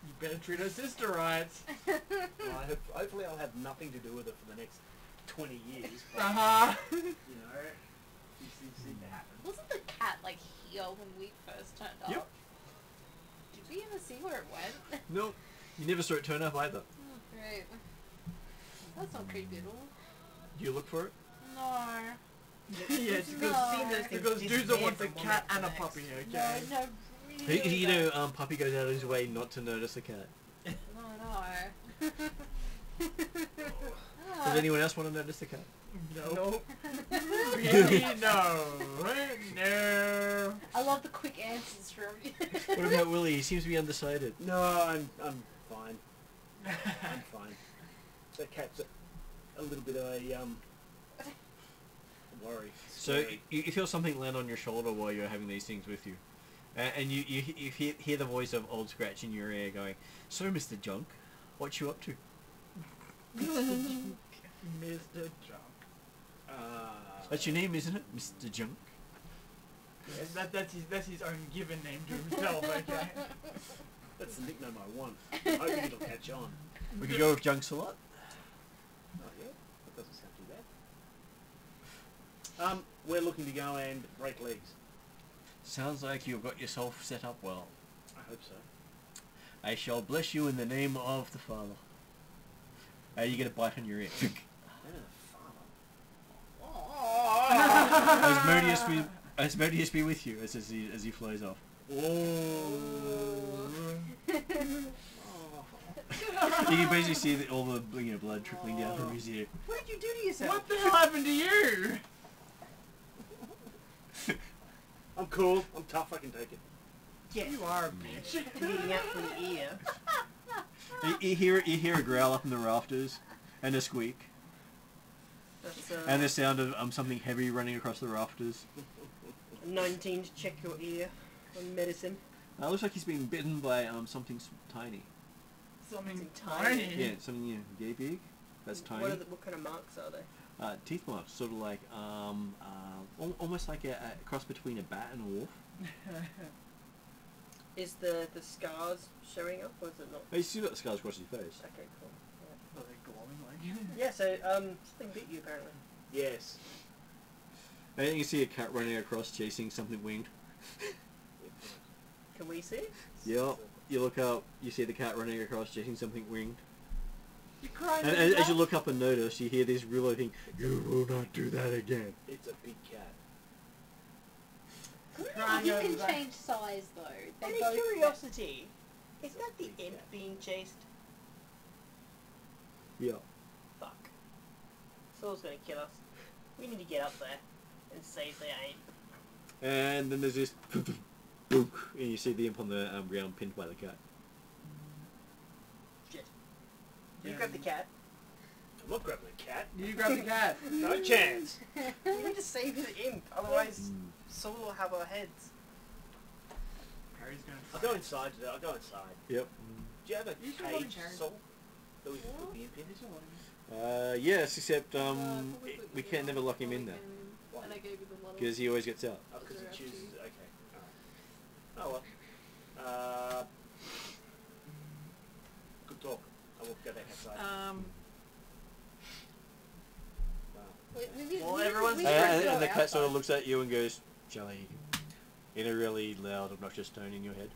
You better treat her sister right. Well, hopefully I'll have nothing to do with it for the next 20 years. But, Uh-huh. you know, these things seem to happen. Wasn't the cat like here when we first turned up? Yep. Did we ever see where it went? No, you never saw it turn up either. Oh, great. That's not creepy at all. Do you look for it? No. Yeah, it's because No. because dudes that wants a cat and a puppy, okay? No, really. You know, Puppy goes out of his way not to notice the cat. No. Does anyone else want to notice the cat? Nope. Really? No. No. I love the quick answers from you. What about Willie? He seems to be undecided. No, I'm fine. I'm fine. The cat's a little bit of a worry. So Scary. you feel something land on your shoulder while you're having these things with you. And you hear the voice of Old Scratch in your ear going, "So, Mr. Junk, what you up to?" Mr. Junk. That's your name, isn't it, Mr. Junk? Yes, that's his own given name to himself, okay? That's the nickname I want. I'm hoping it'll catch on. We could go with Junks a lot. Not yet. That doesn't sound too bad. We're looking to go and break legs. Sounds like you've got yourself set up well. I hope so. I shall bless you in the name of the Father. You get a bite on your ear. Name of the father. Asmodeus be with you as he flies off. Oh. You can basically see all the blood trickling down from his ear. What did you do to yourself? What the hell happened to you? I'm cool. I'm tough. I can take it. Yes. You are a bitch. Bleeding out from the ear. You hear a growl up in the rafters, and a squeak, That's and the sound of something heavy running across the rafters. 19 to check your ear on medicine. It looks like he's been bitten by something tiny. Something tiny. tiny. Yeah, something yay big. That's tiny. What kind of marks are they? Teeth marks, sort of like almost like a cross between a bat and a wolf. Is the scars showing up, or is it not? You still got the scars across his face. Okay, cool. Are they glowing like Yeah, so something bit you apparently. Yes. And you can see a cat running across, chasing something winged. Can we see it? Yeah. You look up, you see the cat running across, chasing something winged. You crying? And as you look up and notice, you hear this real thing, "You will not do that again." It's a big cat. Crying You over can that. change size though. They Any both- curiosity, is that the imp being chased? Yeah. Fuck. Saul's gonna kill us. We need to get up there and save the aim. And then there's this book, and you see the imp on the ground pinned by the cat. Shit. You grab the cat. I'm not grabbing the cat. You grab the cat. No chance. We need to save the imp, otherwise Saul will have our heads. Harry's going I'll go inside today. I'll go inside. Yep. Do you have a You should go to cage, Harry. Saul? That we can put the imp in? Yes, except we can't never lock him in there And I gave you the model. because he always gets out. Oh, because he chooses. Okay. Alright. Oh well. Good talk. I will go back outside. Wow. Well, everyone's we And, should and the go cat sort of outside. looks at you and goes, "Jelly," in a really loud, obnoxious tone in your head.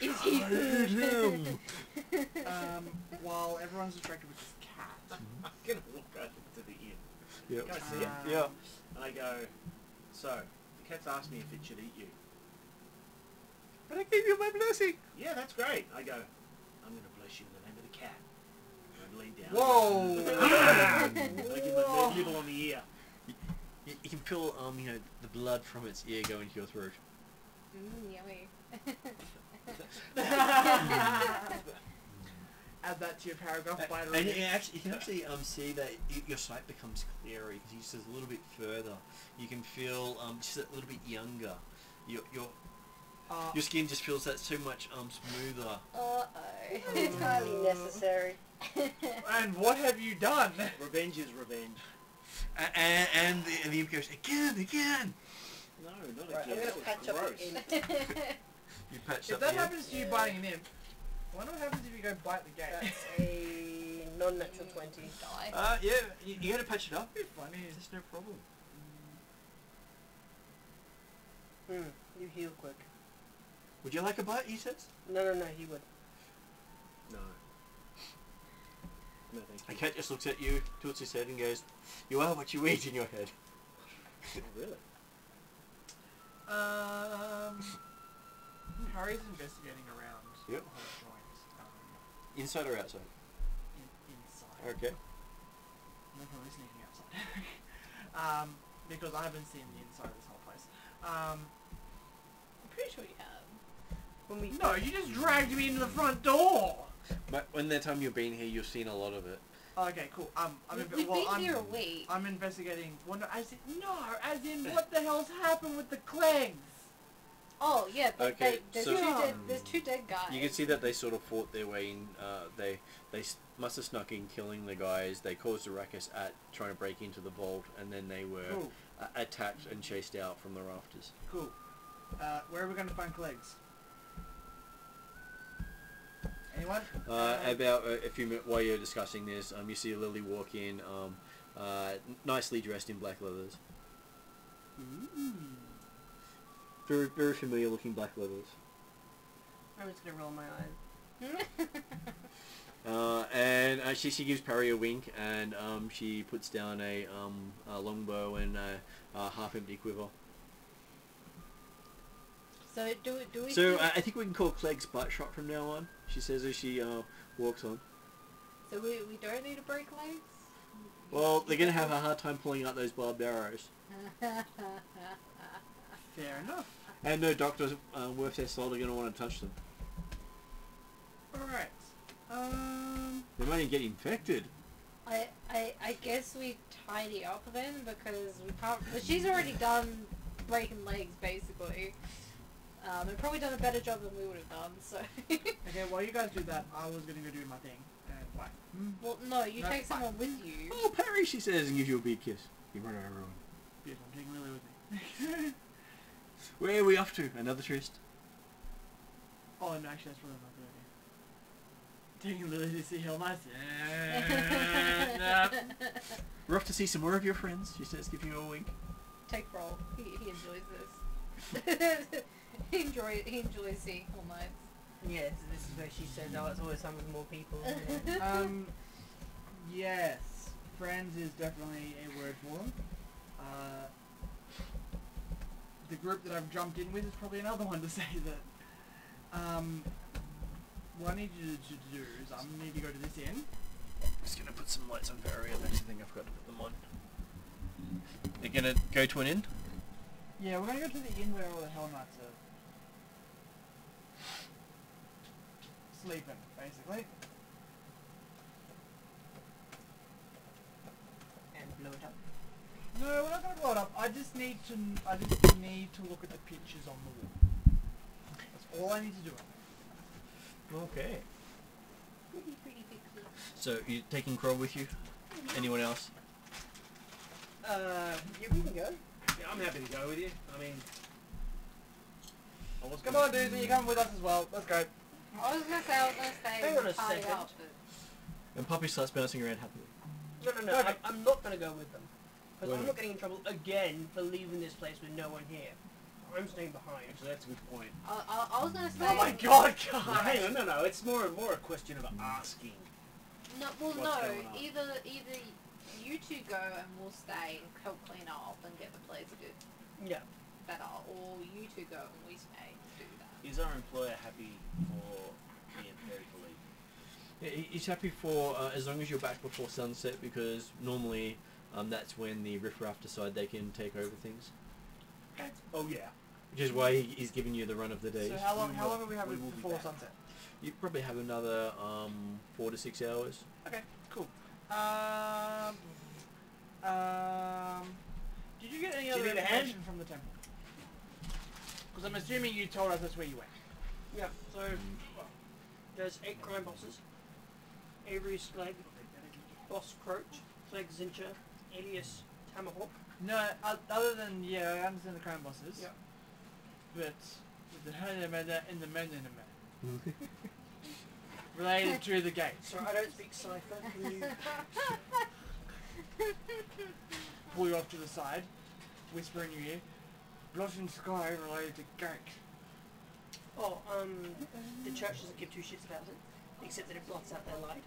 Is he food? While everyone's distracted with this cat. I'm going to walk over to the inn. Yep. Can I see it? Yeah. And I go, so, the cat's asked me if it should eat you. But I gave you my blessing. Yeah, that's great. I go, I'm going to bless you in the name of the cat. And I lean down. Whoa! And I give it a nibble on the ear. You can feel the blood from its ear go into your throat. Yummy. Add that to your paragraph by And you can actually see that your sight becomes clearer because you just a little bit further. You can feel just a little bit younger. Your skin just feels that so much smoother. It's highly necessary. And what have you done? Revenge is revenge. And the imp goes, again! No, not Right, I'm again. gonna patch up Gross. the imp. You patched If up that the imp. happens to you biting an imp, I wonder what happens if you go bite the gate. That's a non-natural 20. Die. Yeah, you gotta patch it up. It'd be funny. There's no problem. You heal quick. Would you like a bite, he says? No, he would. No. No, thank you. And Cat just looks at you, tilts his head and goes, "You are what you eat in your head." Really? Harry's investigating around Yep. the whole joint. Inside or outside? Inside. Okay. I'm probably sneaking outside. Because I haven't seen the inside of this whole place. I'm pretty sure you have. When we No, you just dragged me into the front door! But when the time you've been here, you've seen a lot of it. Okay, cool. We've been here a week. I'm investigating. Well, no, as in, what the hell's happened with the Clegs? Oh yeah, but Okay, there's so- there's two dead guys. You can see that they sort of fought their way in. They must have snuck in, killing the guys. They caused a ruckus at trying to break into the vault, and then they were Cool. attacked and chased out from the rafters. Cool. Where are we going to find Clegs? Anyone? About a few minutes while you're discussing this, you see Lily walk in, nicely dressed in black leathers. Very, very familiar looking black leathers. I'm just gonna roll my eyes. And she gives Parry a wink, and she puts down a longbow and a half-empty quiver. So do we? So I think we can call Clegg's butt shot from now on. She says as she walks on. So we don't need to break legs. Well, they're gonna have a hard time pulling out those barbed arrows. Fair enough. And no doctors worth their salt are gonna want to touch them. Alright. They might even get infected. I guess we tidy up then because we can't. But she's already done breaking legs basically. And probably done a better job than we would have done. So. Okay, while you guys do that, I was gonna go do my thing. Bye. Well, no, you No, take fine. someone with you. Oh, Parry, she says, and gives you a big kiss. You run over everyone. Beautiful. I'm taking Lily with me. Where are we off to? Another tryst? Oh no, actually that's probably not a good idea. Taking Lily to see Hell Knights. We're off to see some more of your friends, she says, giving you a wink. Take roll. He enjoys this. he enjoys seeing Hell Knights. Yes, this is where she says, "Oh, it's always some with more people." Yes. Friends is definitely a word for them. The group that I've jumped in with is probably another one to say that. What I need you to do is I need to go to this inn. I'm just going to put some lights on Parry. I actually think I forgot to put them on. You're going to go to an inn? Yeah, we're going to go to the inn where all the Hell Knights are sleeping, basically. And blow it up. No, we're not going to blow it up. I just need to look at the pictures on the wall. That's all I need to do. Okay. Pretty picture. So, you taking Crow with you? Anyone else? Yeah, we can go. Yeah, I'm happy to go with you. I mean, I was Come gonna- on, dudes, you come with us as well. Let's go. I was gonna say I was gonna stay Hang on a and party second. up, but And Poppy starts bouncing around happily. No. Okay. I'm not gonna go with them. Because Why I'm not? not getting in trouble again for leaving this place with no one here. I'm staying behind. Actually, that's a good point. I was gonna stay. Oh my god, No, guys! hang on, no. It's more a question of asking. No, well, What's no. going on? Either you two go and we'll stay and help clean up and get the place good Yeah. better, or you two go and we stay and do that. Is our employer happy for the employee to leave? Yeah, he's happy for as long as you're back before sunset, because normally that's when the riffraff decide they can take over things. Oh yeah. Which is why he's giving you the run of the days. So how long are we having we will be before back. sunset? You probably have another 4 to 6 hours. Okay, cool. Did you get any Do you other need a hand? information from the temple? Because I'm assuming you told us that's where you went. Yeah, so there's 8 crime bosses. Avery Slag, Boss Croach, Clegg Zincher, alias Tamahawk. No, other than, yeah, I understand the crown bosses. Yeah. But, the Hanamada and the Mananama. related to the gate. So I don't speak cipher. Can you... Pull you off to the side, whisper in your ear, blood and sky related to gate. Oh, the church doesn't give two shits about it, except that it blots out their light.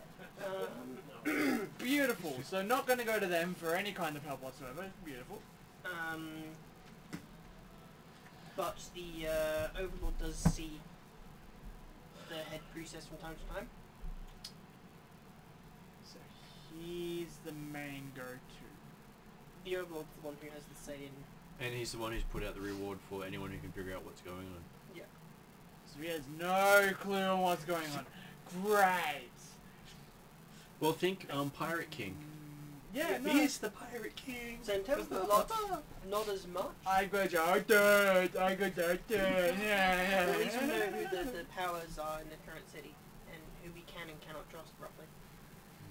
Beautiful. So not going to go to them for any kind of help whatsoever. Beautiful. But the Overlord does see the head priestess from time to time. So he's the main go-to. The Overlord's the one who has the say in... And he's the one who's put out the reward for anyone who can figure out what's going on. Yeah. So he has no clue on what's going on. Great. Well, think Pirate King. Yeah, no. He's the Pirate King. So in terms of lots, not as much. I got Darkness. I got Darkness. Yeah. At least we know who the powers are in the current city, and who we can and cannot trust roughly.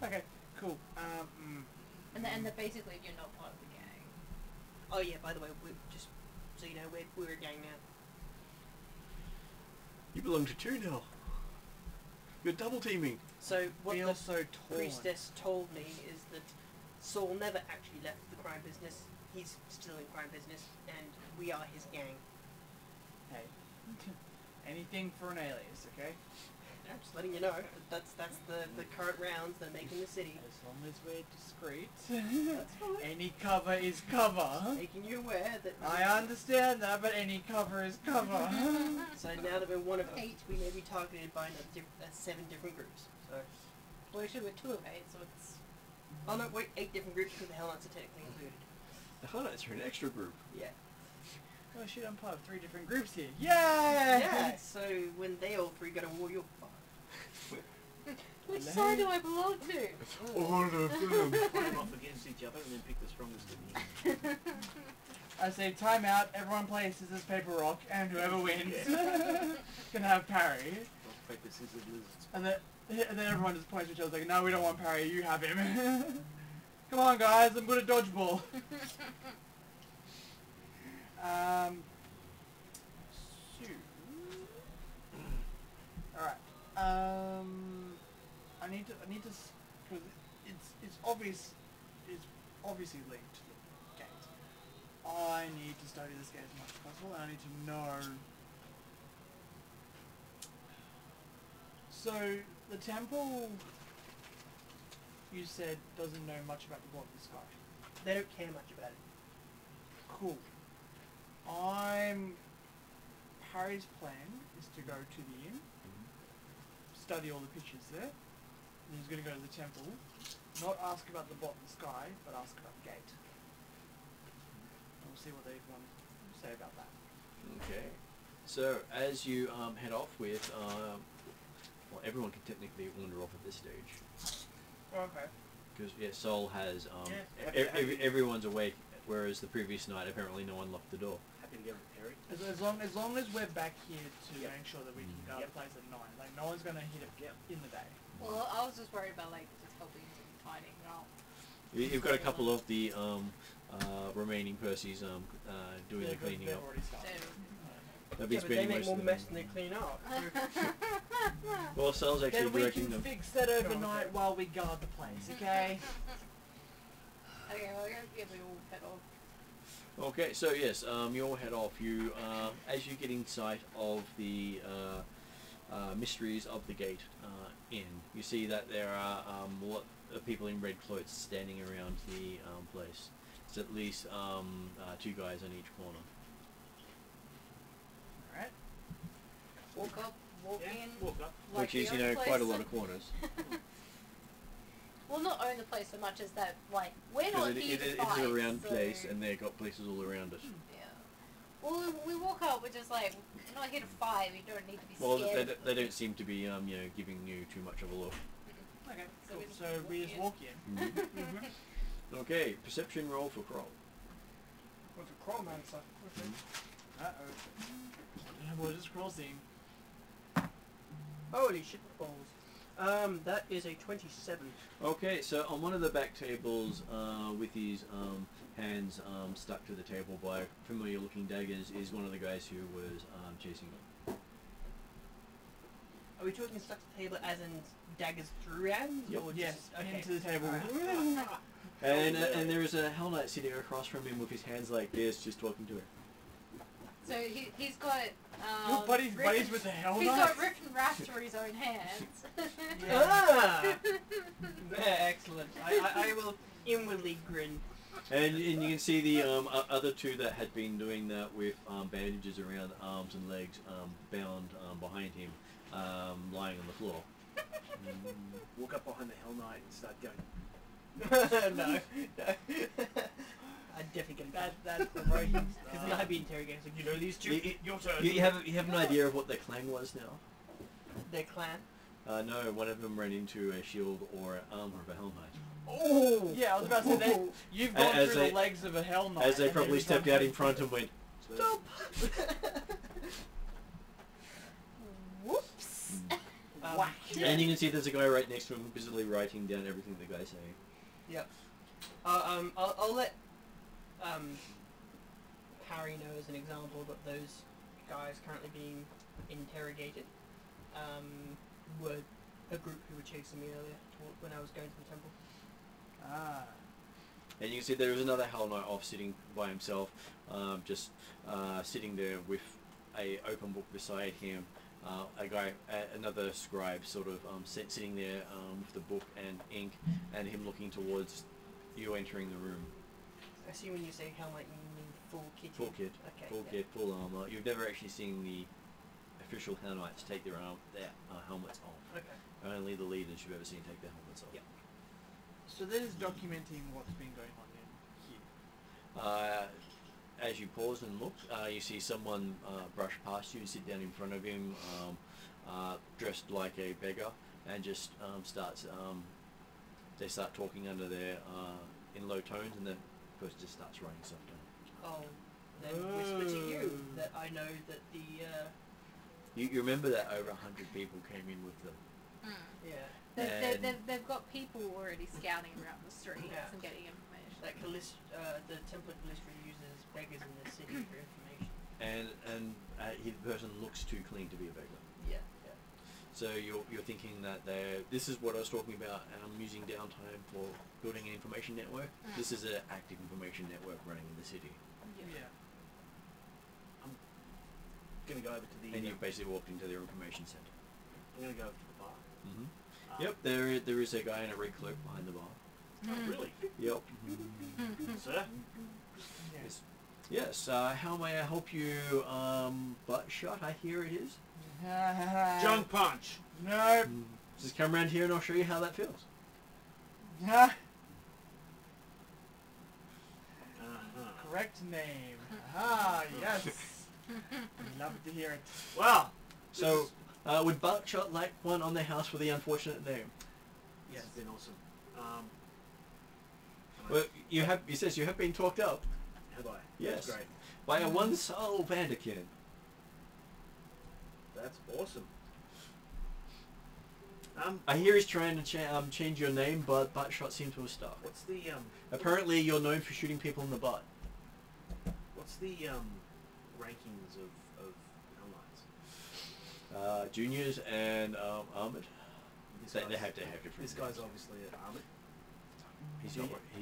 Okay, cool. And then basically you're not part of the gang. Oh yeah, by the way, we're just so you know, we're a gang now. You belong to two now. You're double teaming. So what Feel the so torn. priestess told me is that Saul never actually left the crime business. He's still in crime business, and we are his gang. Hey, anything for an alias, okay? I'm just letting you know. That's the current rounds they're making the city. As long as we're discreet. That's fine. Any cover is cover. Making you aware that... I understand that, but any cover is cover. So now that we're one of 8, we may be targeted by 7 different groups. So... Well, actually we're 2 of 8, so it's... Oh no, wait, 8 different groups because the Hell Knights are technically included. The Hunnites are an extra group. Yeah. Oh shit, I'm part of 3 different groups here. Yay! Yeah, so when they all 3 go to war, you're fucked. Which side do I belong to? All of them. Put them off against each other and then pick the strongest of them. I say time out, everyone plays scissors, paper, rock, and whoever wins can have parry. Rock, paper, scissors, lizards. And then everyone just points to each other like, no, we don't want parry, you have him. Come on guys, I'm good at dodgeball. Alright. I need to, because it's obviously linked to the gate. I need to study this gate as much as possible, and I need to know. So, the temple, you said, doesn't know much about the blood of the sky. They don't care much about it. Cool. Harry's plan is to go to the inn, study all the pictures there, and he's going to go to the temple, not ask about the bottom sky, but ask about the gate. And we'll see what they want to say about that. Okay. So as you head off with, well, everyone can technically wander off at this stage. Okay. Because Sol has Yeah. everyone's awake, whereas the previous night apparently no one locked the door. Happy to go with Perry. As long as we're back here to make sure that we can guard Yep. the place at 9. Like, no one's going to hit it in the day. Well, I was just worried about like just helping tidying it up. You've got a couple of the remaining Percys doing the cleaning they've up. already started. They'll be Yeah, but they spending make most more of the mess than they clean up. Well, Sol's actually Then we directing can them. fix that overnight while we guard the place, okay? Okay, well, yeah, we all head off. Okay, so yes, you all head off. You, as you get in sight of the mysteries of the gate inn, you see that there are lot of people in red clothes standing around the place. It's at least 2 guys on each corner. Alright. Walk up, walk in. Walk up. Like Which is, the you know, own quite a place. lot of corners. Well, not own the place so much as that, like, we're not Because here to it's fight, a round so... place, and they've got places all around it. Yeah. Well, we walk up, we're just like, we're not here to fight, we don't need to be Well, scared. they don't seem to be, you know, giving you too much of a look. Okay, So cool. we So we just walk just in. walk in. Okay, perception roll for Kroll. What's a Chromancer? Uh-oh. We'll just crossing. Holy shit balls. That is a 27. Okay, so on one of the back tables, with his hands stuck to the table by familiar looking daggers, is one of the guys who was chasing them. Are we talking stuck to the table as in daggers through hands? Yep. Or Yes, just, okay. into the table. Alright. And there is a Hell Knight sitting across from him with his hands like this, just talking to him. So he's got Your buddies with the Hell he's Knight? got Rip and Raptor in his own hands. Ah! Yeah, excellent. I will inwardly grin. And you can see the other two that had been doing that with bandages around arms and legs, bound behind him, lying on the floor. Walk up behind the Hell Knight and start going. No. I'd definitely get that's provoking. Because then I'd be interrogating. Like, you know these two? Your turn. You have an idea of what their clang was now? Their clan. No, one of them ran into a shield or armor of a Hell Knight. Oh! Yeah, I was about to say, you've gone As through they- the legs of a Hell Knight. As they and probably then stepped gone out in through- front and went, Stop! Whoops. Whack. and you can see there's a guy right next to him busily writing down everything the guy's saying. Yep. I'll let Harry know as an example that those guys currently being interrogated were a group who were chasing me earlier when I was going to the temple. Ah. And you can see there is another Hell Knight off sitting by himself, just sitting there with a open book beside him. A guy, another scribe, sort of sitting there with the book and ink, and him looking towards you entering the room. I see when you say helmet, you mean full kit. Full kit, Okay. full kit, full armor. You've never actually seen the official Hell Knights take their helmets off. Okay. Only the leaders you've ever seen take their helmets off. Yep. So that is documenting what's been going on in here. As you pause and look, you see someone brush past you, sit down in front of him, dressed like a beggar, and just starts. They start talking under their in low tones, and the person just starts writing stuff down. I'll then whisper to you that I know that the You remember that over 100 people came in with them. yeah. They've got people already scouting around the streets Yeah. and getting information. That the template Callisto uses beggars in the city for information. And the person looks too clean to be a beggar. Yeah, yeah. So you're thinking that this is what I was talking about, using downtime for building an information network. This is an active information network running in the city. Yeah. I'm gonna go over to the. And you've basically walked into their information center. I'm gonna go over to the bar. Yep, there is a guy in a red cloak behind the bar. Oh, really? Yep. Sir? Yes. Yes, how may I help you, butt shot, I hear it is? Junk punch. No. Just come around here and I'll show you how that feels. Correct name. Ah, yes. Love to hear it. Well, So, would Buckshot like one on their house with the unfortunate name? this has been awesome. Well, he says you have been talked up. Have I? Yes. That's great. By a one soul Vanderkin. That's awesome. I hear he's trying to change your name, but Buckshot seems to have stuck. What's the Apparently you're known for shooting people in the butt. What's the rankings of Hell Knights? Juniors and armored. This They guy's- have different This guy's names. obviously armored.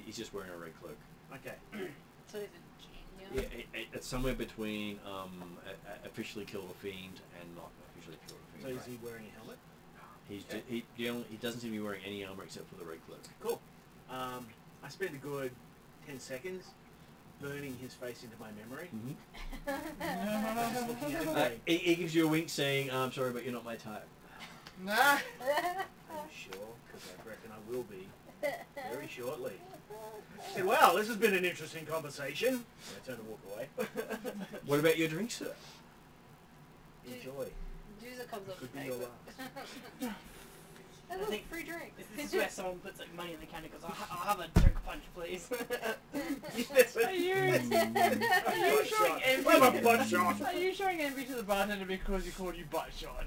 He's just wearing a red cloak. Okay. So he's a junior. Yeah, it's somewhere between officially killed a fiend and not officially killed a So fiend. is he wearing a helmet? He doesn't seem to be wearing any armor except for the red cloak. Cool. I spent a good 10 seconds burning his face into my memory. Just looking at him going, He gives you a wink saying, I'm sorry, but you're not my type. Nah. are you sure? Because I reckon I will be very shortly. I said, well, this has been an interesting conversation. And I turned to walk away. What about your drink, sir? Enjoy. Juicer comes up Could to be pay your for last. it. I That's think- a free drink. This is where someone puts like money in the can and goes, I'll have a drink punch, please. Yes, Are you, Are you showing envy? I'm a butt shot. Are you showing envy to the bartender because he called you butt shot?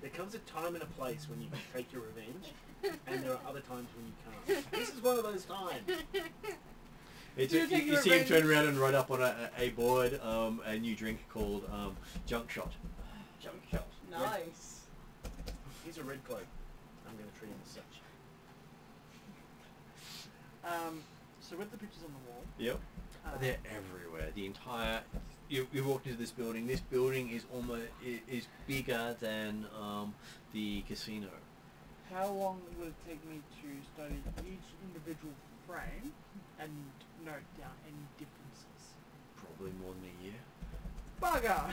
There comes a time and a place when you can take your revenge, and there are other times when you can't. This is one of those times. You see him turn around and write up on a board a new drink called Junk Shot. Jump shot. Nice. He's a red cloak. I'm going to treat him as such. So with the pictures on the wall, Yep. They're everywhere. The entire you walked into this building. This building is is bigger than the casino. how long would it take me to study each individual frame and note down any differences? Probably more than a year. Bugger!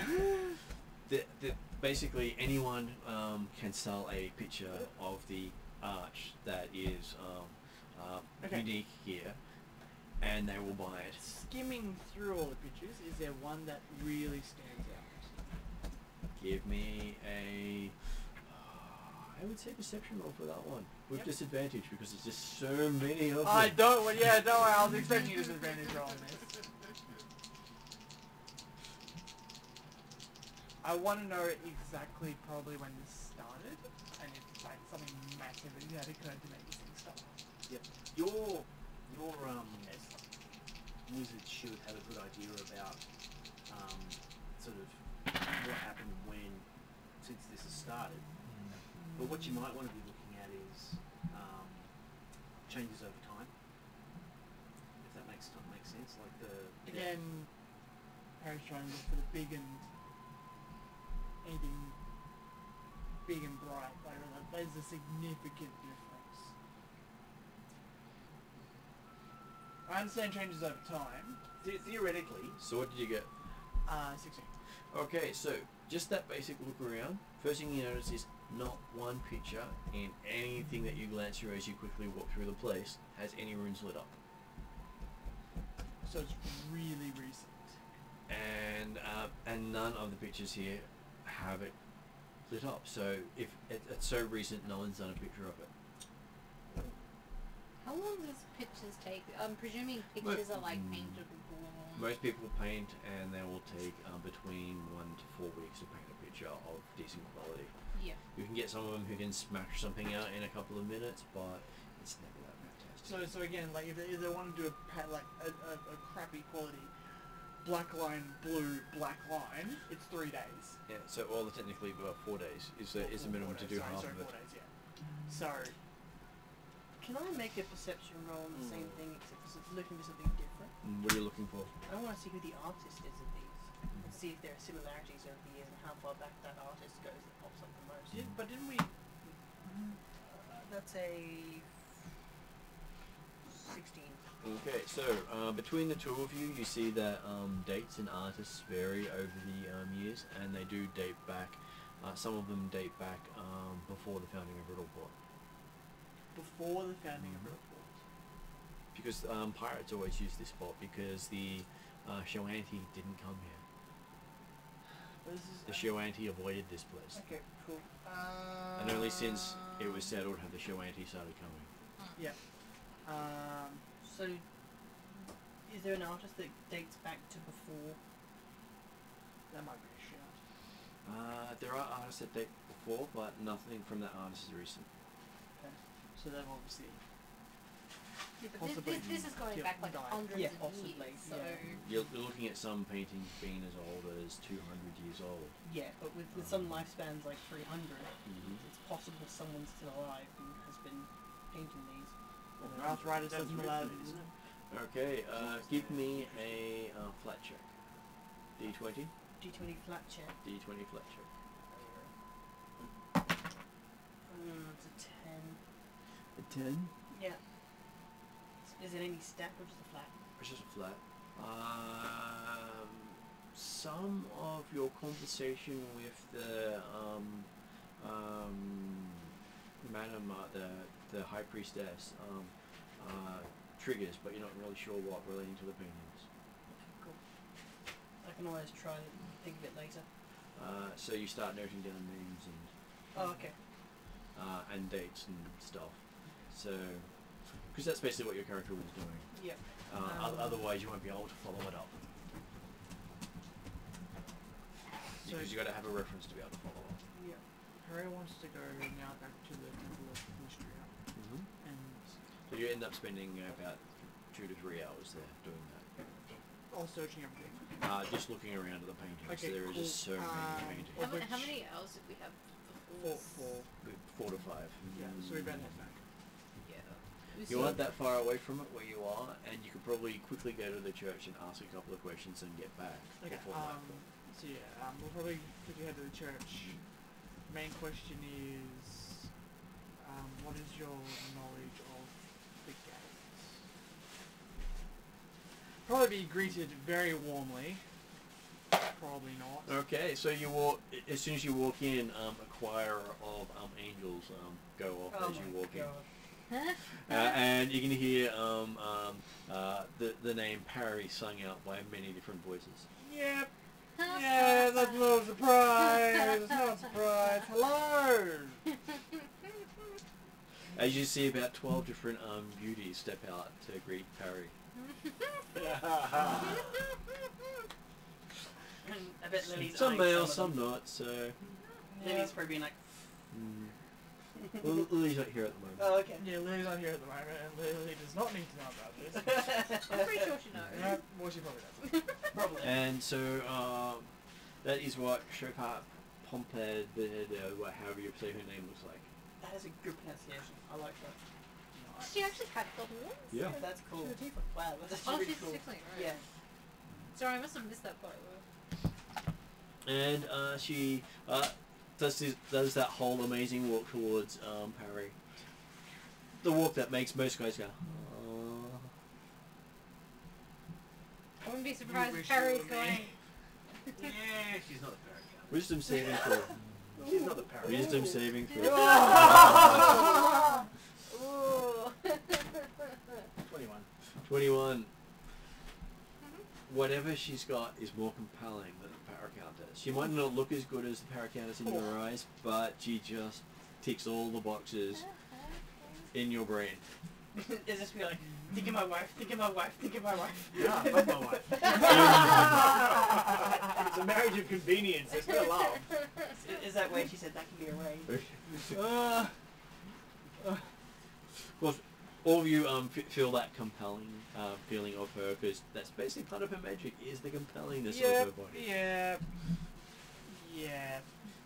Basically, anyone can sell a picture of the arch that is Okay. unique here, and they will buy it. Skimming through all the pictures, is there one that really stands out? Give me a, I would say perception roll for that one. With Yep. disadvantage because there's just so many of them. I don't. Well, yeah, don't worry. I was expecting you to disadvantage roll on this. I want to know exactly probably when this started, and if like something massive had occurred to make this thing stop. Yep. Your wizard should have a good idea about sort of what happened when, since this has started. But what you might want to be looking at is changes over time. If that makes sense, like the Again, Harry's trying to look for the big and anything big and bright. Like there's a significant difference. I understand changes over time. theoretically. So what did you get? 16. Okay, so just that basic look around. First thing you notice is not one picture in anything that you glance through as you quickly walk through the place has any runes lit up. So it's really recent. And none of the pictures here have it lit up. So if it's so recent, no one's done a picture of it. How long does pictures take? I'm presuming pictures are like painted before. Most people paint, and they will take between 1 to 4 weeks to paint a picture of decent quality. Yeah. You can get some of them who can smash something out in a couple of minutes, but it's never that fantastic. So again, like if they want to do a crappy quality black line, blue, black line, it's 3 days. Yeah, so technically 4 days is the minimum to do half of it. 4 days, yeah. So, Can I make a perception roll on the same thing, except for looking for something different? What are you looking for? I want to see who the artist is of these, and see if there are similarities over the years and how far back that artist goes that pops up the most. but didn't we? That's a 16. Okay, so between the two of you, you see that dates and artists vary over the years, and they do date back. Some of them date back before the founding of Runelords. Before the founding of Runelords. Because pirates always use this spot because the Shoanti didn't come here. The Shoanti avoided this place. Okay, cool. And only since it was settled have the Shoanti started coming. Yeah. So, is there an artist that dates back to before? That might be a shout. There are artists that date before, but nothing from that artist is recent. Okay. So they've obviously. Yeah, but Possibly this is going back like died. hundreds Yeah, of possibly, years. So You're looking at some paintings being as old as 200 years old. Yeah, but with some lifespans like 300, Mm-hmm. it's possible someone's still alive who has been painting these. Well, the arthritis doesn't allow it, isn't it? Okay, give me a flat check. D20? D20 flat check. D20 flat check. It's a 10. A 10? Yeah. Is it any stat or just a flat? It's just a flat. Some of your conversation with the madam, the high priestess, triggers, but you're not really sure what relating to the paintings. Cool. I can always try to think of it later. So you start noting down names and Oh, okay. and dates and stuff. So, because that's basically what your character was doing. Yep. Otherwise, you won't be able to follow it up. So Because you got to have a reference to be able to follow up. Yep. Harry wants to go now back to the Temple of Mystria, and So you end up spending about 2 to 3 hours there doing that. all searching everything. Just looking around at the paintings. Okay, There are just so cool. many paintings. how many hours did we have 4 to 5. Yeah, so we better head back. Yeah. You aren't that far away from it where you are, and you could probably quickly go to the church and ask a couple of questions and get back. Okay, before nightfall. so yeah, we'll probably quickly head to the church. Main question is, what is your knowledge of the gates? Probably be greeted very warmly. Probably not. Okay, so you walk. As soon as you walk in, a choir of angels go off Oh as you my walk in. God. And you can hear the name Parry sung out by many different voices. Yep. Yeah, that's no surprise. It's not a surprise. Hello. As you see about 12 different beauties step out to greet Parry. I bet Lily's Some eyeing male, some some of them. not. So Lily's probably being like, well, Lily's not here at the moment. oh, okay. Yeah, Lily's not here at the moment, and Lily does not need to know about this. I'm pretty sure she knows. Yeah, well, she probably doesn't. Probably. And so that is what Chopin Pomped, however you say her name, looks like. That is a good pronunciation. I like that. She actually had the horns? Yeah. That's cool. She's a tiefling. Wow, that's actually Oh, really she's cool. tiefling, right? Yeah. Sorry, I must have missed that part. And she does that whole amazing walk towards Parry. The walk that makes most guys go, "Aww." I wouldn't be surprised wish if you Harry's were going. me. Yeah, she's not the paracount. Wisdom saving throw. She's not the paracount. Wisdom saving throw. Ooh. 21. 21. Whatever she's got is more compelling than the paracountess. She might not look as good as the paracountess in your eyes, but she just ticks all the boxes in your brain. Is this be like, think of my wife, think of my wife, think of my wife? Yeah, I love my wife. It's a marriage of convenience. There's no love. Is that way she said that can be arranged? Of course, all of you feel that compelling feeling of her, because that's basically part of her magic, is the compellingness of her body. Yeah.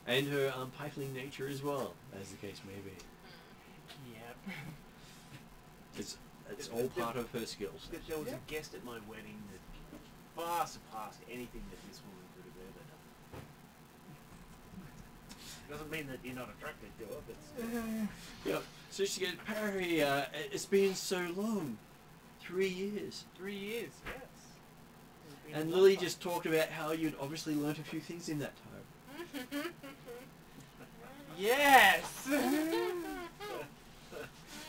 And her pipeline nature as well, as the case may be. Yep. It's all part of her skills. There was a guest at my wedding that far surpassed anything that this woman could have ever done. Doesn't mean that you're not attracted to her, but still. Yep. So she goes, Parry, it's been so long. 3 years. 3 years, yes. It's been a And long Lily time. just talked about how you'd obviously learnt a few things in that time. Yes!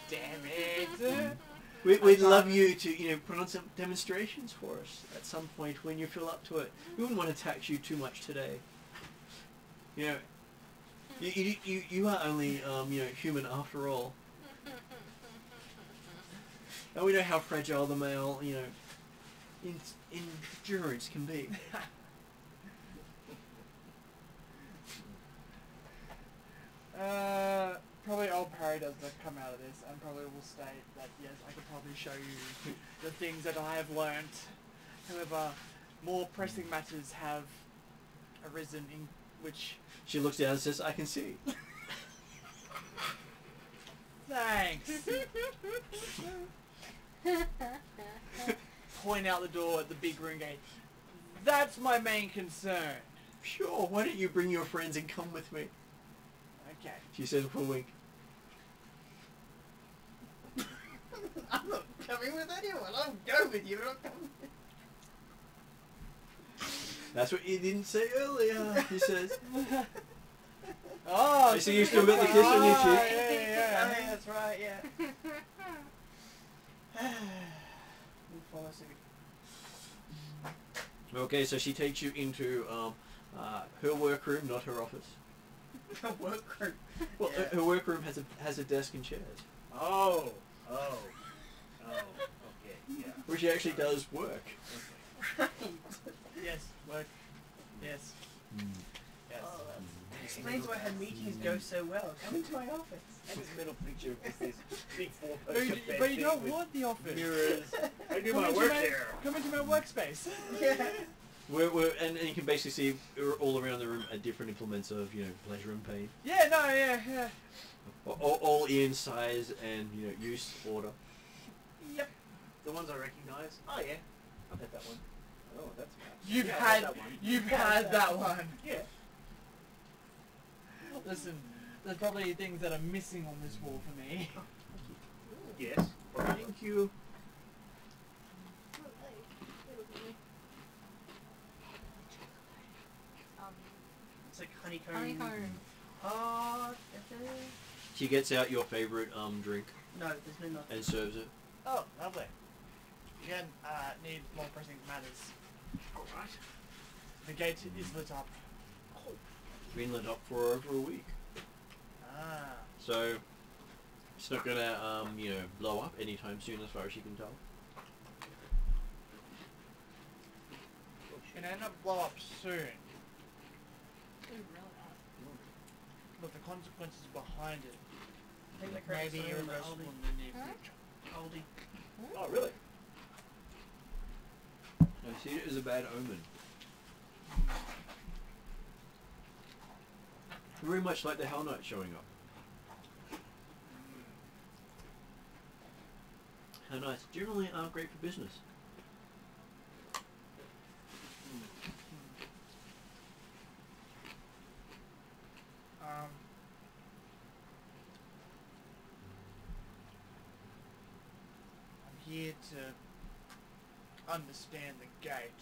Damn it! We'd love you to, put on some demonstrations for us at some point when you feel up to it. We wouldn't want to tax you too much today. You are only, human after all. And we know how fragile the male, endurance can be. Probably old Parry does not come out of this, and probably will state that yes, I could probably show you the things that I have learnt. However, more pressing matters have arisen in which. She looks down and says, I can see. Thanks. Point out the door at the big room gate. That's my main concern. Sure, why don't you bring your friends and come with me? Okay. She says with a wink. I'm not coming with anyone. I'll go with you, but I'm coming with That's what you didn't say earlier, he says. Oh, I see you still got the kiss on your cheek. Yeah, Oh, yeah. yeah, that's right, yeah. We'll follow suit. Okay, so she takes you into her workroom, not her office. Work group. Well, Yeah. her workroom has a desk and chairs, Oh, okay, yeah. where she actually does work. Right. Yes, work. Yes. Yes. Oh, that explains why her meetings go so well. Come into my office. And this middle picture is this big But four-poster you, bed but you thing don't with want the office. mirrors. I do Come my into work my- there. Come into my workspace. Yeah. And you can basically see all around the room are different implements of, you know, pleasure and pain. Yeah, no, yeah. All in size and, you know, use order. Yep. The ones I recognise. Oh yeah, I've had that one. Oh, that's bad. You've Yeah, I've had that one. you've had that one. Yeah. Listen, there's probably things that are missing on this wall for me. Yes. Thank you. It's like honeycomb. Honeycomb. Oh, She gets out your favorite drink no, there's no nothing. and serves it. Oh, lovely. Again, need more pressing matters. Alright. The gate is lit up. Been lit up for over a week, Ah. so it's not gonna you know, blow up anytime soon, as far as you can tell. It end up blow up soon, Ooh, really nice. but the consequences behind it I think they may be create irreversible Aldi. in the near Huh? future. Aldi. Oh really? I see it as a bad omen. Very much like the Hell Knight showing up. Hell Knights generally aren't great for business. I'm here to understand the gate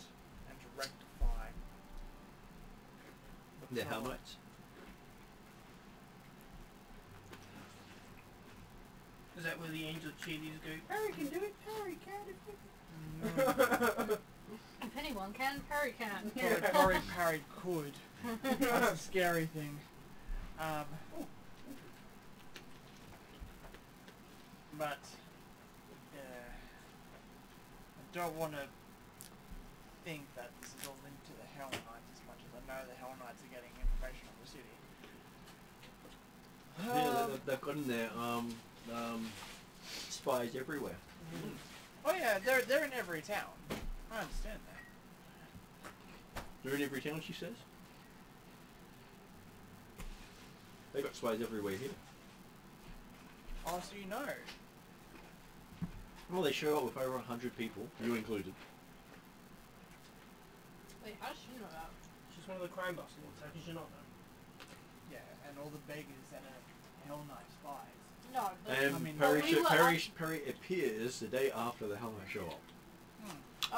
and to rectify The Hell problem. Knights. Is that where the angel cheerleaders go, Perry can do it, Perry can do it? No. If anyone can, Perry can. Parry could. That's a scary thing. But I don't want to think that this is all linked to the Hell Knights as much as I know the Hell Knights are getting information on the city. Yeah, they've got in there spies everywhere. Oh yeah, they're in every town. I understand that. They're in every town, she says. They got spies everywhere here. Oh, so you know. Well, they show up with over 100 people, you included. Wait, how does she know that? She's one of the crime bosses, how could you not know? Yeah, and all the beggars that are Hell Knight spies. No, but And I mean, Perry appears the day after the Hell Knight show up.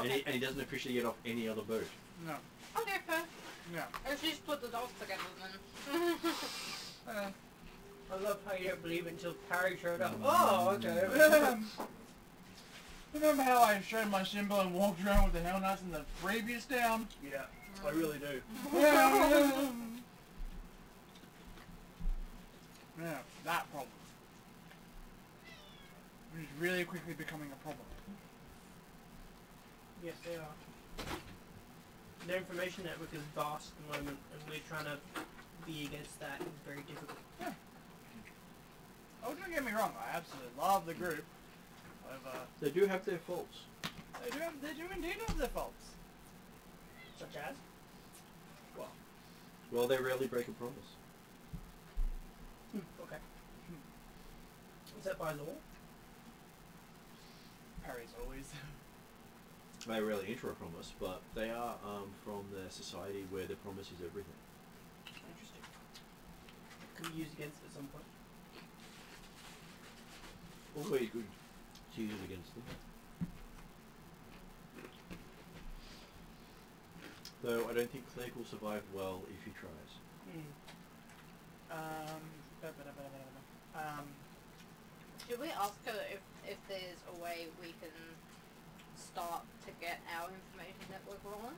okay. And he doesn't officially get off any other boat. No. Okay, fair. No. If she's put the dogs together, then. I love how you don't believe it until Perry showed up. Oh, okay. Remember how I showed my symbol and walked around with the Hell Knights in the previous town? Yeah, I really do. Yeah, that problem. Which is really quickly becoming a problem. Yes, they are. Their information network is vast at the moment, and we're trying to be against that. It's very difficult. Yeah. Oh, don't get me wrong, I absolutely love the group. They do have their faults. They do indeed have their faults. Such as? Well, they rarely break a promise. Okay. Is that by law? Parry's always. They rarely enter a promise, but they are from the society where the promise is everything. Interesting. Could be used against it at some point. Always good to use against them. Though I don't think Clegg will survive well if he tries. Should we ask her if there's a way we can start to get our information network rolling?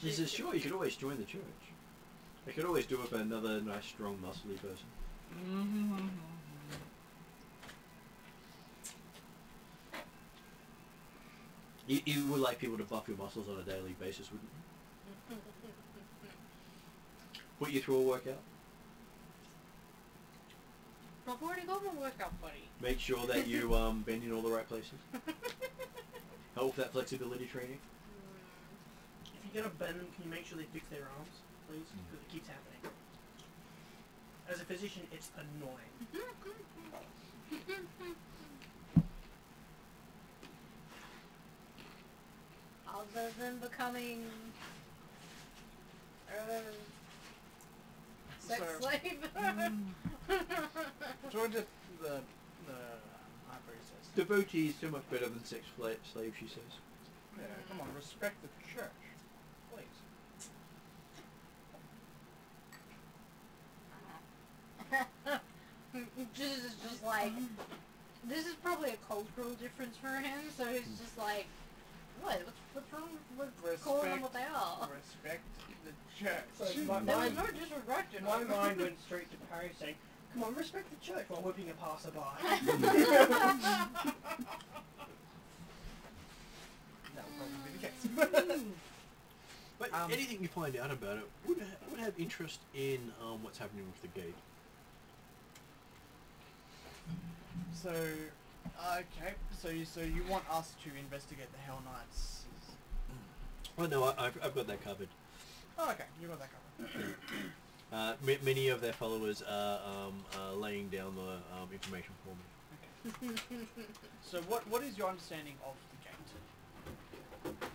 He says, sure, you could always join the church. I could always do it with another nice, strong, muscly person. You would like people to buff your muscles on a daily basis, wouldn't you? Put you through a workout. I've already got my workout buddy. Make sure that you bend in all the right places. Help with that flexibility training. get a Ben, can you make sure they fix their arms, please? Because it keeps happening. As a physician, it's annoying. Other than becoming sex So- slave. Join the library says. Devotee is so much better than sex slave, she says. Yeah, come on, respect the church, please. This is just like, this is probably a cultural difference for him, so he's just like, what? What's wrong with calling them what they are? Respect the church. So There was no disrespect in my it. mind went straight to Parry saying, come on, respect the church while whipping a passerby. That would probably be the case. But anything you find out about it would have interest in what's happening with the gate. So, okay. So you want us to investigate the Hell Knights? Oh no, I've got that covered. Oh, okay. You got that covered. Many of their followers are laying down the information for me. Okay. So what is your understanding of the gate?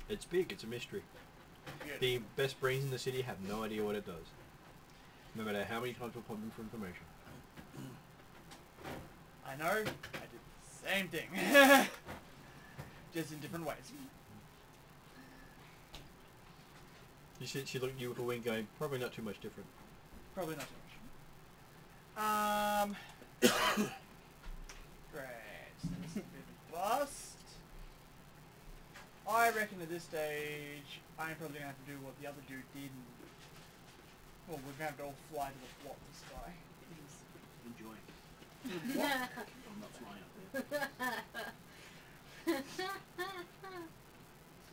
It's big. It's a mystery. Good. The best brains in the city have no idea what it does. No matter how many times we pump them for information. I know. I did the same thing. Just in different ways. She looked at you with a wink going, probably not too much different. Probably not too much. Great. So this is a bit of a bust. I reckon at this stage, I'm probably going to have to do what the other dude did. Well, we're going to have to all fly to the plot this guy. Enjoy. What? I'm not flying up there.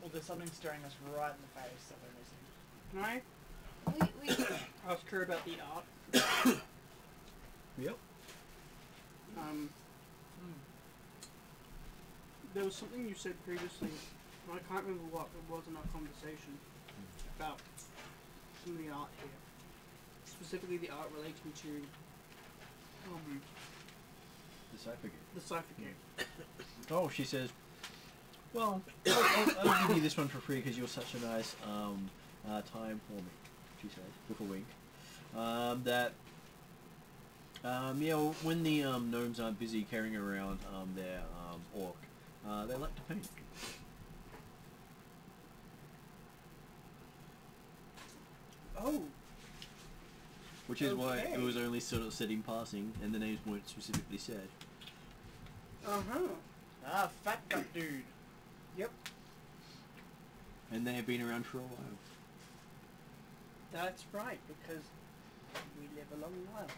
Well, there's something staring us right in the face that we're missing. Can I We ask her about the art? Yep. There was something you said previously, and I can't remember what it was in our conversation, about some of the art here. Specifically the art relating to The cipher gate. the cipher gate. Oh, she says, well, I'll give you this one for free because you're such a nice time for me, she says, with a wink. Yeah, well, when the gnomes aren't busy carrying around their orc, they like to paint. Oh, Which is why Okay. it was only sort of said in passing, and the names weren't specifically said. Ah, fat gut dude. Yep. And they have been around for a while. That's right, because we live a long while.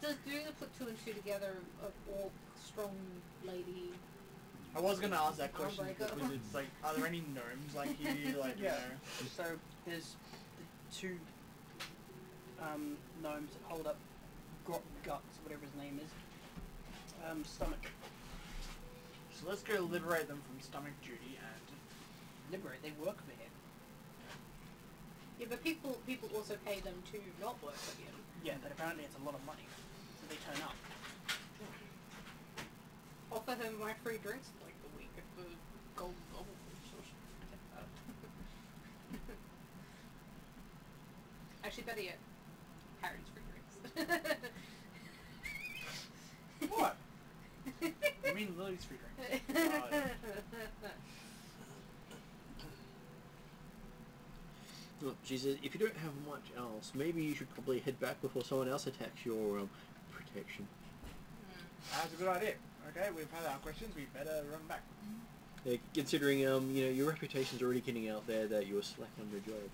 does Duna put two and two together of orc, strong lady? I was going to ask that question Armbreaker. because it's like, are there any gnomes like here? Like, Yeah. you know? So there's the two gnomes that hold up guts, whatever his name is. Stomach. So let's go liberate them from stomach duty and... Liberate, they work for him. Yeah, but people also pay them to not work for him. Yeah, but apparently it's a lot of money. So they turn up. Offer him my free drinks like a week at the gold goblin or Actually, better yet, Harry's free drinks. What? You mean Lily's free drink? Look, she says, if you don't have much else, maybe you should probably head back before someone else attacks your protection. That's a good idea. Okay, we've had our questions, we better run back. Yeah, considering, you know, your reputation's already getting out there that you were slack on your job.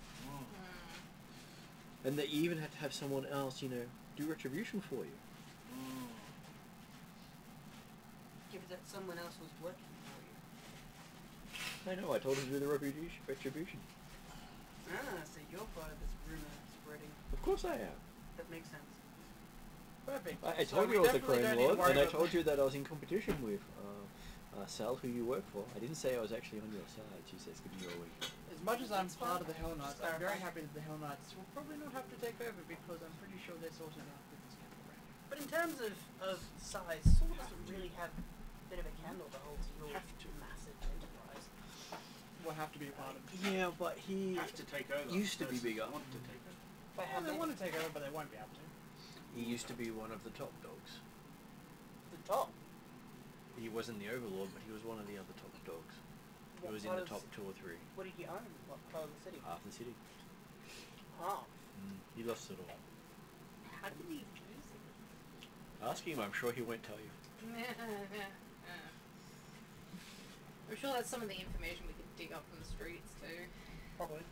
And that you even had to have someone else, you know, do retribution for you. Give it that someone else was working for you. I know, I told him to do the retribution. Ah, so you're part of this rumor spreading. Of course I am. That makes sense. Perfect. I So told we you I was a definitely crime don't need to lord, worry and I about- told you that I was in competition with Sal, who you work for. I didn't say I was actually on your side. She says give me your week. As much as I'm part of the Hell Knights, I'm very happy that the Hell Knights will probably not have to take over because I'm pretty sure they're sorting out business capital. But in terms of size, Saul doesn't really have a bit of a candle to hold to your massive enterprise. Will have to be a part of it. Yeah, but he Have to take over. used to be versus bigger. Want to take over. By how They many? want to take over, but they won't be able to. He used to be one of the top dogs. The top. He wasn't the overlord, but he was one of the other top dogs. He What was in part the of top 2 or 3. What did he own? What part of the city? Half the city. Oh. He lost it all. How did he lose it? Ask him, I'm sure he won't tell you. I'm sure that's some of the information we could dig up from the streets too. Probably.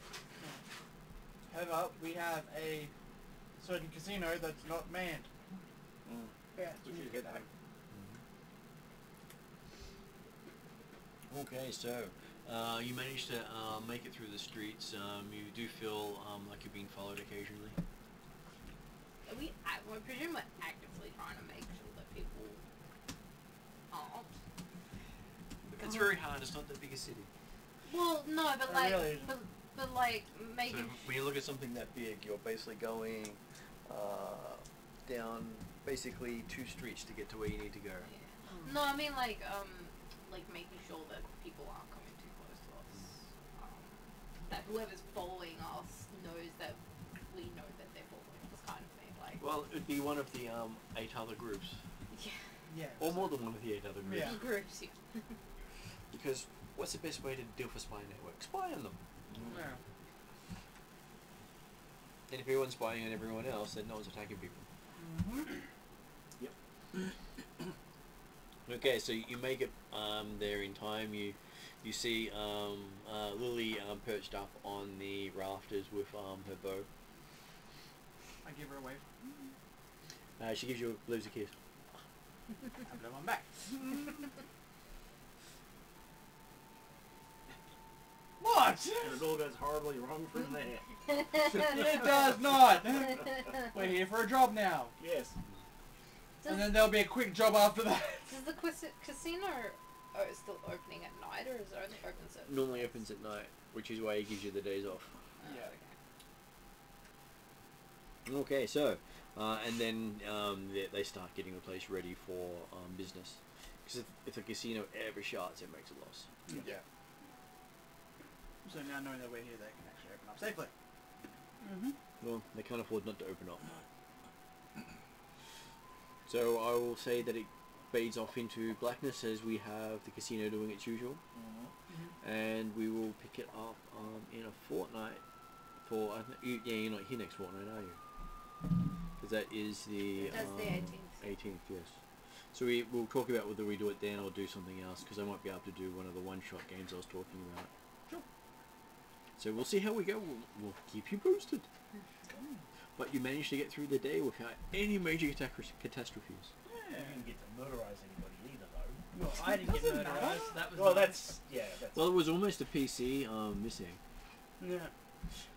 However, we have a certain casino that's not manned. Yeah. We should get that. Okay, so you managed to make it through the streets. You do feel like you're being followed occasionally. Are we? I presume we're actively trying to make sure that people aren't. It's very hard. It's not the biggest city. Well, no, but It like, really isn't. but like So making. when you look at something that big, you're basically going down basically 2 streets to get to where you need to go. Yeah. No, I mean like making sure that people aren't coming too close to us. That whoever's following us knows that we know that they're following us, kind of thing. Like. Well, it would be one of the 8 other groups, Yeah. Yeah. or more than one of the 8 other groups. Yeah. Groups. Yeah. Because what's the best way to deal for spy network? Spy on them. Yeah. And if everyone's spying on everyone else, then no one's attacking people. Okay, so you make it there in time. You see Lily perched up on the rafters with her bow. I give her a wave. She gives you a kiss. I blow one back. What? And it all goes horribly wrong from there. It does not. We're here for a job now. Yes. And then there'll be a quick job after that. Does the casino still opening at night, or is it only open at? Normally opens at night, which is why he gives you the days off. Yeah. Okay, so and then they start getting the place ready for business. Because if the casino ever shuts, it makes a loss. Yeah. So now knowing that we're here, they can actually open up safely. Well, they can't afford not to open up. So I will say that it fades off into blackness as we have the casino doing its usual, and we will pick it up in a fortnight. For you're not here next fortnight, are you? Because that is the That's the 18th. 18th, yes. So we'll talk about whether we do it then or do something else, because I might be able to do one of the one-shot games I was talking about. Sure. So we'll see how we go. We'll keep you posted. But you managed to get through the day without any major catastrophes. You didn't get to murderize anybody either, though. Well, I didn't get Doesn't murdered. matter. That was Well, nice. that's. Well, it was almost a PC missing. Yeah.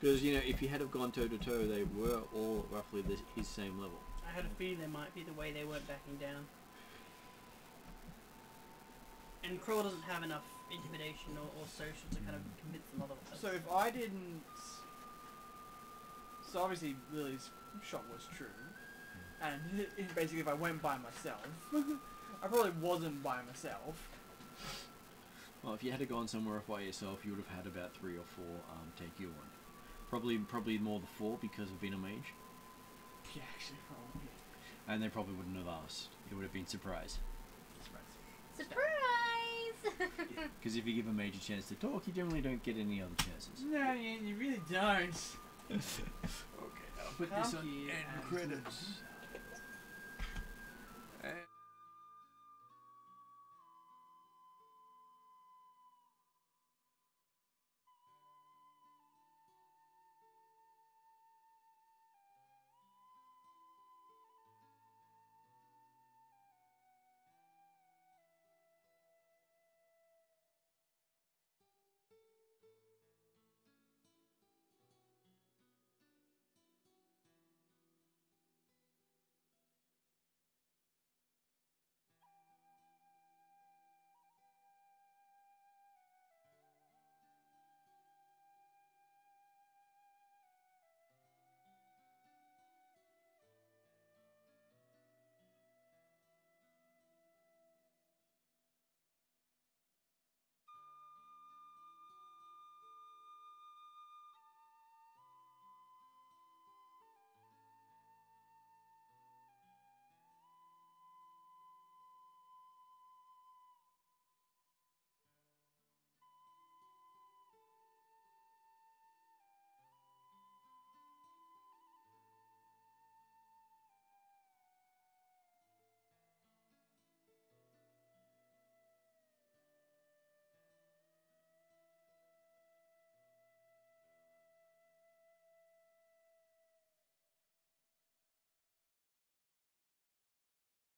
Because, you know, if you had have gone toe-to-toe, they were all roughly his same level. I had a feeling there might be the way they weren't backing down. And Crawl doesn't have enough intimidation or social to kind of convince them otherwise. So if I didn't... So obviously Lily's shot was true. And basically if I went by myself, I probably wasn't by myself. Well, if you had gone somewhere off by yourself, you would have had about 3 or 4 take you on. Probably more the 4 because of Inner Mage. Yeah, actually probably. And they probably wouldn't have asked. It would have been surprise. Surprise! Because if you give a mage a chance to talk, you generally don't get any other chances. No, you really don't. Okay, I'll put Come this on here end and- credits.